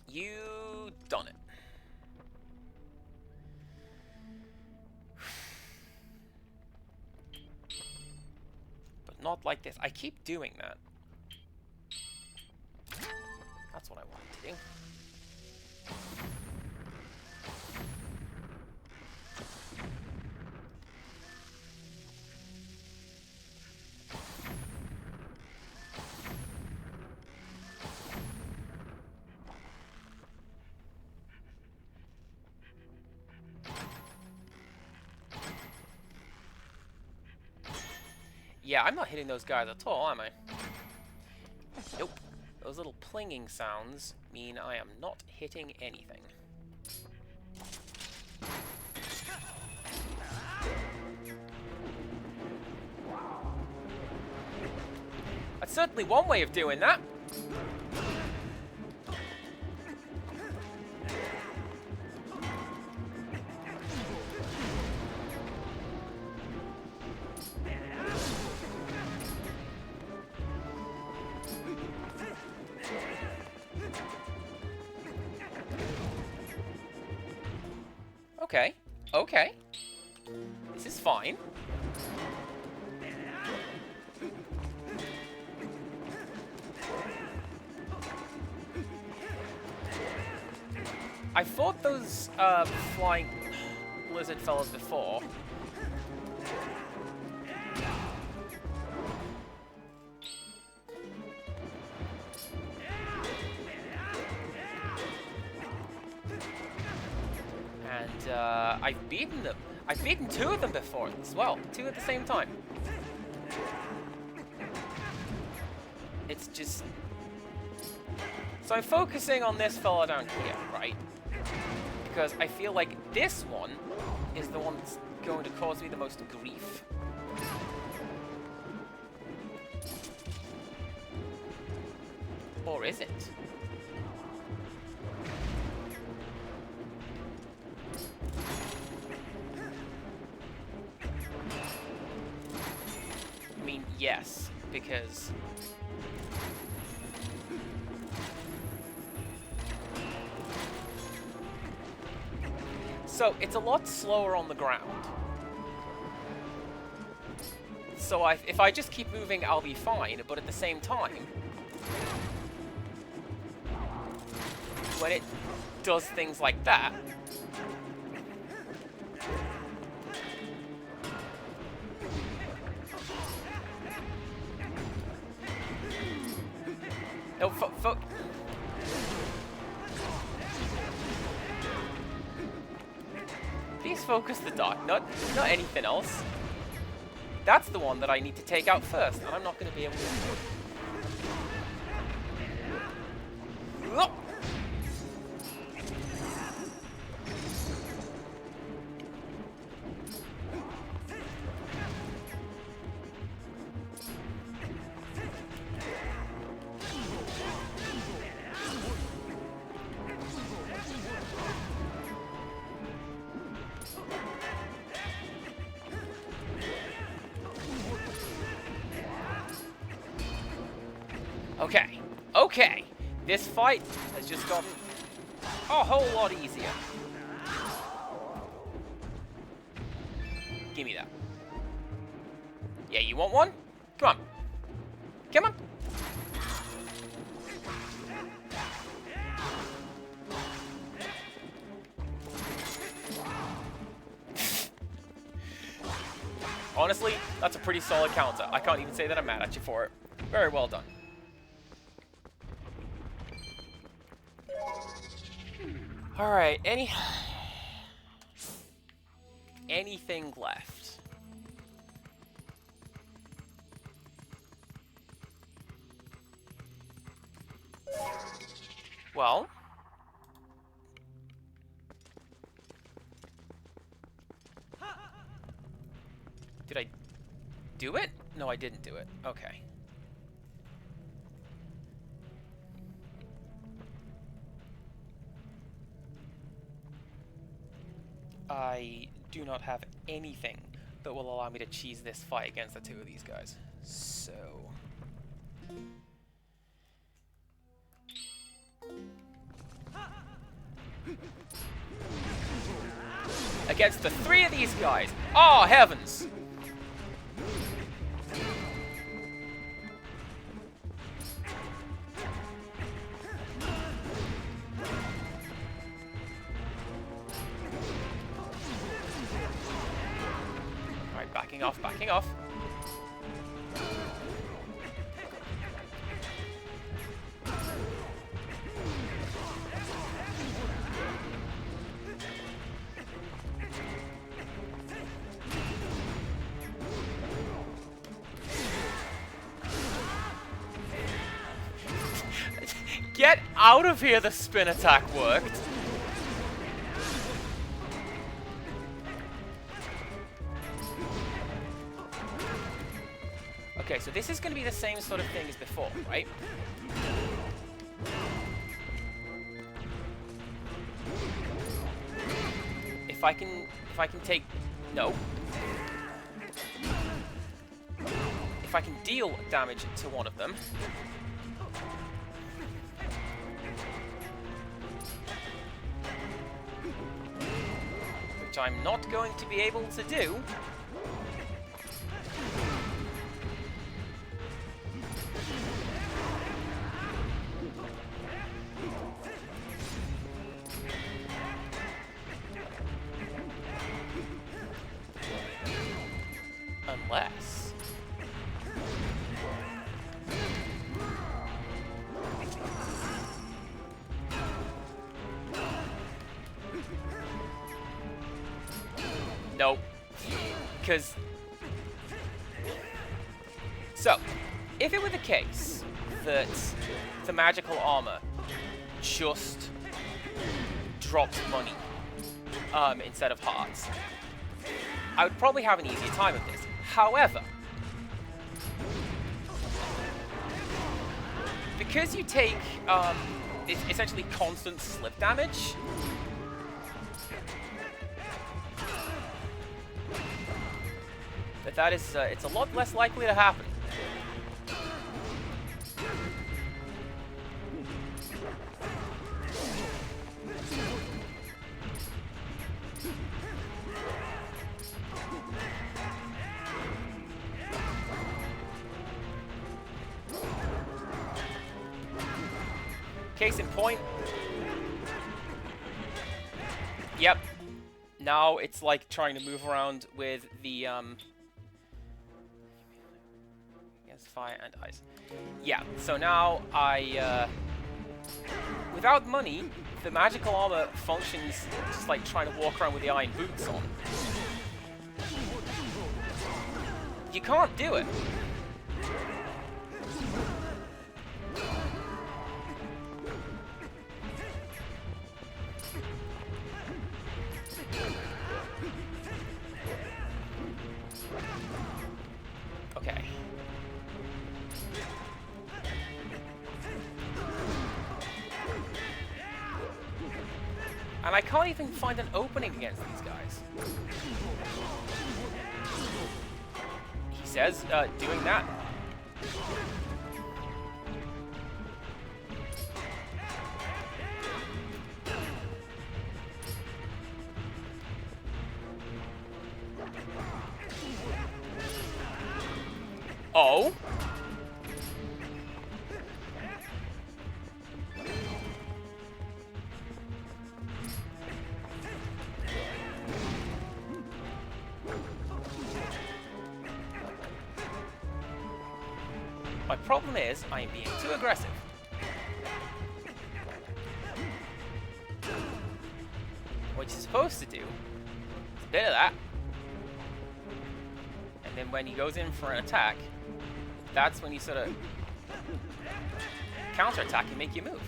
You done it. Not like this. I keep doing that. That's what I want to do. Yeah, I'm not hitting those guys at all, am I? Nope. Those little plinging sounds mean I am not hitting anything. That's certainly one way of doing that. Okay. Okay. This is fine. I fought those flying lizard fellas before. And I've beaten them. I've beaten two of them before as well. Two at the same time. It's just... So I'm focusing on this fella down here, right? Because I feel like this one is the one that's going to cause me the most grief. Or is it? I mean, yes, because... So, it's a lot slower on the ground. So if I just keep moving, I'll be fine, but at the same time, when it does things like that, no, please focus the dot, not anything else. That's the one that I need to take out first, and I'm not going to be able to do it. Okay, okay. This fight has just gotten a whole lot easier. Give me that. Yeah, you want one? Come on. Come on. Honestly, that's a pretty solid counter. I can't even say that I'm mad at you for it. Very well done. Alright, anything left? Well, did I do it? No, I didn't do it. Okay. I do not have anything that will allow me to cheese this fight against the two of these guys. So... against the three of these guys! Oh, heavens! Backing off, backing off. Get out of here, the spin attack worked. Okay, so this is going to be the same sort of thing as before, right? If I can take... No. If I can deal damage to one of them... which I'm not going to be able to do... unless... Nope. Because... So, if it were the case that the magical armor just dropped money instead of hearts, I would probably have an easier time with this. However, because you take essentially constant slip damage, that is it's a lot less likely to happen. Case in point. Yep. Now it's like trying to move around with the yes, fire and ice. Yeah. So now without money, the magical armor functions just like trying to walk around with the iron boots on. You can't do it. Okay. And I can't even find an opening against these guys. He says, doing that. Oh. My problem is, I am being too aggressive. What you're supposed to do is a bit of that. And then when he goes in for an attack, that's when you sort of counter-attack and make you move.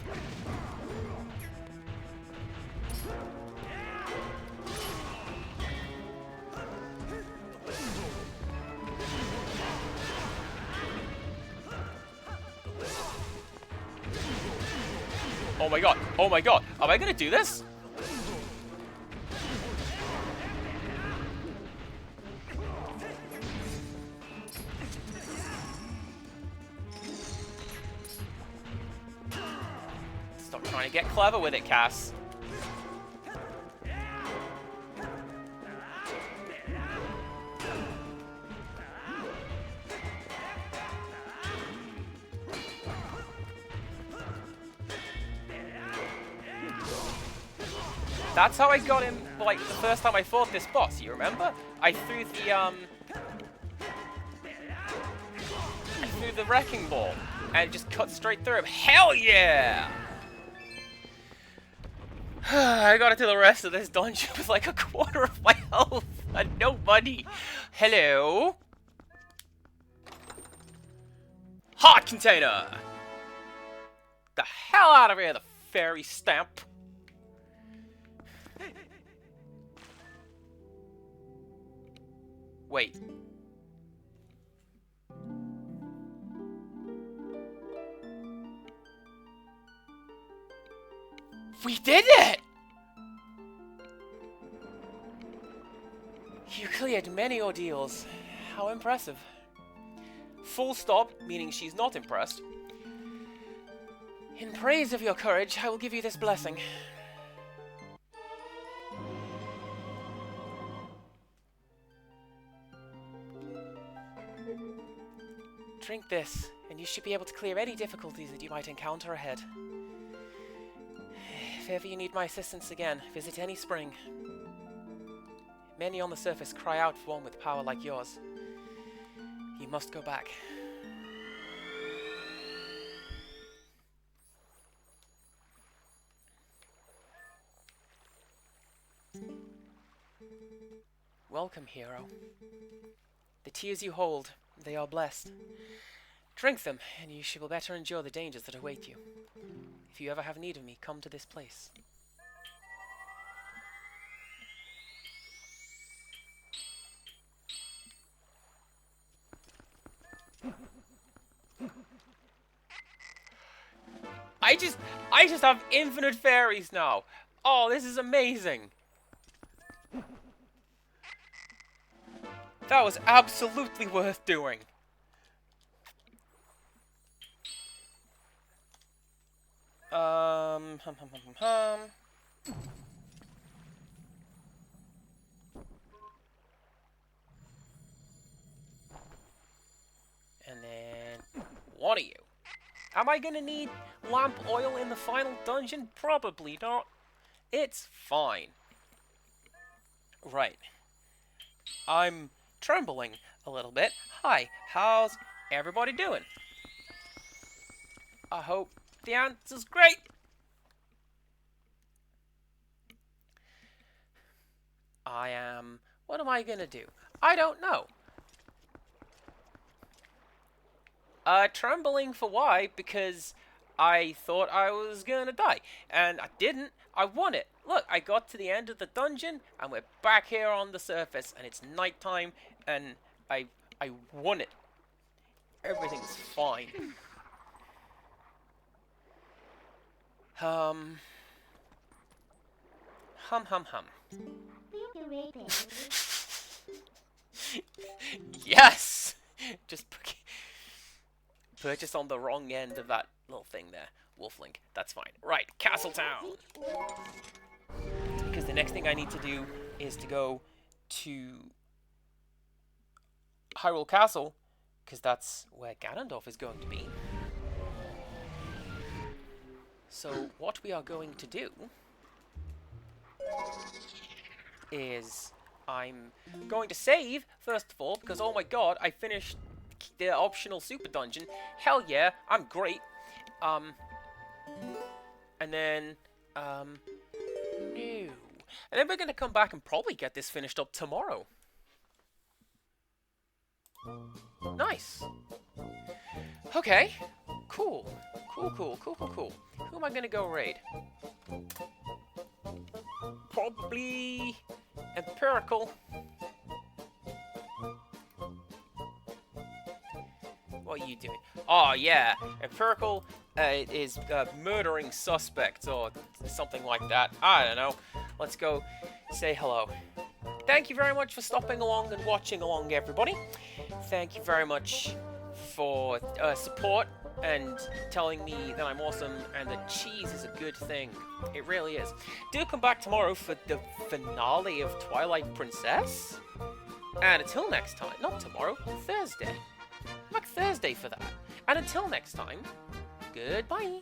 Oh my god, oh my god, am I gonna do this? Stop trying to get clever with it, Cass. That's how I got him, like, the first time I fought this boss, you remember? I threw the wrecking ball, and it just cut straight through him. Hell yeah! I got into the rest of this dungeon with like a quarter of my health and no money. Hello? Heart container! the hell out of here, the fairy stamp! Wait. We did it! You cleared many ordeals. How impressive. Full stop, meaning she's not impressed. In praise of your courage, I will give you this blessing. Drink this, and you should be able to clear any difficulties that you might encounter ahead. If ever you need my assistance again, visit any spring. Many on the surface cry out for one with power like yours. You must go back. Welcome, hero. The tears you hold, they are blessed. Drink them, and you shall better endure the dangers that await you. If you ever have need of me, come to this place. I just have infinite fairies now. Oh, this is amazing. That was absolutely worth doing. And then what are you? Am I gonna need lamp oil in the final dungeon? Probably not. It's fine. Right. I'm trembling a little bit. Hi, how's everybody doing? I hope the answer's great. What am I gonna do? I don't know. Trembling for why? Because I thought I was gonna die. And I didn't. I won it. Look, I got to the end of the dungeon, and we're back here on the surface, and it's nighttime, and I won it. Everything's fine. Hum. Yes! Just purchase on the wrong end of that little thing there. Wolflink. That's fine. Right, Castletown! Because the next thing I need to do is to go to Hyrule Castle, because that's where Ganondorf is going to be. So what we are going to do is I'm going to save, first of all, because oh my god, I finished the optional super dungeon. Hell yeah, I'm great. And then, no. And then we're gonna come back and probably get this finished up tomorrow. Nice. Okay. Cool. Cool. Who am I gonna go raid? Probably Empirical. What are you doing? Oh yeah, Empirical is murdering suspects or something like that. I don't know. Let's go say hello. Thank you very much for stopping along and watching along, everybody. Thank you very much for support and telling me that I'm awesome and that cheese is a good thing. It really is. Do come back tomorrow for the finale of Twilight Princess. And until next time, not tomorrow, Thursday. Like Thursday for that. And until next time, goodbye.